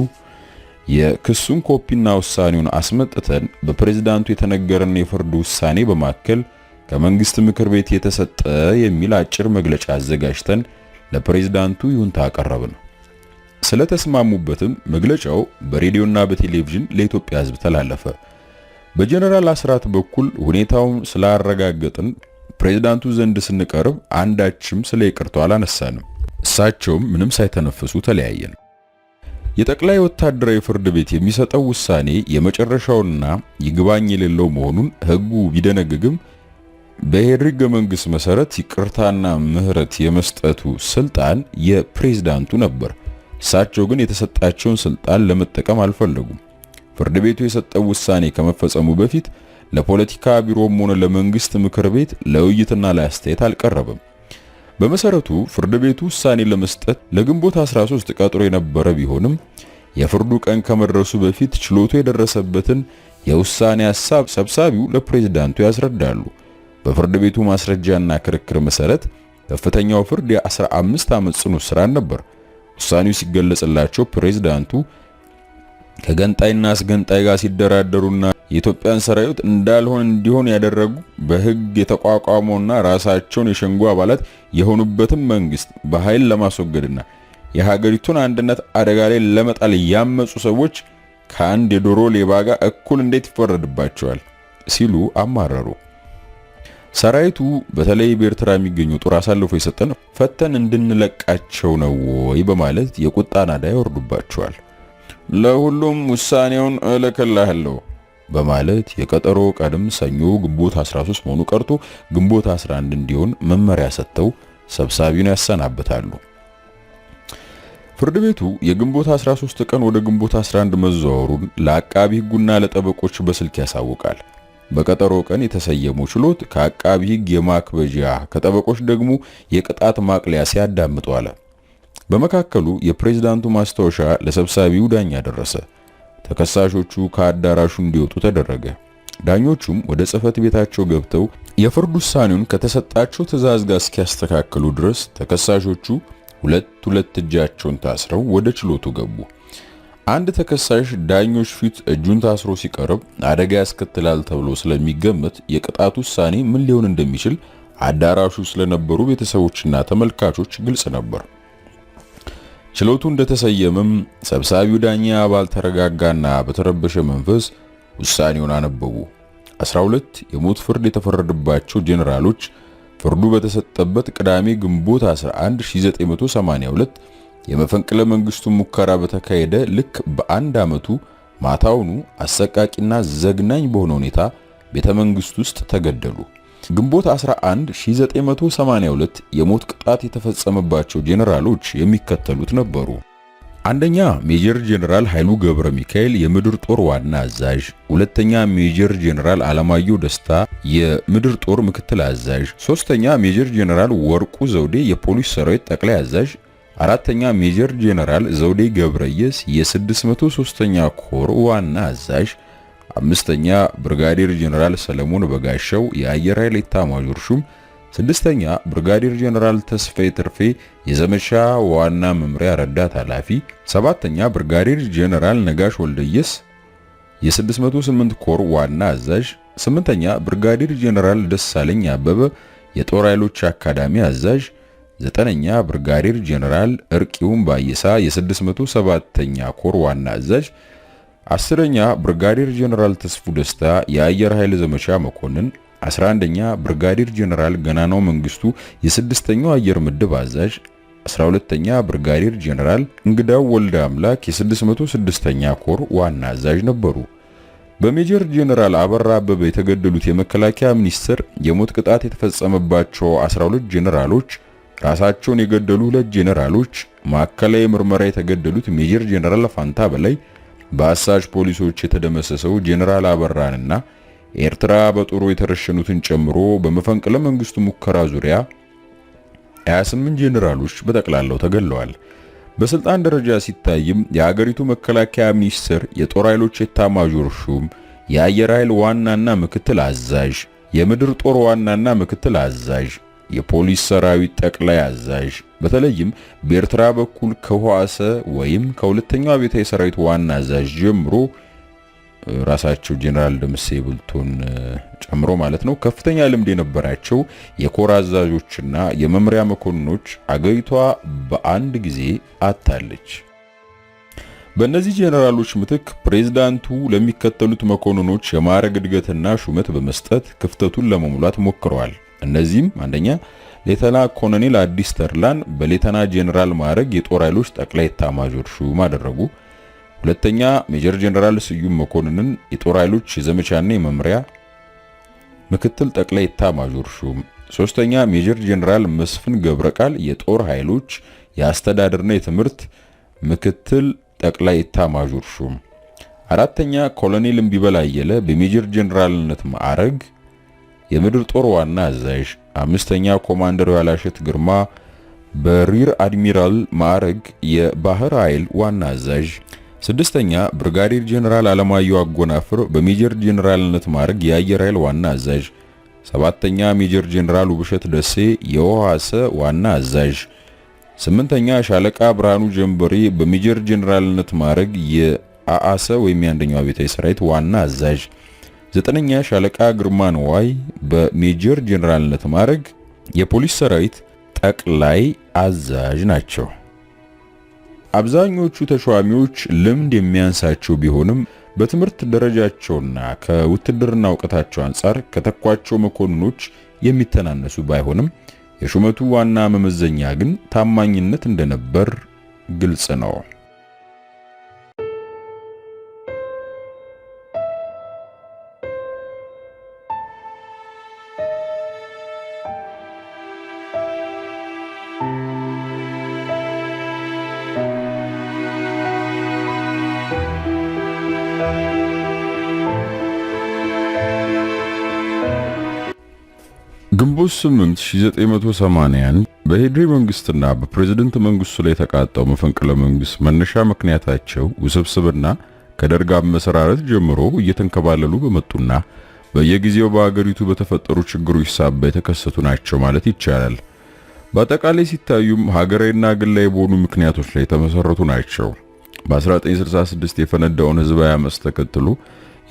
የክሱን ኮፒና ውሳኔውን አስመጥተን በፕሬዝዳንቱ የተነገረን የፍርድ ውሳኔ በማከል ከመንግስት ምክር ቤት የተሰጠ የሚል አጭር መግለጫ አዘጋጅተን ለፕሬዝዳንቱ ይሁንታ አቀረብን። ስለተስማሙበትም መግለጫው በሬዲዮና በቴሌቪዥን ለኢትዮጵያ ሕዝብ ተላለፈ። በጄኔራል አስራት በኩል ሁኔታውን ስላረጋገጥን ፕሬዝዳንቱ ዘንድ ስንቀርብ አንዳችም ስለ ይቅርታው አላነሳንም። እሳቸውም ምንም ሳይተነፍሱ ተለያየን። የጠቅላይ ወታደራዊ ፍርድ ቤት የሚሰጠው ውሳኔ የመጨረሻውና ይግባኝ የሌለው መሆኑን ሕጉ ቢደነግግም በሕገ መንግሥት መሰረት ይቅርታና ምህረት የመስጠቱ ስልጣን የፕሬዝዳንቱ ነበር። እሳቸው ግን የተሰጣቸውን ስልጣን ለመጠቀም አልፈለጉም። ፍርድ ቤቱ የሰጠው ውሳኔ ከመፈጸሙ በፊት ለፖለቲካ ቢሮም ሆነ ለመንግስት ምክር ቤት ለውይይትና ለአስተያየት አልቀረበም። በመሰረቱ ፍርድ ቤቱ ውሳኔ ለመስጠት ለግንቦት 13 ቀጥሮ የነበረ ቢሆንም የፍርዱ ቀን ከመድረሱ በፊት ችሎቱ የደረሰበትን የውሳኔ ሐሳብ ሰብሳቢው ለፕሬዝዳንቱ ያስረዳሉ። በፍርድ ቤቱ ማስረጃና ክርክር መሰረት ከፍተኛው ፍርድ የ15 ዓመት ጽኑ እስራት ነበር። ውሳኔው ሲገለጽላቸው ፕሬዝዳንቱ ከገንጣይና አስገንጣይ ጋር ሲደራደሩና የኢትዮጵያን ሰራዊት እንዳልሆን እንዲሆን ያደረጉ በሕግ የተቋቋመውና ራሳቸውን የሸንጎ አባላት የሆኑበትን መንግስት በኃይል ለማስወገድና የሀገሪቱን አንድነት አደጋ ላይ ለመጣል ያመጹ ሰዎች ከአንድ የዶሮ ሌባ ጋር እኩል እንዴት ይፈረድባቸዋል ሲሉ አማረሩ። ሰራዊቱ በተለይ በኤርትራ የሚገኙ ጦር አሳልፎ የሰጠን ፈተን እንድንለቃቸው ነው ወይ በማለት የቁጣ ናዳ ያወርዱባቸዋል። ለሁሉም ውሳኔውን እልክልሃለሁ በማለት የቀጠሮ ቀድም ሰኞ ግንቦት 13 መሆኑ ቀርቶ ግንቦት 11 እንዲሆን መመሪያ ሰጥተው ሰብሳቢውን ያሰናብታሉ። ፍርድ ቤቱ የግንቦት 13 ቀን ወደ ግንቦት 11 መዘዋወሩን ለአቃቢ ሕጉና ለጠበቆች በስልክ ያሳውቃል። በቀጠሮ ቀን የተሰየመው ችሎት ከአቃቢ ሕግ የማክበጃ ከጠበቆች ደግሞ የቅጣት ማቅለያ ሲያዳምጡ አለ። በመካከሉ የፕሬዝዳንቱ ማስታወሻ ለሰብሳቢው ዳኛ ደረሰ። ተከሳሾቹ ከአዳራሹ እንዲወጡ ተደረገ። ዳኞቹም ወደ ጽሕፈት ቤታቸው ገብተው የፍርድ ውሳኔውን ከተሰጣቸው ትዕዛዝ ጋር እስኪያስተካክሉ ድረስ ተከሳሾቹ ሁለት እጃቸውን ታስረው ወደ ችሎቱ ገቡ። አንድ ተከሳሽ ዳኞች ፊት እጁን ታስሮ ሲቀርብ አደጋ ያስከትላል ተብሎ ስለሚገመት የቅጣት ውሳኔ ምን ሊሆን እንደሚችል አዳራሹ ስለነበሩ ቤተሰቦችና ተመልካቾች ግልጽ ነበር። ችሎቱ እንደተሰየመም ሰብሳቢው ዳኛ ባልተረጋጋና በተረበሸ መንፈስ ውሳኔውን አነበቡ። 12 የሞት ፍርድ የተፈረደባቸው ጄኔራሎች ፍርዱ በተሰጠበት ቅዳሜ ግንቦት 11 1982 የመፈንቅለ መንግስቱ ሙከራ በተካሄደ ልክ በአንድ ዓመቱ ማታውኑ አሰቃቂና ዘግናኝ በሆነ ሁኔታ ቤተ መንግስት ውስጥ ተገደሉ። ግንቦት 11 1982 የሞት ቅጣት የተፈጸመባቸው ጄኔራሎች የሚከተሉት ነበሩ። አንደኛ ሜጀር ጄኔራል ኃይሉ ገብረ ሚካኤል የምድር ጦር ዋና አዛዥ፣ ሁለተኛ ሜጀር ጄኔራል አለማየሁ ደስታ የምድር ጦር ምክትል አዛዥ፣ ሶስተኛ ሜጀር ጄኔራል ወርቁ ዘውዴ የፖሊስ ሰራዊት ጠቅላይ አዛዥ፣ አራተኛ ሜጀር ጄኔራል ዘውዴ ገብረየስ የ603ኛ ኮር ዋና አዛዥ፣ አምስተኛ ብርጋዴር ጄኔራል ሰለሞን በጋሻው የአየር ኃይል ኤታማዦር ሹም፣ ስድስተኛ ብርጋዴር ጄኔራል ተስፋዬ ትርፌ የዘመቻ ዋና መምሪያ ረዳት ኃላፊ፣ ሰባተኛ ብርጋዴር ጄኔራል ነጋሽ ወልደየስ የ608 ኮር ዋና አዛዥ፣ ስምንተኛ ብርጋዴር ጄኔራል ደሳለኝ አበበ የጦር ኃይሎች አካዳሚ አዛዥ፣ ዘጠነኛ ብርጋዴር ጄኔራል እርቂውን ባየሳ የ607ኛ ኮር ዋና አዛዥ፣ አስረኛ ብርጋዴር ጄኔራል ተስፉ ደስታ የአየር ኃይል ዘመቻ መኮንን፣ 11ኛ ብርጋዴር ጄኔራል ገናናው መንግስቱ የ6ኛው አየር ምድብ አዛዥ፣ 12ኛ ብርጋዴር ጄኔራል እንግዳው ወልደ አምላክ የ606ኛ ኮር ዋና አዛዥ ነበሩ። በሜጀር ጄኔራል አበራ አበበ የተገደሉት የመከላከያ ሚኒስትር የሞት ቅጣት የተፈጸመባቸው 12 ጄኔራሎች፣ ራሳቸውን የገደሉ 2 ጄኔራሎች፣ ማዕከላዊ ምርመራ የተገደሉት ሜጀር ጄኔራል ፋንታ በላይ፣ በአሳሽ ፖሊሶች የተደመሰሰው ጄኔራል አበራንና ኤርትራ በጦሩ የተረሸኑትን ጨምሮ በመፈንቅለ መንግስቱ ሙከራ ዙሪያ 28 ጄኔራሎች በጠቅላላው ተገለዋል። በስልጣን ደረጃ ሲታይም የሀገሪቱ መከላከያ ሚኒስትር የጦር ኃይሎች ኤታማዦር ሹም፣ የአየር ኃይል ዋናና ምክትል አዛዥ፣ የምድር ጦር ዋናና ምክትል አዛዥ፣ የፖሊስ ሰራዊት ጠቅላይ አዛዥ በተለይም በኤርትራ በኩል ከህዋሰ ወይም ከሁለተኛው አብዮታዊ ሰራዊት ዋና አዛዥ ጀምሮ ራሳቸው ጄኔራል ደምሴ ቡልቶን ጨምሮ ማለት ነው ከፍተኛ ልምድ የነበራቸው የኮር አዛዦችና የመምሪያ መኮንኖች አገሪቷ በአንድ ጊዜ አጣለች። በእነዚህ ጄኔራሎች ምትክ ፕሬዝዳንቱ ለሚከተሉት መኮንኖች የማዕረግ እድገትና ሹመት በመስጠት ክፍተቱን ለመሙላት ሞክረዋል። እነዚህም አንደኛ ሌተና ኮሎኔል አዲስ ተርላን በሌተና ጄኔራል ማዕረግ የጦር ኃይሎች ጠቅላይ ኤታማዦር ሹም አደረጉ። ሁለተኛ ሜጀር ጄኔራል ስዩም መኮንንን የጦር ኃይሎች የዘመቻና የመምሪያ ምክትል ጠቅላይ ኤታማዦር ሹም፣ ሶስተኛ ሜጀር ጄኔራል መስፍን ገብረቃል የጦር ኃይሎች የአስተዳደርና የትምህርት ምክትል ጠቅላይ ኤታማዦር ሹም፣ አራተኛ ኮሎኔል እምቢበላ አየለ በሜጀር ጄኔራልነት ማዕረግ የምድር ጦር ዋና አዛዥ፣ አምስተኛ ኮማንደር ያላሸት ግርማ በሪር አድሚራል ማዕረግ የባህር ኃይል ዋና አዛዥ፣ ስድስተኛ ብርጋዴር ጄኔራል አለማየሁ አጎናፍር በሜጀር ጄኔራልነት ማዕረግ የአየር ኃይል ዋና አዛዥ፣ ሰባተኛ ሜጀር ጄኔራል ውብሸት ደሴ የውሃሰ ዋና አዛዥ፣ ስምንተኛ ሻለቃ ብርሃኑ ጀንበሬ በሜጀር ጄኔራልነት ማዕረግ የአአሰ ወይም የአንደኛው አብዮታዊ ሰራዊት ዋና አዛዥ፣ ዘጠነኛ ሻለቃ ግርማ ነዋይ በሜጀር ጄኔራልነት ማዕረግ የፖሊስ ሰራዊት ጠቅላይ አዛዥ ናቸው። አብዛኞቹ ተሿሚዎች ልምድ የሚያንሳቸው ቢሆንም በትምህርት ደረጃቸውና ከውትድርና ዕውቀታቸው አንጻር ከተኳቸው መኮንኖች የሚተናነሱ ባይሆንም የሹመቱ ዋና መመዘኛ ግን ታማኝነት እንደነበር ግልጽ ነው። ግንቦት 8 1980 በሄድሪ መንግስትና በፕሬዝዳንት መንግስቱ ላይ የተቃጣው መፈንቅለ መንግስት መነሻ ምክንያታቸው ውስብስብና ከደርግ አመሰራረት ጀምሮ እየተንከባለሉ በመጡና በየጊዜው በአገሪቱ በተፈጠሩ ችግሮች ሳቢያ የተከሰቱ ናቸው ማለት ይቻላል። በአጠቃላይ ሲታዩም ሀገራዊና ግላዊ በሆኑ ምክንያቶች ላይ የተመሰረቱ ናቸው። በ1966 የፈነዳውን ህዝባዊ አመጽ ተከትሎ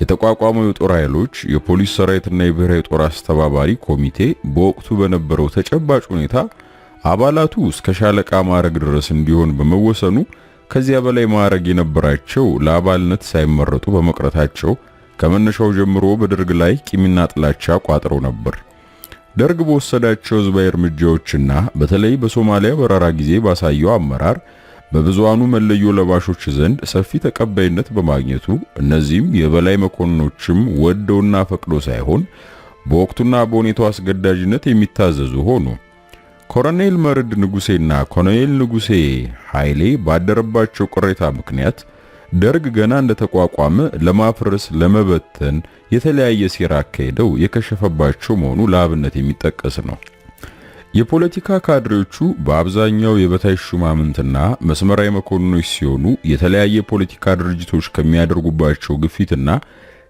የተቋቋመው የጦር ኃይሎች የፖሊስ ሰራዊትና የብሔራዊ ጦር አስተባባሪ ኮሚቴ በወቅቱ በነበረው ተጨባጭ ሁኔታ አባላቱ እስከ ሻለቃ ማዕረግ ድረስ እንዲሆን በመወሰኑ ከዚያ በላይ ማዕረግ የነበራቸው ለአባልነት ሳይመረጡ በመቅረታቸው ከመነሻው ጀምሮ በደርግ ላይ ቂምና ጥላቻ ቋጥረው ነበር። ደርግ በወሰዳቸው ህዝባዊ እርምጃዎችና በተለይ በሶማሊያ በረራ ጊዜ ባሳየው አመራር በብዙሃኑ መለዮ ለባሾች ዘንድ ሰፊ ተቀባይነት በማግኘቱ እነዚህም የበላይ መኮንኖችም ወደውና ፈቅዶ ሳይሆን በወቅቱና በሁኔታው አስገዳጅነት የሚታዘዙ ሆኑ። ኮሎኔል መርድ ንጉሴና ኮሎኔል ንጉሴ ኃይሌ ባደረባቸው ቅሬታ ምክንያት ደርግ ገና እንደተቋቋመ ለማፍረስ ለመበተን የተለያየ ሴራ አካሄደው የከሸፈባቸው መሆኑ ለአብነት የሚጠቀስ ነው። የፖለቲካ ካድሬዎቹ በአብዛኛው የበታይ ሹማምንትና መስመራዊ መኮንኖች ሲሆኑ የተለያየ ፖለቲካ ድርጅቶች ከሚያደርጉባቸው ግፊትና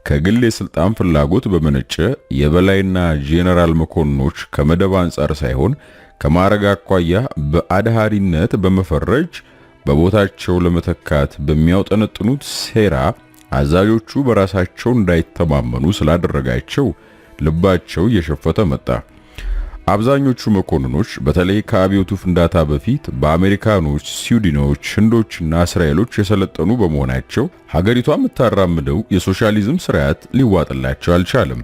ከግል የስልጣን ፍላጎት በመነጨ የበላይና ጄኔራል መኮንኖች ከመደብ አንጻር ሳይሆን ከማዕረግ አኳያ በአድሃሪነት በመፈረጅ በቦታቸው ለመተካት በሚያውጠነጥኑት ሴራ አዛዦቹ በራሳቸው እንዳይተማመኑ ስላደረጋቸው ልባቸው እየሸፈተ መጣ። አብዛኞቹ መኮንኖች በተለይ ከአብዮቱ ፍንዳታ በፊት በአሜሪካኖች፣ ስዊድኖች፣ ህንዶችና እስራኤሎች የሰለጠኑ በመሆናቸው ሀገሪቷ የምታራምደው የሶሻሊዝም ስርዓት ሊዋጥላቸው አልቻለም።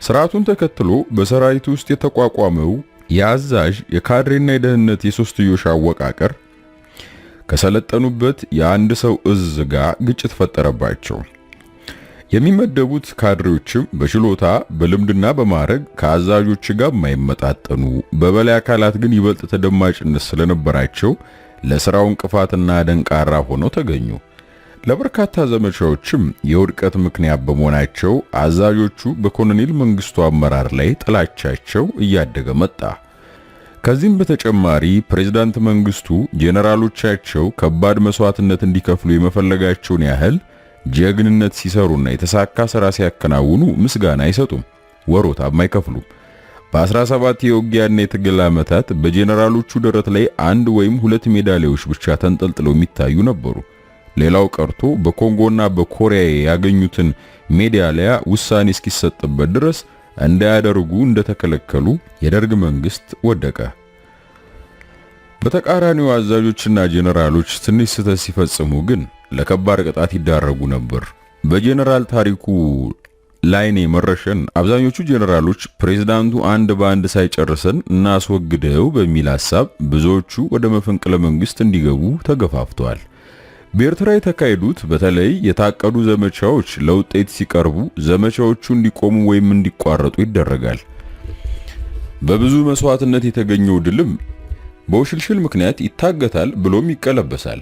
ስርዓቱን ተከትሎ በሰራዊቱ ውስጥ የተቋቋመው የአዛዥ የካድሬና የደህንነት የሶስትዮሽ አወቃቀር ከሰለጠኑበት የአንድ ሰው እዝ ጋር ግጭት ፈጠረባቸው። የሚመደቡት ካድሬዎችም በችሎታ በልምድና በማዕረግ ከአዛዦች ጋር የማይመጣጠኑ በበላይ አካላት ግን ይበልጥ ተደማጭነት ስለነበራቸው ለስራው እንቅፋትና ደንቃራ ሆነው ተገኙ። ለበርካታ ዘመቻዎችም የውድቀት ምክንያት በመሆናቸው አዛዦቹ በኮሎኔል መንግስቱ አመራር ላይ ጥላቻቸው እያደገ መጣ። ከዚህም በተጨማሪ ፕሬዝዳንት መንግስቱ ጄኔራሎቻቸው ከባድ መስዋዕትነት እንዲከፍሉ የመፈለጋቸውን ያህል ጀግንነት ሲሰሩና የተሳካ ስራ ሲያከናውኑ ምስጋና አይሰጡም፣ ወሮታም አይከፍሉም። በ17 የውጊያና የትግል ዓመታት በጄኔራሎቹ ደረት ላይ አንድ ወይም ሁለት ሜዳሊያዎች ብቻ ተንጠልጥለው የሚታዩ ነበሩ። ሌላው ቀርቶ በኮንጎና በኮሪያ ያገኙትን ሜዳሊያ ውሳኔ እስኪሰጥበት ድረስ እንዳያደርጉ እንደተከለከሉ የደርግ መንግስት ወደቀ። በተቃራኒው አዛዦችና ጄኔራሎች ትንሽ ስህተት ሲፈጽሙ ግን ለከባድ ቅጣት ይዳረጉ ነበር። በጄኔራል ታሪኩ ላይኔ መረሸን አብዛኞቹ ጄኔራሎች ፕሬዝዳንቱ አንድ በአንድ ሳይጨርሰን እናስወግደው በሚል ሐሳብ ብዙዎቹ ወደ መፈንቅለ መንግስት እንዲገቡ ተገፋፍተዋል። በኤርትራ የተካሄዱት በተለይ የታቀዱ ዘመቻዎች ለውጤት ሲቀርቡ ዘመቻዎቹ እንዲቆሙ ወይም እንዲቋረጡ ይደረጋል። በብዙ መስዋዕትነት የተገኘው ድልም በውሽልሽል ምክንያት ይታገታል ብሎም ይቀለበሳል።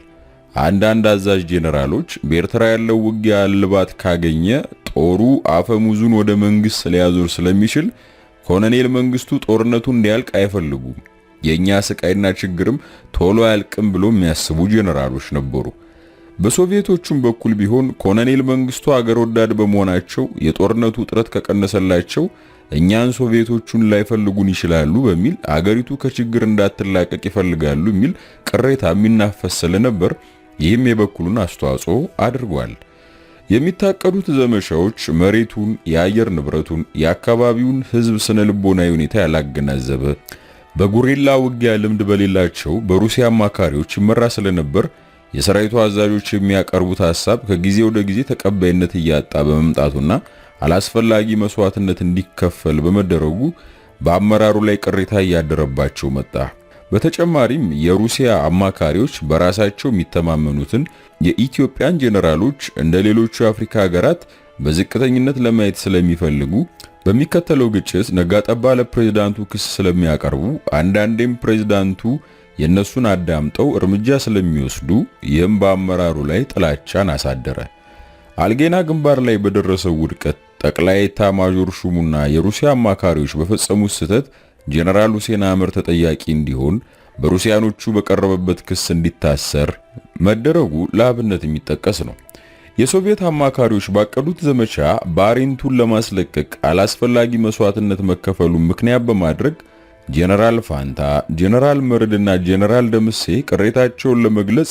አንዳንድ አዛዥ ጄኔራሎች በኤርትራ ያለው ውጊያ እልባት ካገኘ ጦሩ አፈሙዙን ወደ መንግስት ሊያዞር ስለሚችል ኮሎኔል መንግስቱ ጦርነቱ እንዲያልቅ አይፈልጉም፣ የኛ ስቃይና ችግርም ቶሎ አያልቅም ብሎ የሚያስቡ ጄኔራሎች ነበሩ። በሶቪየቶቹም በኩል ቢሆን ኮሎኔል መንግስቱ አገር ወዳድ በመሆናቸው የጦርነቱ ውጥረት ከቀነሰላቸው እኛን ሶቪየቶቹን ላይፈልጉን ይችላሉ በሚል አገሪቱ ከችግር እንዳትላቀቅ ይፈልጋሉ የሚል ቅሬታ የሚናፈስ ስለነበር ይህም የበኩሉን አስተዋጽኦ አድርጓል። የሚታቀዱት ዘመቻዎች መሬቱን፣ የአየር ንብረቱን፣ የአካባቢውን ህዝብ ስነ ልቦናዊ ሁኔታ ያላገናዘበ በጉሪላ ውጊያ ልምድ በሌላቸው በሩሲያ አማካሪዎች ይመራ ስለነበር የሰራዊቱ አዛዦች የሚያቀርቡት ሐሳብ ከጊዜ ወደ ጊዜ ተቀባይነት እያጣ በመምጣቱና አላስፈላጊ መስዋዕትነት እንዲከፈል በመደረጉ በአመራሩ ላይ ቅሬታ እያደረባቸው መጣ። በተጨማሪም የሩሲያ አማካሪዎች በራሳቸው የሚተማመኑትን የኢትዮጵያን ጄኔራሎች እንደ ሌሎቹ የአፍሪካ ሀገራት በዝቅተኝነት ለማየት ስለሚፈልጉ በሚከተለው ግጭት ነጋጠባ ለፕሬዝዳንቱ ክስ ስለሚያቀርቡ አንዳንዴም ፕሬዝዳንቱ የነሱን አዳምጠው እርምጃ ስለሚወስዱ ይህም በአመራሩ ላይ ጥላቻን አሳደረ። አልጌና ግንባር ላይ በደረሰው ውድቀት ጠቅላይ ኤታማዦር ሹሙና የሩሲያ አማካሪዎች በፈጸሙት ስህተት ጄኔራል ሁሴን አምር ተጠያቂ እንዲሆን በሩሲያኖቹ በቀረበበት ክስ እንዲታሰር መደረጉ ለአብነት የሚጠቀስ ነው። የሶቪየት አማካሪዎች ባቀዱት ዘመቻ ባሬንቱን ለማስለቀቅ አላስፈላጊ መስዋዕትነት መከፈሉን ምክንያት በማድረግ ጄኔራል ፋንታ፣ ጄኔራል መርድና ጄኔራል ደምሴ ቅሬታቸውን ለመግለጽ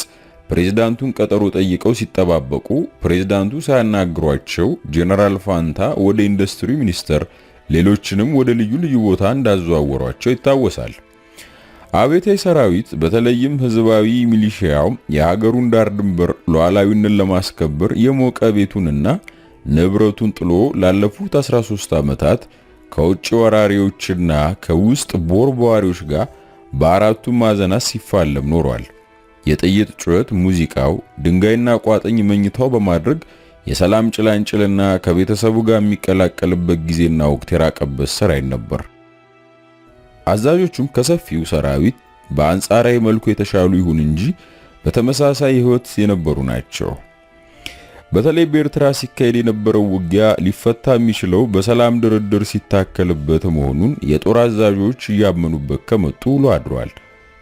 ፕሬዝዳንቱን ቀጠሮ ጠይቀው ሲጠባበቁ ፕሬዝዳንቱ ሳያናግሯቸው ጄኔራል ፋንታ ወደ ኢንዱስትሪ ሚኒስቴር ሌሎችንም ወደ ልዩ ልዩ ቦታ እንዳዘዋወሯቸው ይታወሳል። አብዮታዊ ሰራዊት በተለይም ህዝባዊ ሚሊሺያው የሀገሩን ዳር ድንበር ሉዓላዊነትን ለማስከበር የሞቀ ቤቱንና ንብረቱን ጥሎ ላለፉት 13 ዓመታት ከውጭ ወራሪዎችና ከውስጥ ቦርቧሪዎች ጋር በአራቱ ማዕዘናት ሲፋለም ኖሯል። የጥይት ጩኸት ሙዚቃው፣ ድንጋይና ቋጥኝ መኝታው በማድረግ የሰላም ጭላንጭልና ከቤተሰቡ ጋር የሚቀላቀልበት ጊዜና ወቅት የራቀበት ሰራይ ነበር። አዛዦቹም ከሰፊው ሰራዊት በአንጻራዊ መልኩ የተሻሉ ይሁን እንጂ በተመሳሳይ ህይወት የነበሩ ናቸው። በተለይ በኤርትራ ሲካሄድ የነበረው ውጊያ ሊፈታ የሚችለው በሰላም ድርድር ሲታከልበት መሆኑን የጦር አዛዦች እያመኑበት ከመጡ ውሎ አድሯል።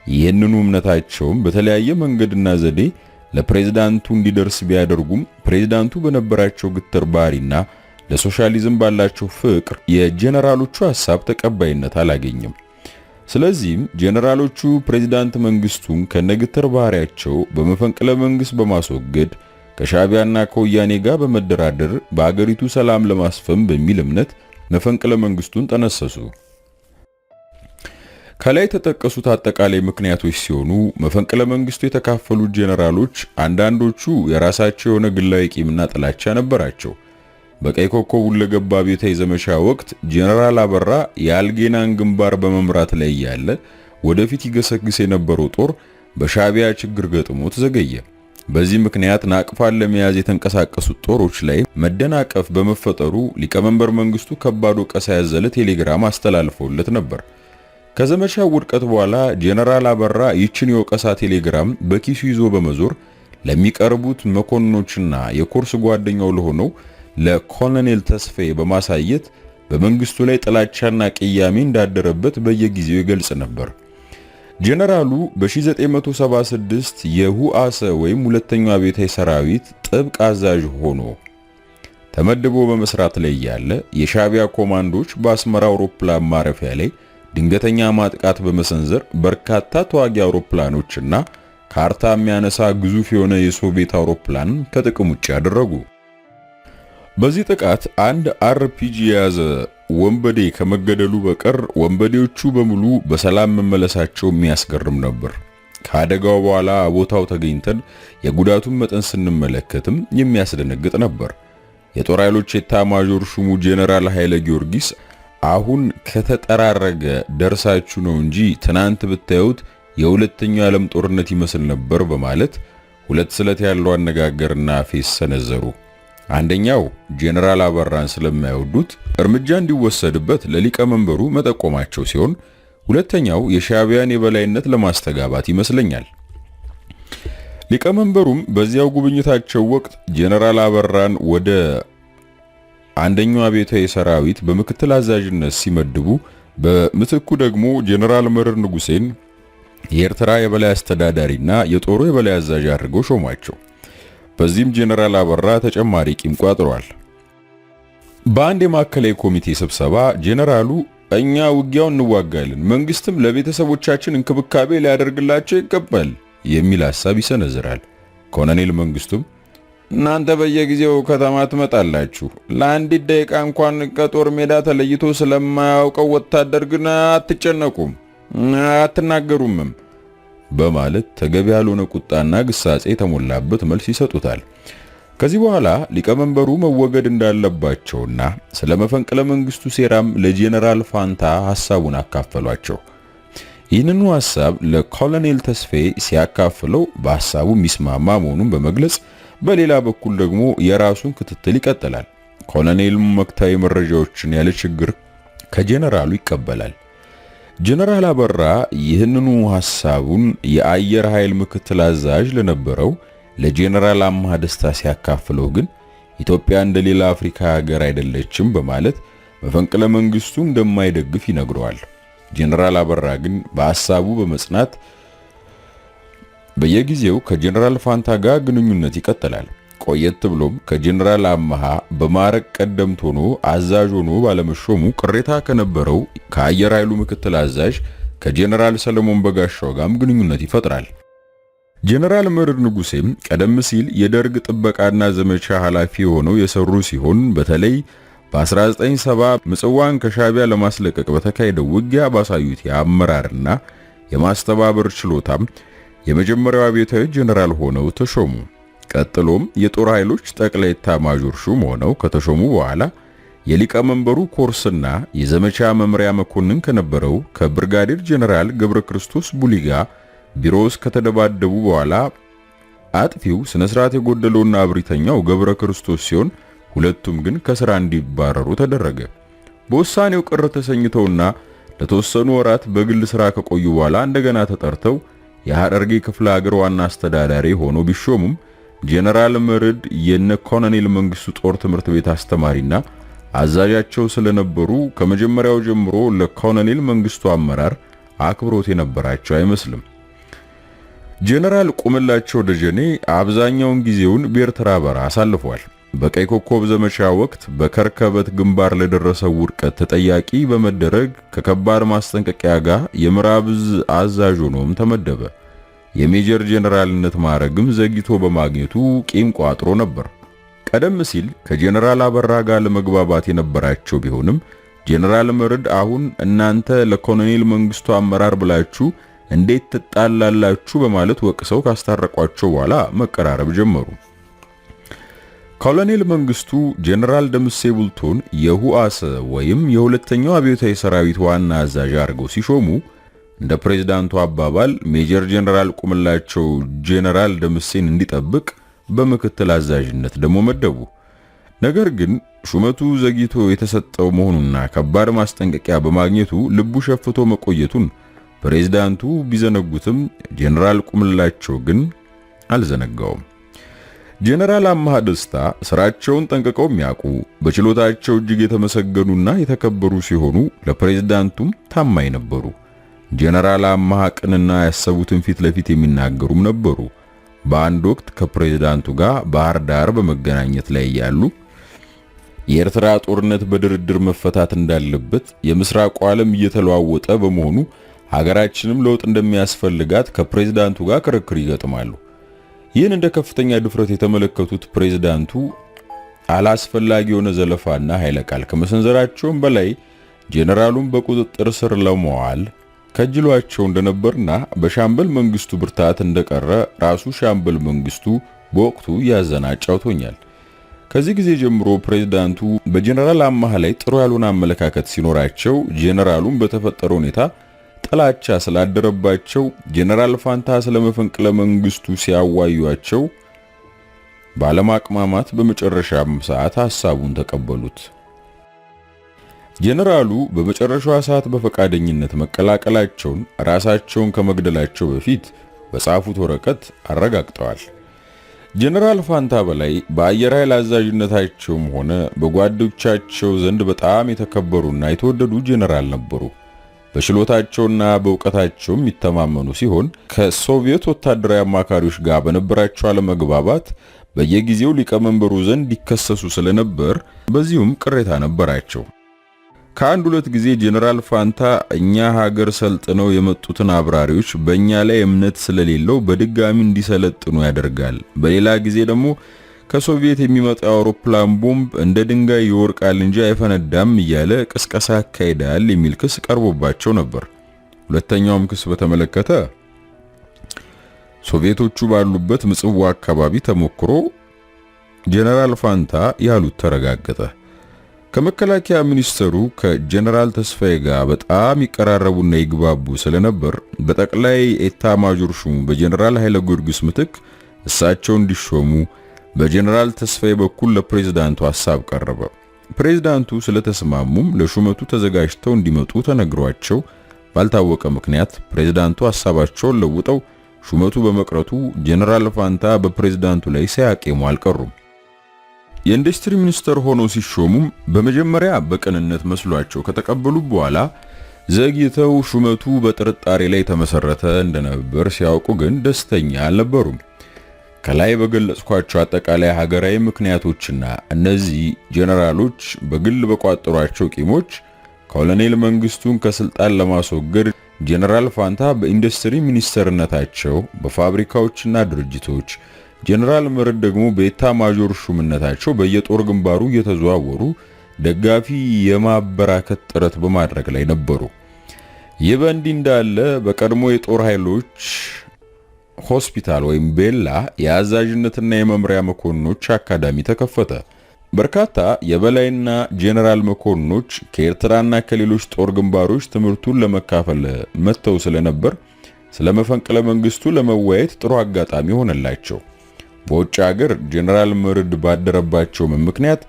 ይህንኑ እምነታቸውም በተለያየ መንገድና ዘዴ ለፕሬዝዳንቱ እንዲደርስ ቢያደርጉም ፕሬዝዳንቱ በነበራቸው ግትር ባህሪና ለሶሻሊዝም ባላቸው ፍቅር የጄኔራሎቹ ሐሳብ ተቀባይነት አላገኘም። ስለዚህም ጄኔራሎቹ ፕሬዝዳንት መንግስቱን ከነግትር ባህሪያቸው በመፈንቅለ መንግስት በማስወገድ ከሻዕቢያና ከወያኔ ጋር በመደራደር በአገሪቱ ሰላም ለማስፈን በሚል እምነት መፈንቅለ መንግስቱን ጠነሰሱ። ከላይ የተጠቀሱት አጠቃላይ ምክንያቶች ሲሆኑ መፈንቅለ መንግስቱ የተካፈሉት ጄኔራሎች አንዳንዶቹ የራሳቸው የሆነ ግላዊ ቂምና ጥላቻ ነበራቸው። በቀይ ኮከብ ሁለገብ አብዮታዊ ዘመቻ ወቅት ጄኔራል አበራ የአልጌናን ግንባር በመምራት ላይ ያለ ወደፊት ይገሰግስ የነበረው ጦር በሻዕቢያ ችግር ገጥሞት ዘገየ። በዚህ ምክንያት ናቅፋን ለመያዝ የተንቀሳቀሱት ጦሮች ላይ መደናቀፍ በመፈጠሩ ሊቀመንበር መንግስቱ ከባድ ወቀሳ ያዘለ ቴሌግራም አስተላልፈውለት ነበር። ከዘመቻው ውድቀት በኋላ ጄኔራል አበራ ይችን የወቀሳ ቴሌግራም በኪሱ ይዞ በመዞር ለሚቀርቡት መኮንኖችና የኮርስ ጓደኛው ለሆነው ለኮሎኔል ተስፋዬ በማሳየት በመንግስቱ ላይ ጥላቻና ቅያሜ እንዳደረበት በየጊዜው ይገልጽ ነበር። ጄኔራሉ በ1976 የሁአሰ ወይም ሁለተኛው አብዮታዊ ሰራዊት ጥብቅ አዛዥ ሆኖ ተመድቦ በመስራት ላይ ያለ የሻዕቢያ ኮማንዶች በአስመራ አውሮፕላን ማረፊያ ላይ ድንገተኛ ማጥቃት በመሰንዘር በርካታ ተዋጊ አውሮፕላኖችና ካርታ የሚያነሳ ግዙፍ የሆነ የሶቪየት አውሮፕላን ከጥቅም ውጭ ያደረጉ። በዚህ ጥቃት አንድ አርፒጂ የያዘ ወንበዴ ከመገደሉ በቀር ወንበዴዎቹ በሙሉ በሰላም መመለሳቸው የሚያስገርም ነበር። ከአደጋው በኋላ ቦታው ተገኝተን የጉዳቱን መጠን ስንመለከትም የሚያስደነግጥ ነበር። የጦር ኃይሎች ኤታማዦር ሹሙ ጄኔራል ኃይለ ጊዮርጊስ አሁን ከተጠራረገ ደርሳችሁ ነው እንጂ ትናንት ብታዩት የሁለተኛው ዓለም ጦርነት ይመስል ነበር በማለት ሁለት ስለት ያለው አነጋገርና ፌስ ሰነዘሩ። አንደኛው ጄኔራል አበራን ስለማይወዱት እርምጃ እንዲወሰድበት ለሊቀመንበሩ መጠቆማቸው ሲሆን፣ ሁለተኛው የሻዕቢያን የበላይነት ለማስተጋባት ይመስለኛል። ሊቀመንበሩም በዚያው ጉብኝታቸው ወቅት ጄኔራል አበራን ወደ አንደኛው አብዮታዊ ሰራዊት በምክትል አዛዥነት ሲመድቡ በምትኩ ደግሞ ጄኔራል መረር ንጉሴን የኤርትራ የበላይ አስተዳዳሪና የጦሩ የበላይ አዛዥ አድርገው ሾሟቸው። በዚህም ጄኔራል አበራ ተጨማሪ ቂም ቋጥሯል። በአንድ የማዕከላዊ ኮሚቴ ስብሰባ ጄኔራሉ እኛ ውጊያውን እንዋጋለን፣ መንግስትም ለቤተሰቦቻችን እንክብካቤ ሊያደርግላቸው ይገባል የሚል ሐሳብ ይሰነዝራል። ኮሎኔል መንግስቱም እናንተ በየጊዜው ከተማ ትመጣላችሁ፣ ለአንዲት ደቂቃ እንኳን ከጦር ሜዳ ተለይቶ ስለማያውቀው ወታደር ግን አትጨነቁም፣ አትናገሩምም በማለት ተገቢ ያልሆነ ቁጣና ግሳጼ የተሞላበት መልስ ይሰጡታል። ከዚህ በኋላ ሊቀመንበሩ መወገድ እንዳለባቸውና ስለመፈንቅለ መንግስቱ ሴራም ለጄኔራል ፋንታ ሐሳቡን አካፈሏቸው። ይህንኑ ሐሳብ ለኮሎኔል ተስፋዬ ሲያካፍለው በሐሳቡ ሚስማማ መሆኑን በመግለጽ በሌላ በኩል ደግሞ የራሱን ክትትል ይቀጥላል። ኮሎኔልም ወቅታዊ መረጃዎችን ያለ ችግር ከጄኔራሉ ይቀበላል። ጄኔራል አበራ ይህንኑ ሐሳቡን የአየር ኃይል ምክትል አዛዥ ለነበረው ለጄኔራል አማሃ ደስታ ሲያካፍለው ግን ኢትዮጵያ እንደሌላ አፍሪካ ሀገር አይደለችም በማለት መፈንቅለ መንግስቱ እንደማይደግፍ ይነግረዋል። ጄኔራል አበራ ግን በሐሳቡ በመጽናት በየጊዜው ከጄኔራል ፋንታ ጋር ግንኙነት ይቀጥላል። ቆየት ብሎም ከጄኔራል አማሃ በማዕረግ ቀደምት ሆኖ አዛዥ ሆኖ ባለመሾሙ ቅሬታ ከነበረው ከአየር ኃይሉ ምክትል አዛዥ ከጄኔራል ሰለሞን በጋሻው ጋርም ግንኙነት ይፈጥራል። ጀነራል መርዕድ ንጉሴም ቀደም ሲል የደርግ ጥበቃና ዘመቻ ኃላፊ ሆነው የሰሩ ሲሆን በተለይ በ1970 ምጽዋን ከሻዕቢያ ለማስለቀቅ በተካሄደው ውጊያ ባሳዩት የአመራርና የማስተባበር ችሎታም የመጀመሪያው አብዮታዊ ጀነራል ሆነው ተሾሙ። ቀጥሎም የጦር ኃይሎች ጠቅላይ ኤታማዦር ሹም ሆነው ከተሾሙ በኋላ የሊቀመንበሩ ኮርስና የዘመቻ መምሪያ መኮንን ከነበረው ከብርጋዴር ጀነራል ገብረ ክርስቶስ ቡሊጋ ቢሮ ውስጥ ከተደባደቡ በኋላ አጥፊው ስነ ስርዓት የጎደለውና አብሪተኛው ገብረ ክርስቶስ ሲሆን ሁለቱም ግን ከስራ እንዲባረሩ ተደረገ። በውሳኔው ቅር ተሰኝተውና ለተወሰኑ ወራት በግል ስራ ከቆዩ በኋላ እንደገና ተጠርተው የሐረርጌ ክፍለ ሀገር ዋና አስተዳዳሪ ሆኖ ቢሾሙም ጀነራል መርዕድ የነ ኮሎኔል መንግስቱ ጦር ትምህርት ቤት አስተማሪና አዛዣቸው ስለነበሩ ከመጀመሪያው ጀምሮ ለኮሎኔል መንግስቱ አመራር አክብሮት የነበራቸው አይመስልም። ጀነራል ቁምላቸው ደጀኔ አብዛኛውን ጊዜውን በኤርትራ በረሃ አሳልፏል። በቀይ ኮከብ ዘመቻ ወቅት በከርከበት ግንባር ለደረሰው ውድቀት ተጠያቂ በመደረግ ከከባድ ማስጠንቀቂያ ጋር የምዕራብ ዕዝ አዛዥ ሆኖም ተመደበ። የሜጀር ጀነራልነት ማዕረግም ዘግይቶ በማግኘቱ ቂም ቋጥሮ ነበር። ቀደም ሲል ከጀነራል አበራ ጋር ለመግባባት የነበራቸው ቢሆንም ጀነራል መርዕድ አሁን እናንተ ለኮሎኔል መንግስቱ አመራር ብላችሁ እንዴት ትጣላላችሁ በማለት ወቅሰው ካስታረቋቸው በኋላ መቀራረብ ጀመሩ። ኮሎኔል መንግስቱ ጀነራል ደምሴ ቡልቶን የሁአሰ ወይም የሁለተኛው አብዮታዊ ሰራዊት ዋና አዛዥ አድርገው ሲሾሙ እንደ ፕሬዝዳንቱ አባባል ሜጀር ጀነራል ቁምላቸው ጀነራል ደምሴን እንዲጠብቅ በምክትል አዛዥነት ደግሞ መደቡ። ነገር ግን ሹመቱ ዘግይቶ የተሰጠው መሆኑና ከባድ ማስጠንቀቂያ በማግኘቱ ልቡ ሸፍቶ መቆየቱን ፕሬዝዳንቱ ቢዘነጉትም ጀነራል ቁምላቸው ግን አልዘነጋውም። ጀነራል አማሃ ደስታ ስራቸውን ጠንቅቀው የሚያውቁ በችሎታቸው እጅግ የተመሰገኑና የተከበሩ ሲሆኑ ለፕሬዝዳንቱም ታማኝ ነበሩ። ጀነራል አማሃ ቅንና ያሰቡትን ፊት ለፊት የሚናገሩም ነበሩ። በአንድ ወቅት ከፕሬዝዳንቱ ጋር ባህር ዳር በመገናኘት ላይ ያሉ የኤርትራ ጦርነት በድርድር መፈታት እንዳለበት የምስራቁ ዓለም እየተለዋወጠ በመሆኑ ሀገራችንም ለውጥ እንደሚያስፈልጋት ከፕሬዝዳንቱ ጋር ክርክር ይገጥማሉ። ይህን እንደ ከፍተኛ ድፍረት የተመለከቱት ፕሬዝዳንቱ አላስፈላጊ የሆነ ዘለፋና ኃይለ ቃል ከመሰንዘራቸውም በላይ ጀነራሉን በቁጥጥር ስር ለመዋል ከጅሏቸው እንደነበርና በሻምበል መንግስቱ ብርታት እንደቀረ ራሱ ሻምበል መንግስቱ በወቅቱ ያዘና አጫውቶኛል። ከዚህ ጊዜ ጀምሮ ፕሬዝዳንቱ በጀነራል አማሃ ላይ ጥሩ ያልሆነ አመለካከት ሲኖራቸው ጀነራሉን በተፈጠረው ሁኔታ ጥላቻ ስላደረባቸው ጀነራል ፋንታ ስለመፈንቅለ መንግስቱ ሲያዋዩአቸው ባለማቅማማት በመጨረሻም ሰዓት ሐሳቡን ተቀበሉት። ጀነራሉ በመጨረሻው ሰዓት በፈቃደኝነት መቀላቀላቸውን ራሳቸውን ከመግደላቸው በፊት በጻፉት ወረቀት አረጋግጠዋል። ጀነራል ፋንታ በላይ በአየር ኃይል አዛዥነታቸውም ሆነ በጓዶቻቸው ዘንድ በጣም የተከበሩና የተወደዱ ጀነራል ነበሩ። በችሎታቸውና በእውቀታቸውም የሚተማመኑ ሲሆን ከሶቪየት ወታደራዊ አማካሪዎች ጋር በነበራቸው አለመግባባት በየጊዜው ሊቀመንበሩ ዘንድ ይከሰሱ ስለነበር በዚሁም ቅሬታ ነበራቸው። ከአንድ ሁለት ጊዜ ጀነራል ፋንታ እኛ ሀገር ሰልጥነው የመጡትን አብራሪዎች በእኛ ላይ እምነት ስለሌለው በድጋሚ እንዲሰለጥኑ ያደርጋል፣ በሌላ ጊዜ ደግሞ ከሶቪየት የሚመጣው አውሮፕላን ቦምብ እንደ ድንጋይ ይወርቃል እንጂ አይፈነዳም እያለ ቅስቀሳ ያካሂዳል የሚል ክስ ቀርቦባቸው ነበር። ሁለተኛውም ክስ በተመለከተ ሶቪየቶቹ ባሉበት ምጽዋ አካባቢ ተሞክሮ ጀነራል ፋንታ ያሉት ተረጋገጠ። ከመከላከያ ሚኒስተሩ ከጀነራል ተስፋዬ ጋር በጣም ይቀራረቡና ይግባቡ ስለነበር በጠቅላይ ኤታ ማጆር ሹሙ በጀነራል ኃይለ ጊዮርጊስ ምትክ እሳቸው እንዲሾሙ በጀነራል ተስፋዬ በኩል ለፕሬዝዳንቱ ሐሳብ ቀረበ። ፕሬዝዳንቱ ስለተስማሙም ለሹመቱ ተዘጋጅተው እንዲመጡ ተነግሯቸው ባልታወቀ ምክንያት ፕሬዝዳንቱ ሐሳባቸውን ለውጠው ሹመቱ በመቅረቱ ጀነራል ፋንታ በፕሬዝዳንቱ ላይ ሳያቄሙ አልቀሩም። የኢንዱስትሪ ሚኒስተር ሆነው ሲሾሙም በመጀመሪያ በቅንነት መስሏቸው ከተቀበሉ በኋላ ዘግይተው ሹመቱ በጥርጣሬ ላይ ተመሰረተ እንደነበር ሲያውቁ ግን ደስተኛ አልነበሩም። ከላይ በገለጽኳቸው አጠቃላይ ሀገራዊ ምክንያቶችና እነዚህ ጀነራሎች በግል በቋጠሯቸው ቂሞች ኮሎኔል መንግስቱን ከስልጣን ለማስወገድ ጄኔራል ፋንታ በኢንዱስትሪ ሚኒስተርነታቸው በፋብሪካዎችና ድርጅቶች፣ ጄኔራል መርድ ደግሞ በኤታ ማጆር ሹምነታቸው በየጦር ግንባሩ እየተዘዋወሩ ደጋፊ የማበራከት ጥረት በማድረግ ላይ ነበሩ። ይህ በእንዲህ እንዳለ በቀድሞ የጦር ኃይሎች ሆስፒታል ወይም ቤላ የአዛዥነትና የመምሪያ መኮንኖች አካዳሚ ተከፈተ። በርካታ የበላይና ጄኔራል መኮንኖች ከኤርትራና ከሌሎች ጦር ግንባሮች ትምህርቱን ለመካፈል መጥተው ስለነበር ስለ መፈንቅለ መንግስቱ ለመወያየት ጥሩ አጋጣሚ ሆነላቸው። በውጭ ሀገር ጄኔራል መርድ ባደረባቸው ምክንያት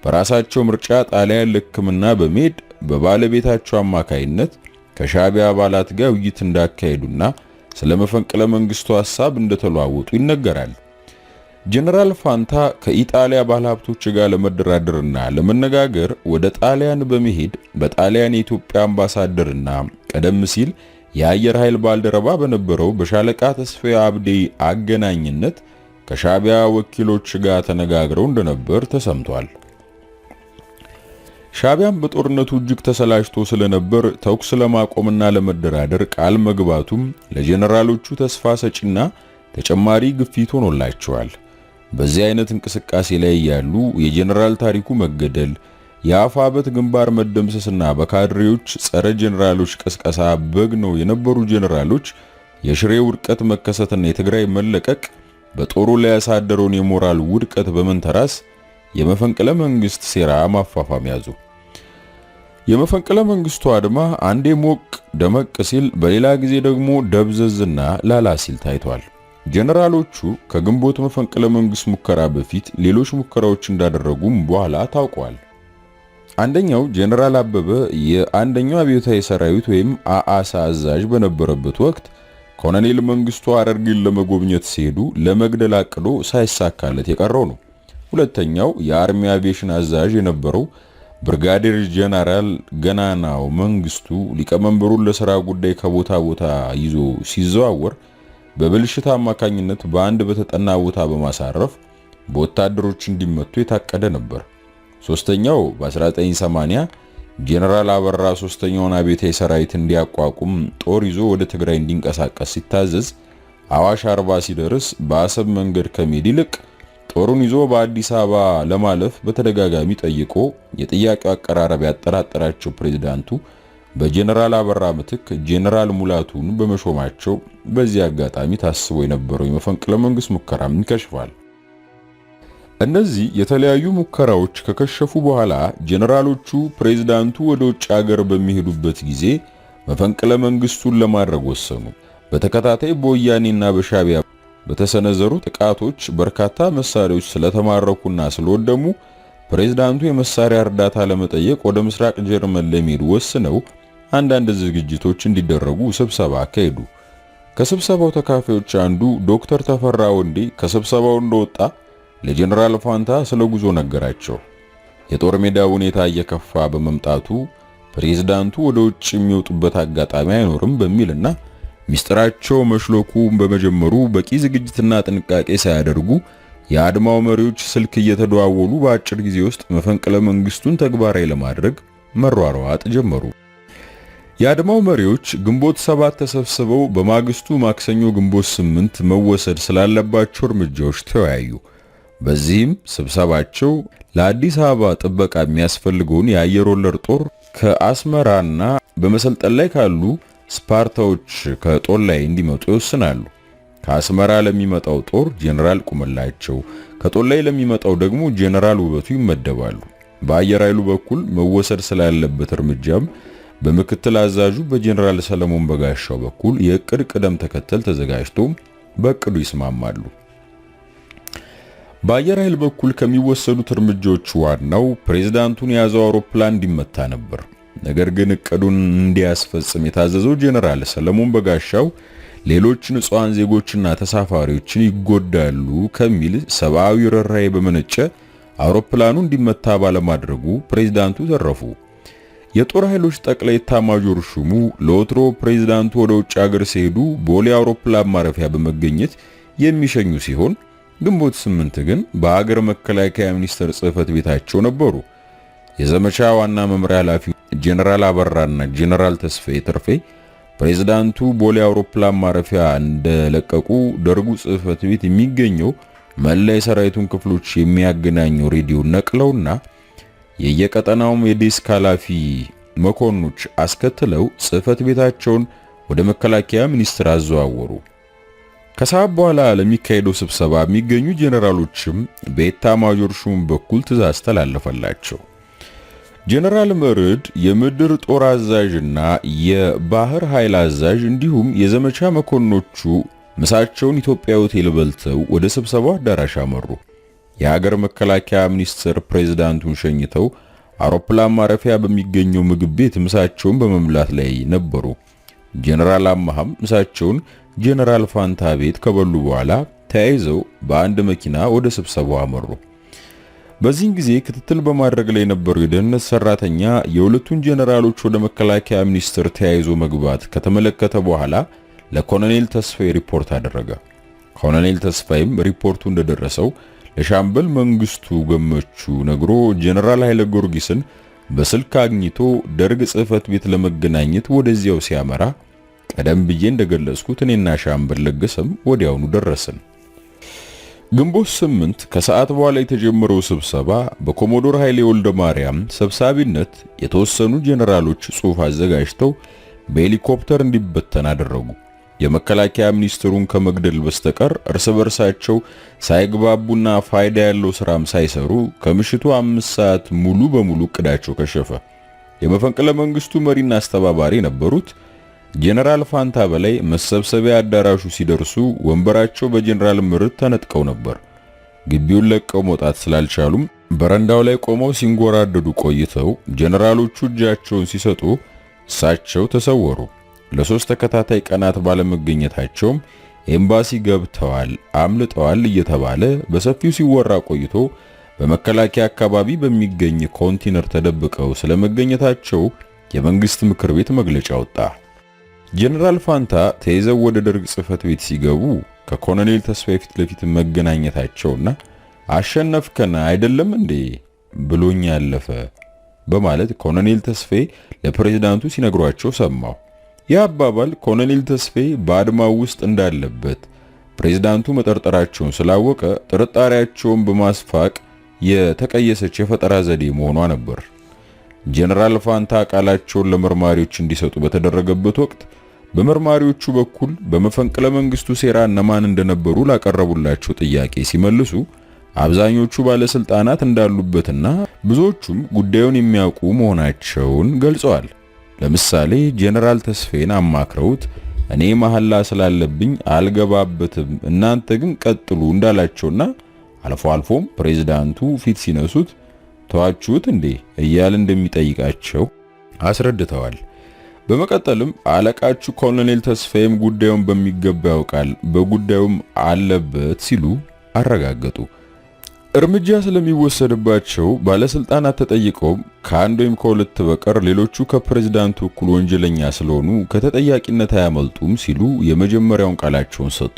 በራሳቸው ምርጫ ጣሊያን ለሕክምና በመሄድ በባለቤታቸው አማካይነት ከሻዕቢያ አባላት ጋር ውይይት እንዳካሄዱና ስለ መፈንቅለ መንግስቱ ሐሳብ እንደተለዋወጡ ይነገራል። ጄኔራል ፋንታ ከኢጣሊያ ባለሀብቶች ጋር ለመደራደርና ለመነጋገር ወደ ጣሊያን በመሄድ በጣሊያን የኢትዮጵያ አምባሳደርና ቀደም ሲል የአየር ኃይል ባልደረባ በነበረው በሻለቃ ተስፋዬ አብዴ አገናኝነት ከሻዕቢያ ወኪሎች ጋር ተነጋግረው እንደነበር ተሰምቷል። ሻዕቢያም በጦርነቱ እጅግ ተሰላችቶ ስለነበር ተኩስ ለማቆምና ለመደራደር ቃል መግባቱም ለጄኔራሎቹ ተስፋ ሰጪና ተጨማሪ ግፊት ሆኖላቸዋል። በዚህ አይነት እንቅስቃሴ ላይ ያሉ የጄኔራል ታሪኩ መገደል፣ የአፋበት ግንባር መደምሰስና በካድሬዎች ጸረ ጄኔራሎች ቀስቀሳ በግነው የነበሩ ጄኔራሎች የሽሬ ውድቀት መከሰትና የትግራይ መለቀቅ በጦሩ ላይ ያሳደረውን የሞራል ውድቀት በመንተራስ የመፈንቅለ መንግስት ሴራ ማፋፋም ያዙ። የመፈንቅለ መንግስቱ አድማ አንዴ ሞቅ ደመቅ ሲል በሌላ ጊዜ ደግሞ ደብዘዝና ላላ ሲል ታይቷል። ጄኔራሎቹ ከግንቦት መፈንቅለ መንግስት ሙከራ በፊት ሌሎች ሙከራዎች እንዳደረጉም በኋላ ታውቋል። አንደኛው ጄኔራል አበበ የአንደኛው አብዮታዊ ሰራዊት ወይም አአሳ አዛዥ በነበረበት ወቅት ኮሎኔል መንግስቱ ሐረርጌን ለመጎብኘት ሲሄዱ ለመግደል አቅዶ ሳይሳካለት የቀረው ነው። ሁለተኛው የአርሚ አቪዬሽን አዛዥ የነበረው ብርጋዴር ጄኔራል ገናናው መንግስቱ ሊቀመንበሩን ለሥራ ጉዳይ ከቦታ ቦታ ይዞ ሲዘዋወር በብልሽት አማካኝነት በአንድ በተጠና ቦታ በማሳረፍ በወታደሮች እንዲመቱ የታቀደ ነበር። ሶስተኛው በ1980 ጄኔራል አበራ ሶስተኛውን አብዮታዊ ሰራዊት እንዲያቋቁም ጦር ይዞ ወደ ትግራይ እንዲንቀሳቀስ ሲታዘዝ አዋሽ አርባ ሲደርስ በአሰብ መንገድ ከመሄድ ይልቅ ጦሩን ይዞ በአዲስ አበባ ለማለፍ በተደጋጋሚ ጠይቆ የጥያቄው አቀራረብ ያጠራጠራቸው ፕሬዝዳንቱ በጄኔራል አበራ ምትክ ጄኔራል ሙላቱን በመሾማቸው በዚህ አጋጣሚ ታስቦ የነበረው የመፈንቅለ መንግስት ሙከራም ይከሽፋል። እነዚህ የተለያዩ ሙከራዎች ከከሸፉ በኋላ ጄኔራሎቹ ፕሬዝዳንቱ ወደ ውጭ ሀገር በሚሄዱበት ጊዜ መፈንቅለ መንግስቱን ለማድረግ ወሰኑ። በተከታታይ በወያኔና በሻዕቢያ በተሰነዘሩ ጥቃቶች በርካታ መሳሪያዎች ስለተማረኩና ስለወደሙ ፕሬዝዳንቱ የመሳሪያ እርዳታ ለመጠየቅ ወደ ምስራቅ ጀርመን ለመሄድ ወስነው አንዳንድ ዝግጅቶች እንዲደረጉ ስብሰባ አካሄዱ። ከስብሰባው ተካፋዮች አንዱ ዶክተር ተፈራ ወንዴ ከስብሰባው እንደወጣ ለጄኔራል ፋንታ ስለ ጉዞ ነገራቸው። የጦር ሜዳ ሁኔታ እየከፋ በመምጣቱ ፕሬዝዳንቱ ወደ ውጭ የሚወጡበት አጋጣሚ አይኖርም በሚልና ሚስጥራቸው መሽሎኩ በመጀመሩ በቂ ዝግጅትና ጥንቃቄ ሳያደርጉ የአድማው መሪዎች ስልክ እየተደዋወሉ በአጭር ጊዜ ውስጥ መፈንቅለ መንግስቱን ተግባራዊ ለማድረግ መሯሯጥ ጀመሩ። የአድማው መሪዎች ግንቦት 7 ተሰብስበው በማግስቱ ማክሰኞ ግንቦት 8 መወሰድ ስላለባቸው እርምጃዎች ተወያዩ። በዚህም ስብሰባቸው ለአዲስ አበባ ጥበቃ የሚያስፈልገውን የአየር ወለድ ጦር ከአስመራና በመሰልጠን ላይ ካሉ ስፓርታዎች ከጦር ላይ እንዲመጡ ይወስናሉ። ከአስመራ ለሚመጣው ጦር ጄኔራል ቁምላቸው፣ ከጦር ላይ ለሚመጣው ደግሞ ጄኔራል ውበቱ ይመደባሉ። በአየር ኃይሉ በኩል መወሰድ ስላለበት እርምጃም በምክትል አዛዡ በጄኔራል ሰለሞን በጋሻው በኩል የእቅድ ቅደም ተከተል ተዘጋጅቶ በእቅዱ ይስማማሉ። በአየር ኃይል በኩል ከሚወሰዱት እርምጃዎች ዋናው ፕሬዝዳንቱን የያዘው አውሮፕላን እንዲመታ ነበር። ነገር ግን እቅዱን እንዲያስፈጽም የታዘዘው ጄኔራል ሰለሞን በጋሻው ሌሎች ንጹሃን ዜጎችና ተሳፋሪዎችን ይጎዳሉ ከሚል ሰብአዊ ርህራሄ በመነጨ አውሮፕላኑ እንዲመታ ባለማድረጉ ፕሬዝዳንቱ ተረፉ። የጦር ኃይሎች ጠቅላይ ኤታማዦር ሹሙ ለወትሮ ፕሬዝዳንቱ ወደ ውጭ ሀገር ሲሄዱ ቦሌ አውሮፕላን ማረፊያ በመገኘት የሚሸኙ ሲሆን ግንቦት 8 ግን በአገር መከላከያ ሚኒስቴር ጽሕፈት ቤታቸው ነበሩ። የዘመቻ ዋና መምሪያ ኃላፊ ጄኔራል አበራና ጄኔራል ተስፋዬ ተርፌ ፕሬዝዳንቱ ቦሌ አውሮፕላን ማረፊያ እንደለቀቁ ደርጉ ጽሕፈት ቤት የሚገኘው መላ የሰራዊቱን ክፍሎች የሚያገናኘው ሬዲዮ ነቅለውና የየቀጠናውም የዴስክ ኃላፊ መኮንኖች አስከትለው ጽሕፈት ቤታቸውን ወደ መከላከያ ሚኒስቴር አዘዋወሩ። ከሰዓት በኋላ ለሚካሄደው ስብሰባ የሚገኙ ጄኔራሎችም በኤታ ማጆር ሹም በኩል ትዕዛዝ ተላለፈላቸው። ጄኔራል መርዕድ የምድር ጦር አዛዥና የባህር ኃይል አዛዥ እንዲሁም የዘመቻ መኮንኖቹ ምሳቸውን ኢትዮጵያ ሆቴል በልተው ወደ ስብሰባው አዳራሽ አመሩ። የሀገር መከላከያ ሚኒስቴር ፕሬዝዳንቱን ሸኝተው አውሮፕላን ማረፊያ በሚገኘው ምግብ ቤት ምሳቸውን በመምላት ላይ ነበሩ። ጄኔራል አማሃም ምሳቸውን ጄኔራል ፋንታ ቤት ከበሉ በኋላ ተያይዘው በአንድ መኪና ወደ ስብሰባው አመሩ። በዚህን ጊዜ ክትትል በማድረግ ላይ የነበረው የደህንነት ሰራተኛ የሁለቱን ጄኔራሎች ወደ መከላከያ ሚኒስቴር ተያይዞ መግባት ከተመለከተ በኋላ ለኮሎኔል ተስፋዬ ሪፖርት አደረገ። ኮሎኔል ተስፋዬም ሪፖርቱ እንደደረሰው ለሻምበል መንግስቱ ገመቹ ነግሮ ጄኔራል ኃይለ ጊዮርጊስን በስልክ አግኝቶ ደርግ ጽሕፈት ቤት ለመገናኘት ወደዚያው ሲያመራ ቀደም ብዬ እንደገለጽኩት እኔና ሻምበል ለገሰም ወዲያውኑ ደረስን። ግንቦት 8 ከሰዓት በኋላ የተጀመረው ስብሰባ በኮሞዶር ኃይሌ ወልደ ማርያም ሰብሳቢነት የተወሰኑ ጄኔራሎች ጽሑፍ አዘጋጅተው በሄሊኮፕተር እንዲበተን አደረጉ። የመከላከያ ሚኒስትሩን ከመግደል በስተቀር እርስ በርሳቸው ሳይግባቡና ፋይዳ ያለው ስራም ሳይሰሩ ከምሽቱ 5 ሰዓት ሙሉ በሙሉ እቅዳቸው ከሸፈ። የመፈንቅለ መንግስቱ መሪና አስተባባሪ የነበሩት ጄኔራል ፋንታ በላይ መሰብሰቢያ አዳራሹ ሲደርሱ ወንበራቸው በጄኔራል መርዕድ ተነጥቀው ነበር። ግቢውን ለቀው መውጣት ስላልቻሉም በረንዳው ላይ ቆመው ሲንጎራደዱ ቆይተው ጄኔራሎቹ እጃቸውን ሲሰጡ እሳቸው ተሰወሩ። ለሶስት ተከታታይ ቀናት ባለመገኘታቸውም ኤምባሲ ገብተዋል፣ አምልጠዋል እየተባለ በሰፊው ሲወራ ቆይቶ በመከላከያ አካባቢ በሚገኝ ኮንቲነር ተደብቀው ስለመገኘታቸው የመንግስት ምክር ቤት መግለጫ ወጣ። ጄኔራል ፋንታ ተይዘው ወደ ደርግ ጽሕፈት ቤት ሲገቡ ከኮሎኔል ተስፋዬ ፊት ለፊት መገናኘታቸውና አሸነፍከን አይደለም እንዴ ብሎኝ ያለፈ በማለት ኮሎኔል ተስፋዬ ለፕሬዝዳንቱ ሲነግሯቸው ሰማው። ይህ አባባል ኮሎኔል ተስፋዬ በአድማው ውስጥ እንዳለበት ፕሬዝዳንቱ መጠርጠራቸውን ስላወቀ ጥርጣሬያቸውን በማስፋቅ የተቀየሰች የፈጠራ ዘዴ መሆኗ ነበር። ጄኔራል ፋንታ ቃላቸውን ለመርማሪዎች እንዲሰጡ በተደረገበት ወቅት በመርማሪዎቹ በኩል በመፈንቅለ መንግስቱ ሴራ እነማን እንደነበሩ ላቀረቡላቸው ጥያቄ ሲመልሱ አብዛኞቹ ባለስልጣናት እንዳሉበትና ብዙዎቹም ጉዳዩን የሚያውቁ መሆናቸውን ገልጸዋል። ለምሳሌ ጄኔራል ተስፋዬን አማክረውት እኔ መሐላ ስላለብኝ አልገባበትም እናንተ ግን ቀጥሉ እንዳላቸውና አልፎ አልፎም ፕሬዝዳንቱ ፊት ሲነሱት ተዋችሁት እንዴ እያለ እንደሚጠይቃቸው አስረድተዋል። በመቀጠልም አለቃችሁ ኮሎኔል ተስፋዬም ጉዳዩን በሚገባ ያውቃል፣ በጉዳዩም አለበት ሲሉ አረጋገጡ። እርምጃ ስለሚወሰድባቸው ባለስልጣናት ተጠይቀው ከአንድ ወይም ከሁለት በቀር ሌሎቹ ከፕሬዝዳንቱ እኩል ወንጀለኛ ስለሆኑ ከተጠያቂነት አያመልጡም ሲሉ የመጀመሪያውን ቃላቸውን ሰጡ።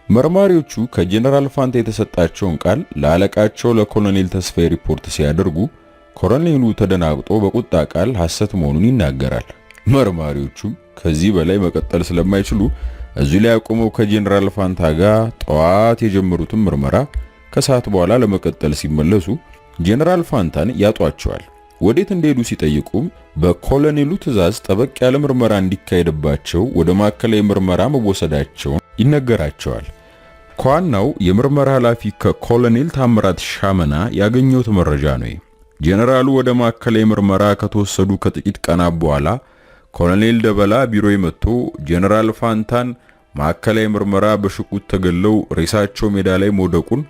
መርማሪዎቹ ከጄኔራል ፋንታ የተሰጣቸውን ቃል ለአለቃቸው ለኮሎኔል ተስፋዬ ሪፖርት ሲያደርጉ ኮሎኔሉ ተደናግጦ በቁጣ ቃል ሐሰት መሆኑን ይናገራል። መርማሪዎቹም ከዚህ በላይ መቀጠል ስለማይችሉ እዚህ ላይ አቆመው ከጄኔራል ፋንታ ጋር ጠዋት የጀመሩትን ምርመራ ከሰዓት በኋላ ለመቀጠል ሲመለሱ ጄኔራል ፋንታን ያጧቸዋል። ወዴት እንደሄዱ ሲጠይቁም በኮሎኔሉ ትዕዛዝ ጠበቅ ያለ ምርመራ እንዲካሄድባቸው ወደ ማዕከላዊ ምርመራ መወሰዳቸውን ይነገራቸዋል። ከዋናው የምርመራ ኃላፊ ከኮሎኔል ታምራት ሻመና ያገኘሁት መረጃ ነው። ጄኔራሉ ወደ ማዕከላዊ ምርመራ ከተወሰዱ ከጥቂት ቀናት በኋላ ኮሎኔል ደበላ ቢሮ መጥቶ ጄኔራል ፋንታን ማዕከላዊ ምርመራ በሽጉጥ ተገለው ሬሳቸው ሜዳ ላይ መውደቁን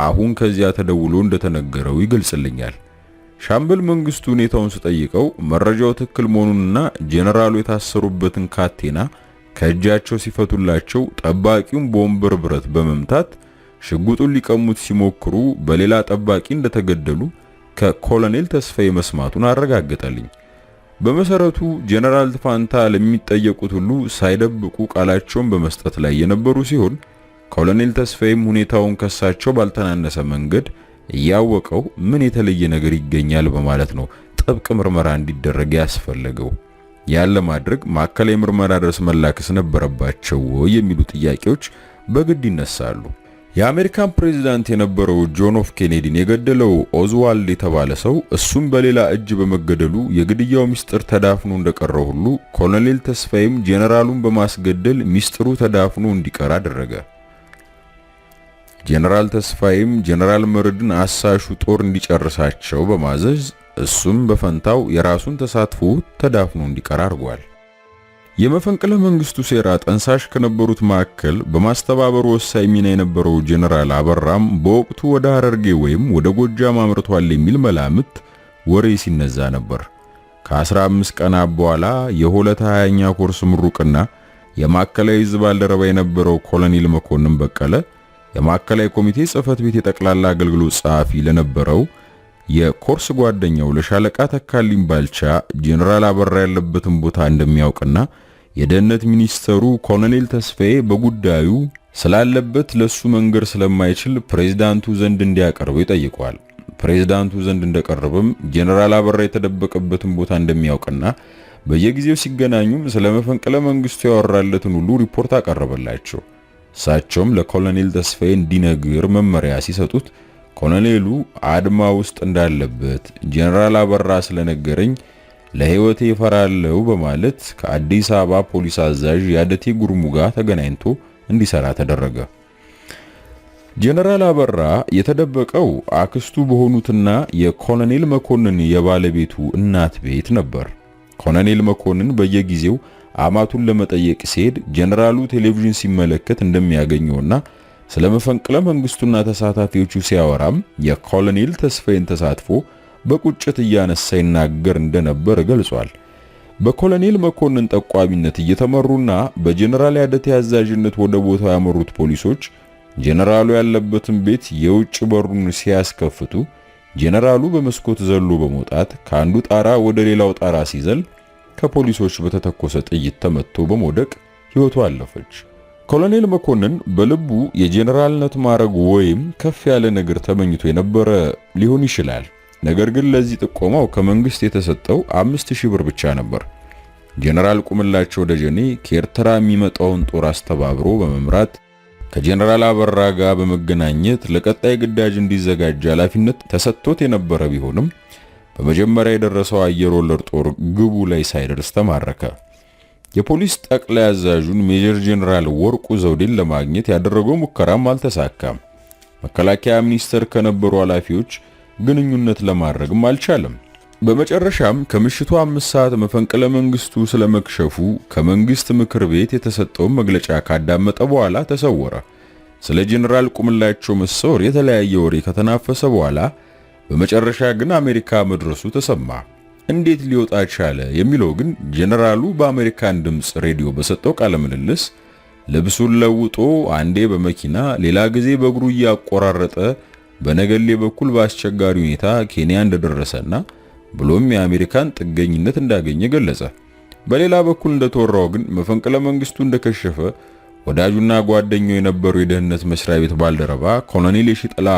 አሁን ከዚያ ተደውሎ እንደተነገረው ይገልጽልኛል። ሻምበል መንግስቱ ሁኔታውን ስጠይቀው መረጃው ትክክል መሆኑንና ጄኔራሉ የታሰሩበትን ካቴና ከእጃቸው ሲፈቱላቸው ጠባቂውን በወንበር ብረት በመምታት ሽጉጡን ሊቀሙት ሲሞክሩ በሌላ ጠባቂ እንደተገደሉ ከኮሎኔል ተስፋዬ መስማቱን አረጋገጠልኝ። በመሰረቱ ጄኔራል ፋንታ ለሚጠየቁት ሁሉ ሳይደብቁ ቃላቸውን በመስጠት ላይ የነበሩ ሲሆን ኮሎኔል ተስፋዬም ሁኔታውን ከሳቸው ባልተናነሰ መንገድ እያወቀው ምን የተለየ ነገር ይገኛል በማለት ነው ጥብቅ ምርመራ እንዲደረግ ያስፈለገው። ያለ ማድረግ ማዕከላዊ ምርመራ ድረስ መላክስ ነበረባቸው የሚሉ ጥያቄዎች በግድ ይነሳሉ። የአሜሪካን ፕሬዝዳንት የነበረው ጆን ኤፍ ኬኔዲን የገደለው ኦዝዋልድ የተባለ ሰው እሱም በሌላ እጅ በመገደሉ የግድያው ሚስጥር ተዳፍኖ እንደቀረው ሁሉ ኮሎኔል ተስፋዬም ጄኔራሉን በማስገደል ሚስጥሩ ተዳፍኖ እንዲቀር አደረገ። ጄኔራል ተስፋዬም ጄኔራል መርዕድን አሳሹ ጦር እንዲጨርሳቸው በማዘዝ እሱም በፈንታው የራሱን ተሳትፎ ተዳፍኖ እንዲቀር አድርጓል። የመፈንቅለ መንግስቱ ሴራ ጠንሳሽ ከነበሩት መካከል በማስተባበሩ ወሳኝ ሚና የነበረው ጄኔራል አበራም በወቅቱ ወደ ሐረርጌ ወይም ወደ ጎጃም አምርቷል የሚል መላምት ወሬ ሲነዛ ነበር። ከ15 ቀናት በኋላ የሆለታ 20ኛ ኮርስ ምሩቅና የማዕከላዊ ዕዝ ባልደረባ የነበረው ኮሎኔል መኮንን በቀለ የማዕከላዊ ኮሚቴ ጽህፈት ቤት የጠቅላላ አገልግሎት ጸሐፊ ለነበረው የኮርስ ጓደኛው ለሻለቃ ተካልኝ ባልቻ ጄኔራል አበራ ያለበትን ቦታ እንደሚያውቅና የደህንነት ሚኒስተሩ ኮሎኔል ተስፋዬ በጉዳዩ ስላለበት ለሱ መንገር ስለማይችል ፕሬዝዳንቱ ዘንድ እንዲያቀርበው ይጠይቀዋል። ፕሬዝዳንቱ ዘንድ እንደቀረበም ጄኔራል አበራ የተደበቀበትን ቦታ እንደሚያውቅና በየጊዜው ሲገናኙም ስለመፈንቅለ መንግስቱ ያወራለትን ሁሉ ሪፖርት አቀረበላቸው። እሳቸውም ለኮሎኔል ተስፋዬ እንዲነግር መመሪያ ሲሰጡት ኮሎኔሉ አድማ ውስጥ እንዳለበት ጄኔራል አበራ ስለነገረኝ ለህይወቴ ይፈራለው በማለት ከአዲስ አበባ ፖሊስ አዛዥ ያደቴ ጉርሙ ጋር ተገናኝቶ እንዲሰራ ተደረገ። ጄኔራል አበራ የተደበቀው አክስቱ በሆኑትና የኮሎኔል መኮንን የባለቤቱ እናት ቤት ነበር። ኮሎኔል መኮንን በየጊዜው አማቱን ለመጠየቅ ሲሄድ ጄኔራሉ ቴሌቪዥን ሲመለከት እንደሚያገኘውና ስለመፈንቅለ መንግስቱና ተሳታፊዎቹ ሲያወራም የኮሎኔል ተስፋዬን ተሳትፎ በቁጭት እያነሳ ይናገር እንደነበር ገልጿል። በኮሎኔል መኮንን ጠቋሚነት እየተመሩና በጄኔራል ያደቴ አዛዥነት ወደ ቦታው ያመሩት ፖሊሶች ጄኔራሉ ያለበትን ቤት የውጭ በሩን ሲያስከፍቱ ጄኔራሉ በመስኮት ዘሎ በመውጣት ከአንዱ ጣራ ወደ ሌላው ጣራ ሲዘል ከፖሊሶች በተተኮሰ ጥይት ተመቶ በመውደቅ ሕይወቱ አለፈች። ኮሎኔል መኮንን በልቡ የጄኔራልነት ማዕረግ ወይም ከፍ ያለ ነገር ተመኝቶ የነበረ ሊሆን ይችላል። ነገር ግን ለዚህ ጥቆማው ከመንግስት የተሰጠው 5000 ብር ብቻ ነበር። ጄኔራል ቁምላቸው ደጀኔ ከኤርትራ የሚመጣውን ጦር አስተባብሮ በመምራት ከጄኔራል አበራ ጋር በመገናኘት ለቀጣይ ግዳጅ እንዲዘጋጅ ኃላፊነት ተሰጥቶት የነበረ ቢሆንም በመጀመሪያ የደረሰው አየር ወለድ ጦር ግቡ ላይ ሳይደርስ ተማረከ። የፖሊስ ጠቅላይ አዛዡን ሜጀር ጄኔራል ወርቁ ዘውዴን ለማግኘት ያደረገው ሙከራም አልተሳካም። መከላከያ ሚኒስቴር ከነበሩ ኃላፊዎች ግንኙነት ለማድረግም አልቻለም። በመጨረሻም ከምሽቱ 5 ሰዓት መፈንቅለ መንግስቱ ስለመክሸፉ ከመንግስት ምክር ቤት የተሰጠውን መግለጫ ካዳመጠ በኋላ ተሰወረ። ስለ ጄኔራል ቁምላቸው መሰወር የተለያየ ወሬ ከተናፈሰ በኋላ በመጨረሻ ግን አሜሪካ መድረሱ ተሰማ። እንዴት ሊወጣ ቻለ የሚለው ግን ጄኔራሉ በአሜሪካን ድምጽ ሬዲዮ በሰጠው ቃለ ምልልስ ልብሱን ለውጦ አንዴ በመኪና ሌላ ጊዜ በእግሩ እያቆራረጠ በነገሌ በኩል በአስቸጋሪ ሁኔታ ኬንያ እንደደረሰና ብሎም የአሜሪካን ጥገኝነት እንዳገኘ ገለጸ። በሌላ በኩል እንደተወራው ግን መፈንቅለ መንግስቱ እንደከሸፈ ወዳጁና ጓደኛው የነበረው የደህንነት መስሪያ ቤት ባልደረባ ኮሎኔል የሺጥላ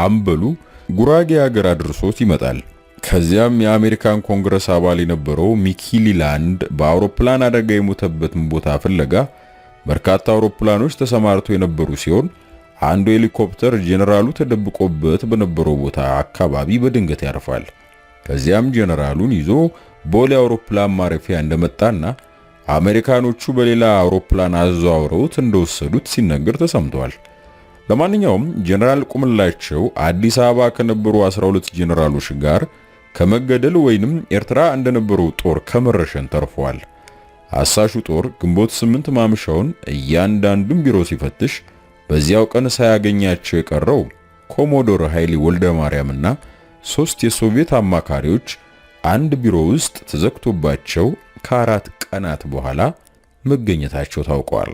አምበሉ ጉራጌ ሀገር አድርሶት ይመጣል። ከዚያም የአሜሪካን ኮንግረስ አባል የነበረው ሚኪ ሊላንድ በአውሮፕላን አደጋ የሞተበትን ቦታ ፍለጋ በርካታ አውሮፕላኖች ተሰማርተው የነበሩ ሲሆን አንዱ ሄሊኮፕተር ጄኔራሉ ተደብቆበት በነበረው ቦታ አካባቢ በድንገት ያርፋል። ከዚያም ጄኔራሉን ይዞ ቦሌ አውሮፕላን ማረፊያ እንደመጣና አሜሪካኖቹ በሌላ አውሮፕላን አዘዋውረውት እንደወሰዱት ሲነገር ተሰምቷል። ለማንኛውም ጄኔራል ቁምላቸው አዲስ አበባ ከነበሩ 12 ጄኔራሎች ጋር ከመገደል ወይንም ኤርትራ እንደነበረው ጦር ከመረሸን ተርፏል። አሳሹ ጦር ግንቦት 8 ማምሻውን እያንዳንዱን ቢሮ ሲፈትሽ በዚያው ቀን ሳያገኛቸው የቀረው ኮሞዶር ኃይሌ ወልደ ማርያምና 3 የሶቪየት አማካሪዎች አንድ ቢሮ ውስጥ ተዘግቶባቸው ከ4 ቀናት በኋላ መገኘታቸው ታውቋል።